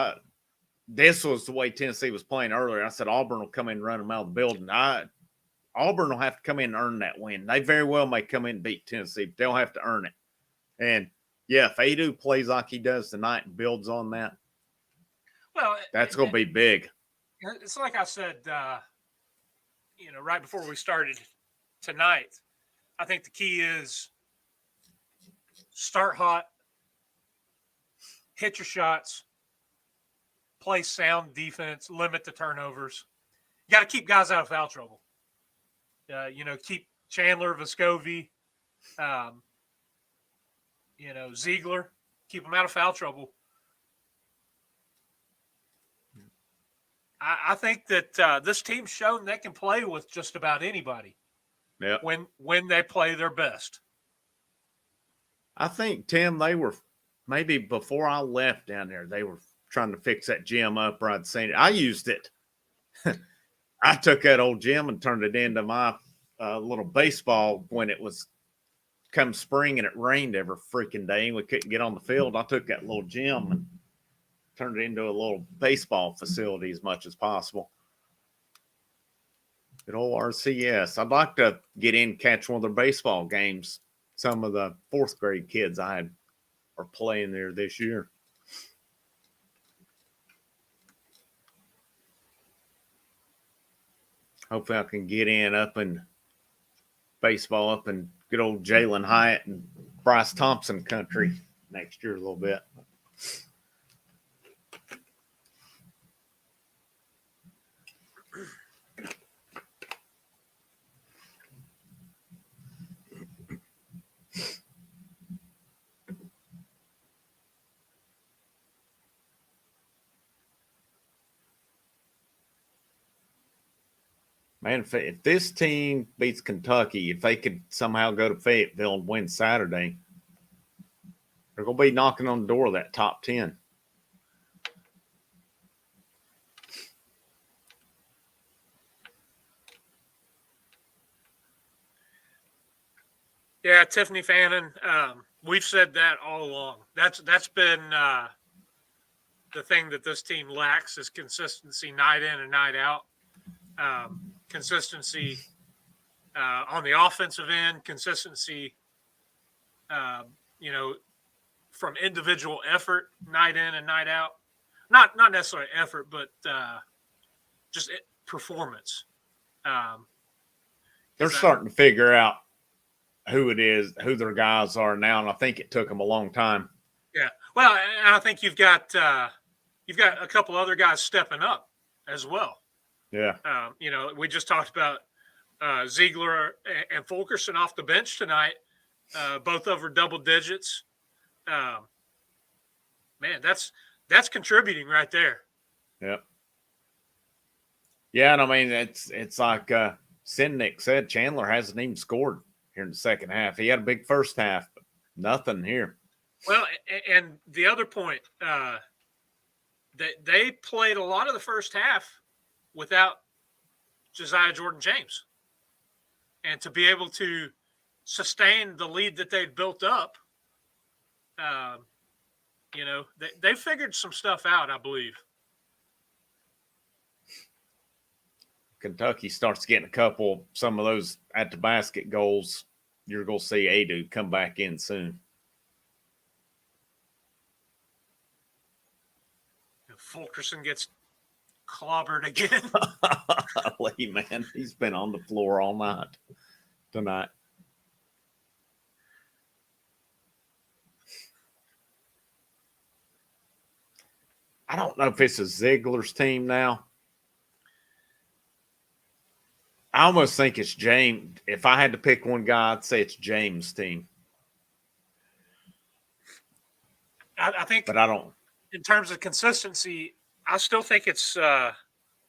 this was the way Tennessee was playing earlier. I said Auburn will come in and run them out of the building. Auburn will have to come in and earn that win. They very well may come in and beat Tennessee, but they'll have to earn it. And yeah, if Adu plays like he does tonight and builds on that, that's going to be big. It's like I said, right before we started tonight. I think the key is start hot. Hit your shots, play sound defense, limit the turnovers. You got to keep guys out of foul trouble. Keep Chandler, Vescovi, Ziegler, keep them out of foul trouble. I think that this team's shown they can play with just about anybody. Yeah. When they play their best. I think, Tim, they were maybe before I left down there, they were trying to fix that gym up where I'd seen it. I used it. I took that old gym and turned it into my little baseball when it was come spring and it rained every freaking day and we couldn't get on the field. I took that little gym and turned it into a little baseball facility as much as possible. Good old RCS. I'd like to get in and catch one of their baseball games. Some of the fourth grade kids I had are playing there this year. Hopefully I can get in up in baseball up in good old Jalen Hyatt and Bryce Thompson country next year a little bit. Man, if this team beats Kentucky, if they could somehow go to Fayetteville and win Saturday, they're going to be knocking on the door of that top 10. Yeah, Tiffany Fannin, we've said that all along. That's been the thing that this team lacks is consistency night in and night out. Consistency on the offensive end, consistency, from individual effort night in and night out. Not necessarily effort, but just performance. They're starting to figure out who it is, who their guys are now, and I think it took them a long time. Yeah, well, and I think you've got a couple other guys stepping up as well. Yeah. We just talked about Ziegler and Fulkerson off the bench tonight, both over double digits. Man, that's contributing right there. Yep. Yeah, and I mean it's like Sinnick said, Chandler hasn't even scored here in the second half. He had a big first half, but nothing here. Well, and the other point, they played a lot of the first half without Josiah Jordan-James. And to be able to sustain the lead that they'd built up, they figured some stuff out, I believe. Kentucky starts getting some of those at the basket goals. You're going to see Adu come back in soon. Fulkerson gets clobbered again. Lee, man, he's been on the floor all night tonight. I don't know if it's a Ziegler's team now. I almost think it's James. If I had to pick one guy, I'd say it's James' team. I think, but I don't. In terms of consistency, I still think it's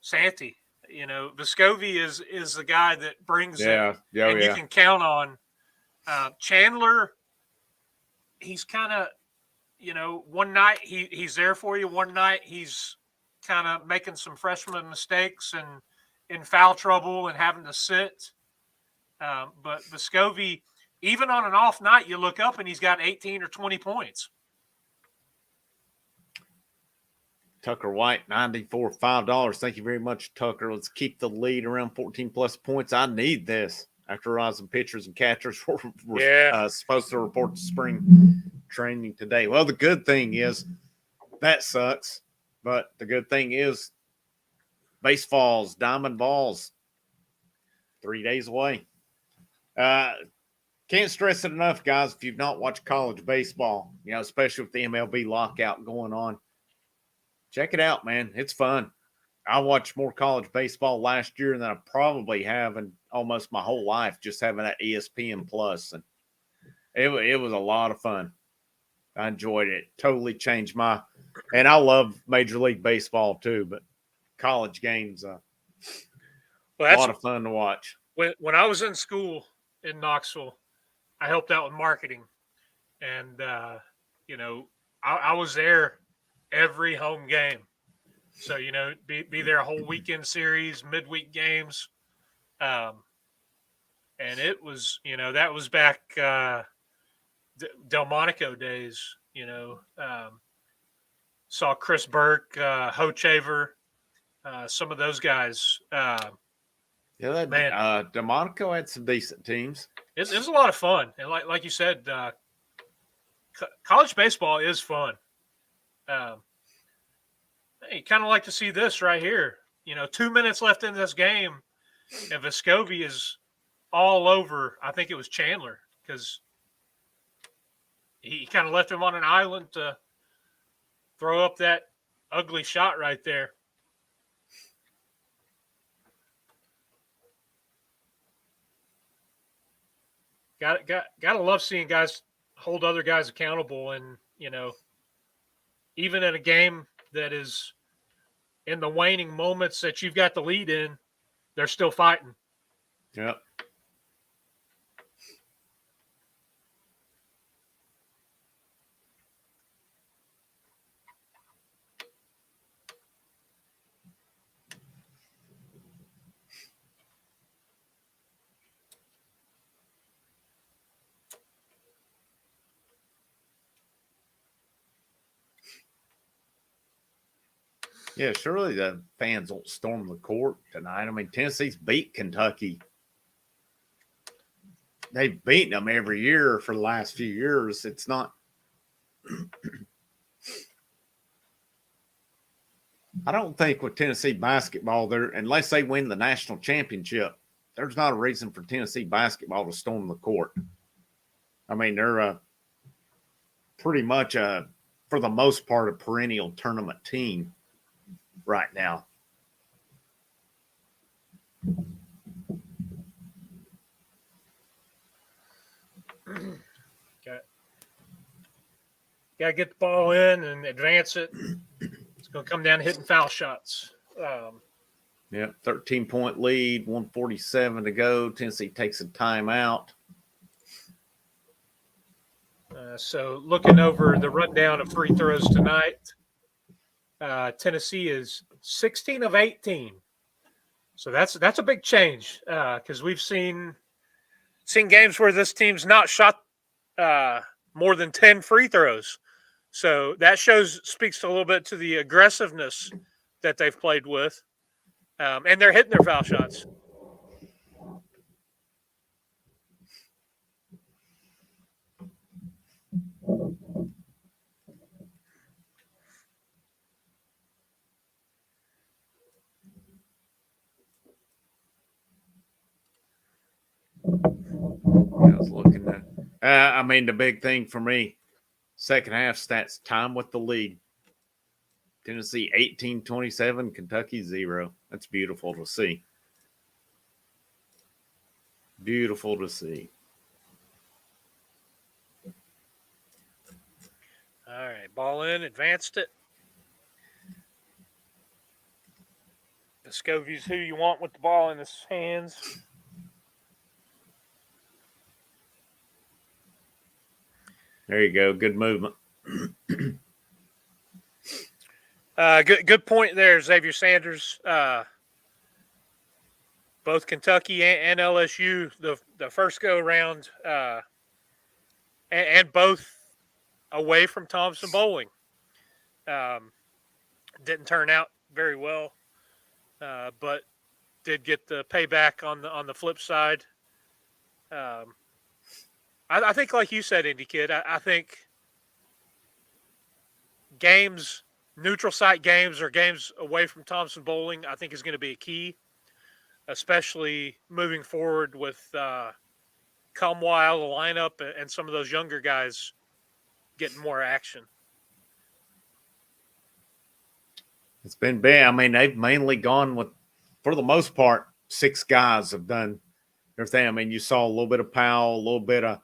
Santee. Vescovi is the guy that brings it, and you can count on. Chandler, he's kind of, one night he's there for you. One night he's kind of making some freshman mistakes and in foul trouble and having to sit. But Vescovi, even on an off night, you look up and he's got 18 or 20 points. Tucker White, $94, $5. Thank you very much, Tucker. Let's keep the lead around 14-plus points. I need this. After rising pitchers and catchers were supposed to report to spring training today. Well, the good thing is that sucks, but the good thing is baseball's Diamond VAWLS 3 days away. Can't stress it enough, guys, if you've not watched college baseball, especially with the MLB lockout going on. Check it out, man. It's fun. I watched more college baseball last year than I probably have in almost my whole life, just having that ESPN Plus, and it was a lot of fun. I enjoyed it. Totally changed and I love Major League Baseball too, but college games, Well, a lot of fun to watch. When I was in school in Knoxville, I helped out with marketing, and I was there every home game. So be there a whole weekend series, midweek games, and it was that was back Delmonico days. Saw Chris Burke, Hochaver, some of those guys. Yeah, Man, Delmonico had some decent teams. It was a lot of fun, and like you said, college baseball is fun. You kind of like to see this right here. 2 minutes left in this game, and Vescovi is all over. I think it was Chandler because he kind of left him on an island to throw up that ugly shot right there. Gotta love seeing guys hold other guys accountable, and even in a game that is in the waning moments that you've got the lead in, they're still fighting. Yep. Yeah, surely the fans won't storm the court tonight. I mean, Tennessee's beat Kentucky. They've beaten them every year for the last few years. It's not. I don't think with Tennessee basketball, there unless they win the national championship, there's not a reason for Tennessee basketball to storm the court. I mean, they're pretty much for the most part, a perennial tournament team right now. Got to get the ball in and advance it. It's going to come down to hitting foul shots. 13-point lead, 147 to go. Tennessee takes a timeout. So looking over the rundown of free throws tonight, Tennessee is 16 of 18. So that's a big change because we've seen games where this team's not shot more than 10 free throws. So that speaks a little bit to the aggressiveness that they've played with, and they're hitting their foul shots. I was looking at. I mean, the big thing for me, second half stats, time with the lead. Tennessee 18-27, Kentucky 0. That's beautiful to see. Beautiful to see. All right, ball in, advanced it. Vescovi's who you want with the ball in his hands. There you go. Good movement. Good point there, Xavier Sanders. Both Kentucky and LSU, the first go around, and both away from Thompson Bowling, didn't turn out very well, but did get the payback on the flip side. I think, like you said, Indy Kid, I think games, neutral site games or games away from Thompson Bowling, I think is going to be a key, especially moving forward with Comwile, the lineup, and some of those younger guys getting more action. It's been bad. I mean, they've mainly gone with, for the most part, 6 guys have done everything. I mean, you saw a little bit of Powell, a little bit of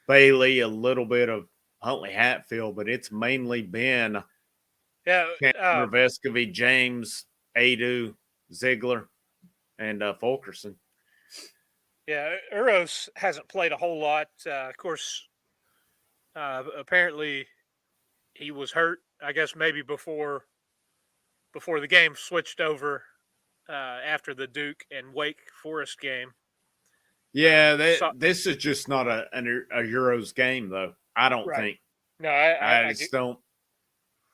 Bailey, a little bit of Huntley Hatfield, but it's mainly been Yeah. Vescovy, James, Adu, Ziegler, and Fulkerson. Yeah, Uros hasn't played a whole lot. Of course, apparently he was hurt. I guess maybe before the game switched over after the Duke and Wake Forest game. Yeah, this is just not a Euros game, though. I don't think. No, I just don't.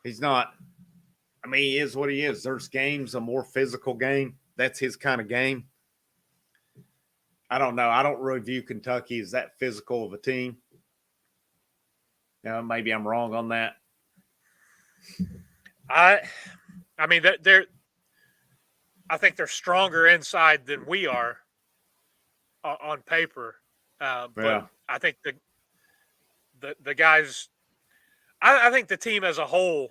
He's not. I mean, he is what he is. There's games, a more physical game. That's his kind of game. I don't know. I don't really view Kentucky as that physical of a team. Now, maybe I'm wrong on that. I mean, they're. I think they're stronger inside than we are on paper. But I think the guys. I think the team as a whole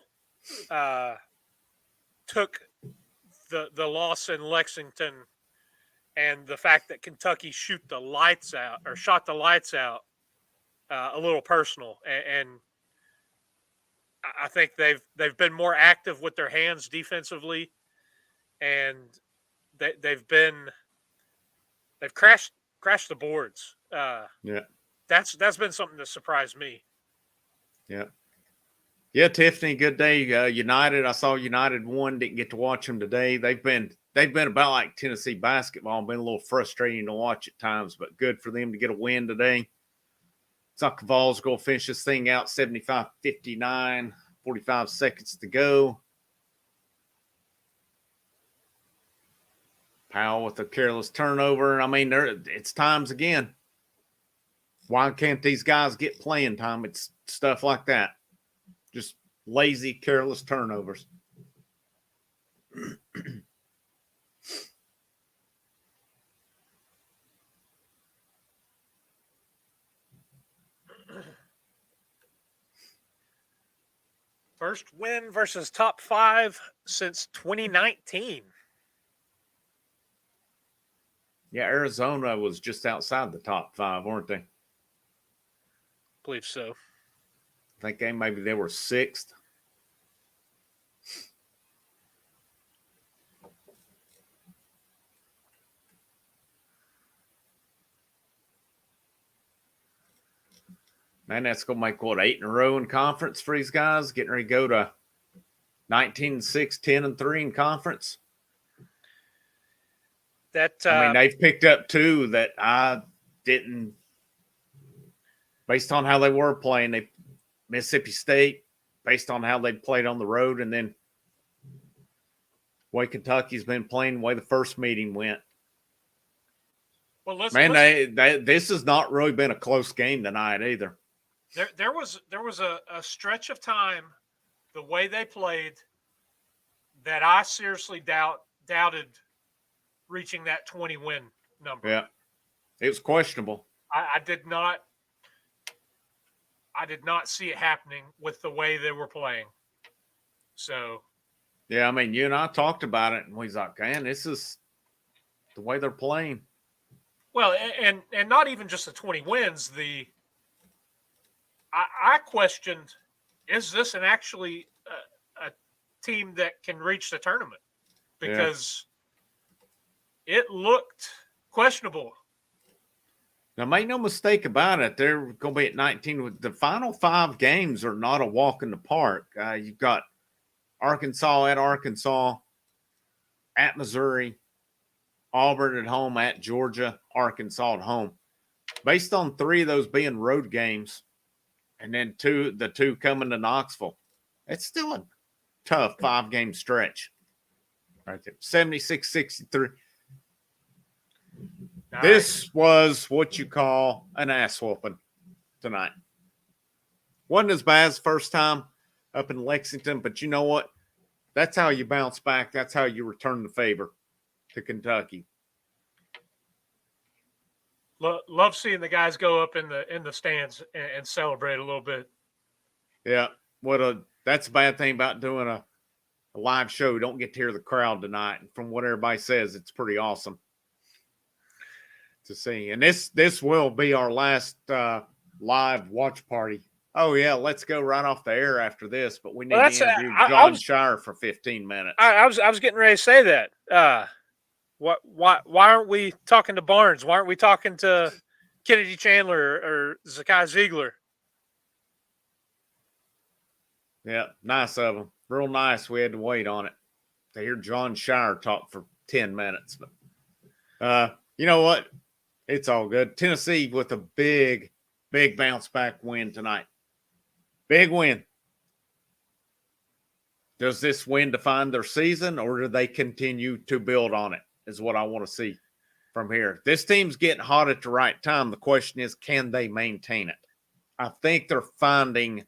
took the loss in Lexington and the fact that Kentucky shot the lights out a little personal, and I think they've been more active with their hands defensively, and they've crashed the boards. That's been something that surprised me. Yeah, Tiffany, good day. United, I saw United won. Didn't get to watch them today. They've been about like Tennessee basketball. Been a little frustrating to watch at times, but good for them to get a win today. It's not VAWLS going to finish this thing out 75-59, 45 seconds to go. Powell with a careless turnover. I mean, it's times again. Why can't these guys get playing time? It's stuff like that. Just lazy, careless turnovers. First win versus top 5 since 2019. Yeah, Arizona was just outside the top 5, weren't they? I believe so. I think maybe they were 6th. Man, that's going to make, 8 in a row in conference for these guys? Getting ready to go to 19-6, 10-3 in conference? I mean, they've picked up 2 that I didn't, based on how they were playing. Mississippi State, based on how they played on the road, and then the way Kentucky's been playing, the way the first meeting went. Well, this has not really been a close game tonight either. There was a stretch of time, the way they played, that I seriously doubted reaching that 20-win number. Yeah, it was questionable. I did not see it happening with the way they were playing. So, yeah, I mean, you and I talked about it, and we was like, man, this is the way they're playing. Well, and not even just the 20 wins. I questioned, is this actually a team that can reach the tournament? Because it looked questionable. Now, make no mistake about it. They're going to be at 19. The final 5 games are not a walk in the park. You've got Arkansas at Arkansas, at Missouri, Auburn at home, at Georgia, Arkansas at home. Based on 3 of those being road games, and then the 2 coming to Knoxville, it's still a tough 5-game stretch. Right there, 76-63. Nice. This was what you call an ass whooping tonight. Wasn't as bad as first time up in Lexington, but you know what? That's how you bounce back. That's how you return the favor to Kentucky. Love seeing the guys go up in the stands and celebrate a little bit. Yeah, that's a bad thing about doing a a live show. We don't get to hear the crowd tonight. And from what everybody says, it's pretty awesome to see. And this will be our last live watch party. Oh, yeah, let's go right off the air after this. But we need to interview John Shire for 15 minutes. I was getting ready to say that. Why aren't we talking to Barnes? Why aren't we talking to Kennedy Chandler or Zakai Ziegler? Yeah, nice of them. Real nice. We had to wait on it to hear John Shire talk for 10 minutes. But you know what? It's all good. Tennessee with a big bounce back win tonight. Big win. Does this win define their season, or do they continue to build on it, is what I want to see from here. This team's getting hot at the right time. The question is, can they maintain it? I think they're finding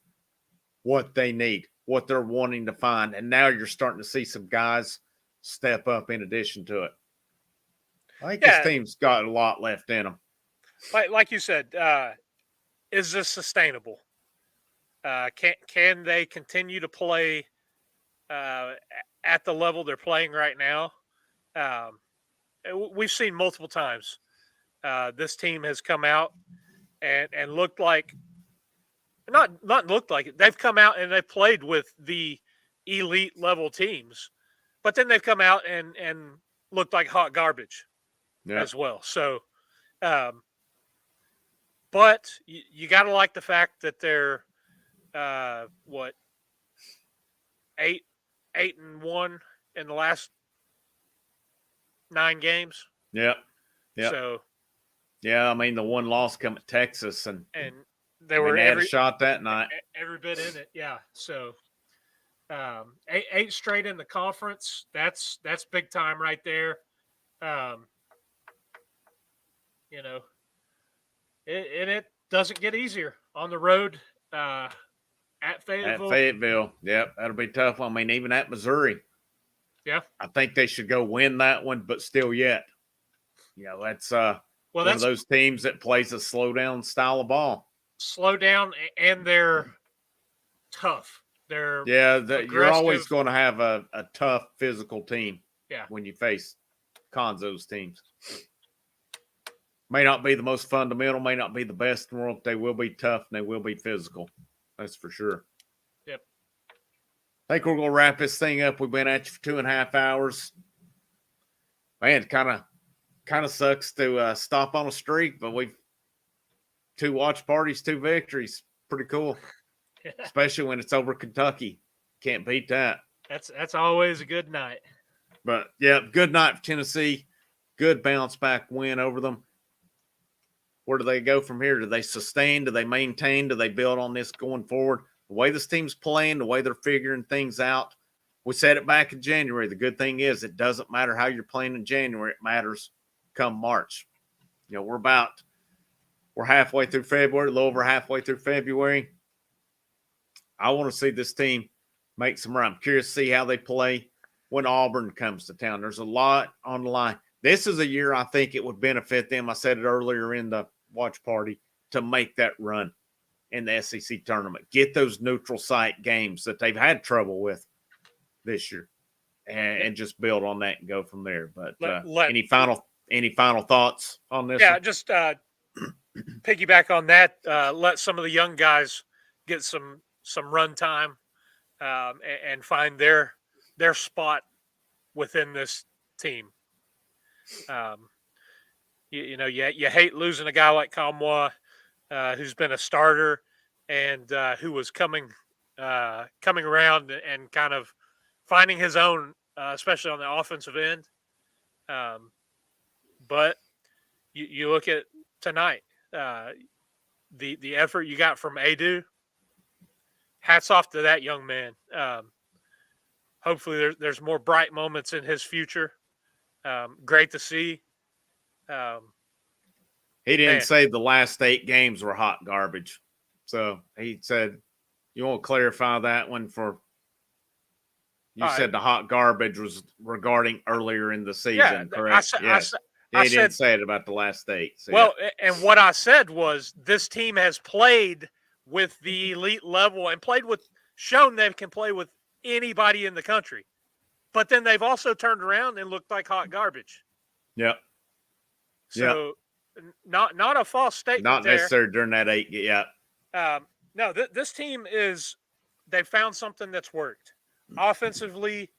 what they need, what they're wanting to find, and now you're starting to see some guys step up in addition to it. I think this team's got a lot left in them. Like you said, is this sustainable? Can they continue to play at the level they're playing right now? We've seen multiple times this team has come out and looked like not looked like it. They've come out and they've played with the elite level teams, but then they've come out and looked like hot garbage as well. So, but you got to like the fact that they're 8-1 in the last 9 games. Yeah. So, yeah, I mean the one loss come at Texas, and they were had a shot that night. Every bit in it, yeah. So, 8 straight in the conference. That's big time right there. You know, it doesn't get easier on the road at Fayetteville. At Fayetteville, yep, that'll be tough. I mean, even at Missouri, yeah, I think they should go win that one, but still, yet, that's one of those teams that plays a slow down style of ball. Slow down, and they're tough. They're you're always going to have a tough physical team. Yeah, when you face Conzo's teams. May not be the most fundamental, may not be the best in the world. They will be tough and they will be physical. That's for sure. Yep. I think we're going to wrap this thing up. We've been at you for 2.5 hours. Man, kind of sucks to stop on a streak, but we've 2 watch parties, 2 victories. Pretty cool. Especially when it's over Kentucky. Can't beat that. That's always a good night. But, yeah, good night for Tennessee. Good bounce back win over them. Where do they go from here? Do they sustain? Do they maintain? Do they build on this going forward? The way this team's playing, the way they're figuring things out. We said it back in January. The good thing is it doesn't matter how you're playing in January. It matters come March. We're halfway through February, a little over halfway through February. I want to see this team make some run. I'm curious to see how they play when Auburn comes to town. There's a lot on the line. This is a year I think it would benefit them. I said it earlier in the watch party, to make that run in the SEC tournament. Get those neutral site games that they've had trouble with this year and just build on that and go from there. But any final thoughts on this? Yeah, just piggyback on that. Let some of the young guys get some run time and find their spot within this team. You hate losing a guy like Kamwa, who's been a starter and who was coming around and kind of finding his own, especially on the offensive end. But you look at tonight, the effort you got from Adu. Hats off to that young man. Hopefully there's more bright moments in his future. Great to see. He didn't say the last 8 games were hot garbage. So he said, you want to clarify that one for you all said right. The hot garbage was regarding earlier in the season, correct? I He didn't say it about the last 8. So well, and what I said was this team has played with the elite level and shown they can play with anybody in the country. But then they've also turned around and looked like hot garbage. Yep. So not a false statement Not there. necessarily during that 8. Yeah. No, this team they found something that's worked. Offensively,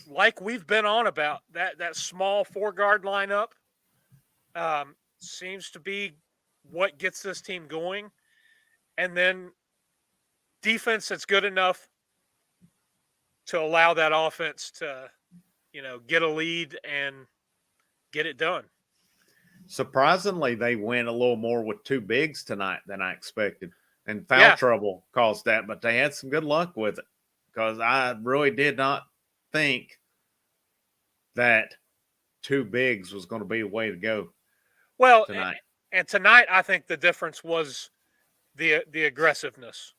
like we've been on about, that small 4-guard lineup seems to be what gets this team going. And then defense that's good enough to allow that offense to, get a lead and get it done. Surprisingly, they went a little more with 2 bigs tonight than I expected. And foul trouble caused that, but they had some good luck with it because I really did not think that 2 bigs was going to be the way to go. Well, tonight. And tonight, I think the difference was the aggressiveness,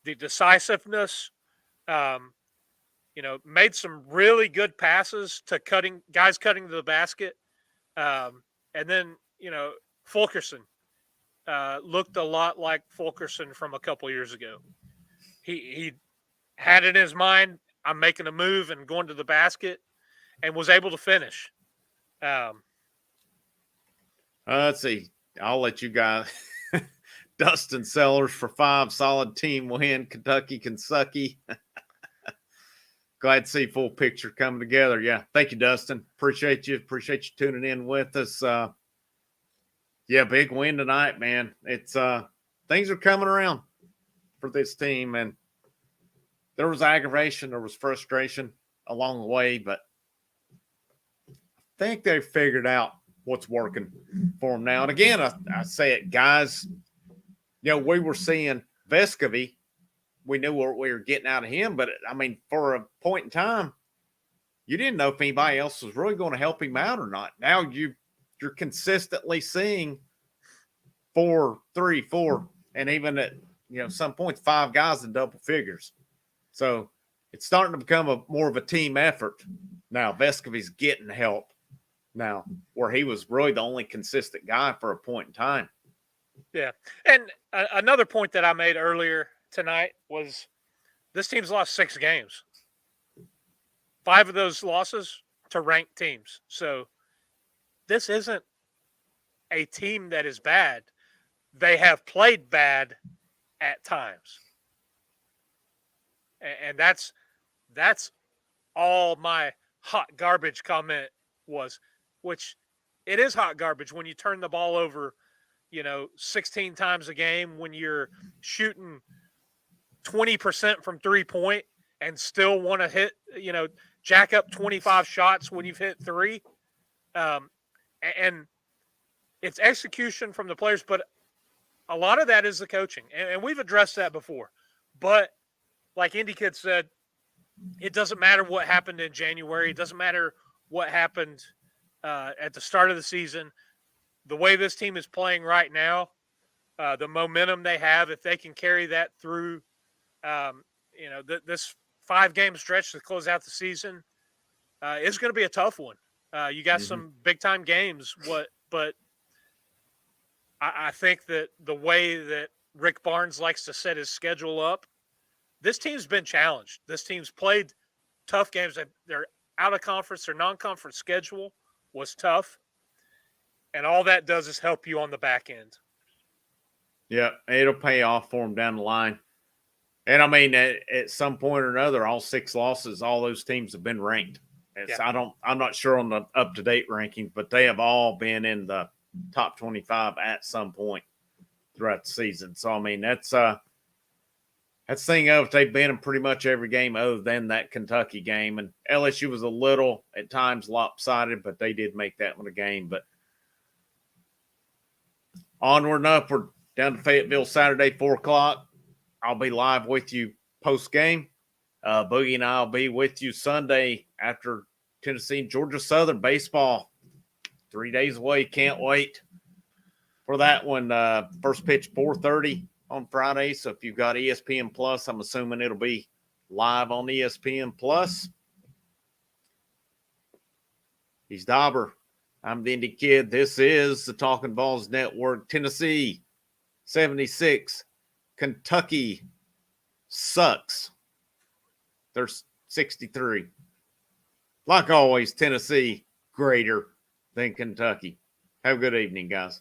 the decisiveness. Made some really good passes to guys cutting to the basket. And then, Fulkerson looked a lot like Fulkerson from a couple years ago. He had in his mind, I'm making a move and going to the basket, and was able to finish. Let's see. I'll let you guys. Dustin Sellers for 5 solid team win. Kentucky. Glad to see full picture coming together. Yeah. Thank you, Dustin. Appreciate you. Appreciate you tuning in with us. Big win tonight, man. It's things are coming around for this team, and there was aggravation, there was frustration along the way, but I think they figured out what's working for them now. And again, I say it, guys, we were seeing Vescovy. We knew what we were getting out of him, but I mean, for a point in time, you didn't know if anybody else was really going to help him out or not. Now you're consistently seeing 4, 3, 4, and even at some points 5 guys in double figures. So it's starting to become more of a team effort. Now Vescovy's getting help now, where he was really the only consistent guy for a point in time. Yeah, and another point that I made earlier tonight was this team's lost 6 games. 5 of those losses to ranked teams. So this isn't a team that is bad. They have played bad at times. And that's all my hot garbage comment was, which it is hot garbage when you turn the ball over, 16 times a game, when you're shooting 20% from 3-point and still want to hit, jack up 25 shots when you've hit 3. And it's execution from the players, but a lot of that is the coaching. And we've addressed that before. But like Indy Kid said, it doesn't matter what happened in January. It doesn't matter what happened at the start of the season. The way this team is playing right now, the momentum they have, if they can carry that through, this 5-game stretch to close out the season, is going to be a tough one. You got some big-time games, but I think that the way that Rick Barnes likes to set his schedule up, this team's been challenged. This team's played tough games. Their out-of-conference or non-conference schedule was tough, and all that does is help you on the back end. Yeah, it'll pay off for them down the line. And, I mean, at some point or another, all 6 losses, all those teams have been ranked. I'm not sure on the up-to-date rankings, but they have all been in the top 25 at some point throughout the season. So, I mean, that's the thing of they've been in pretty much every game other than that Kentucky game. And LSU was a little, at times, lopsided, but they did make that one a game. But onward and upward, down to Fayetteville Saturday, 4 o'clock. I'll be live with you post-game. Boogie and I will be with you Sunday after Tennessee and Georgia Southern baseball. 3 days away. Can't wait for that one. First pitch 4:30 on Friday. So if you've got ESPN Plus, I'm assuming it'll be live on ESPN Plus. He's Dauber. I'm the Indy Kid. This is the Talkin' VAWLS Network. Tennessee 76. Kentucky sucks. They're 63. Like always, Tennessee greater than Kentucky. Have a good evening, guys.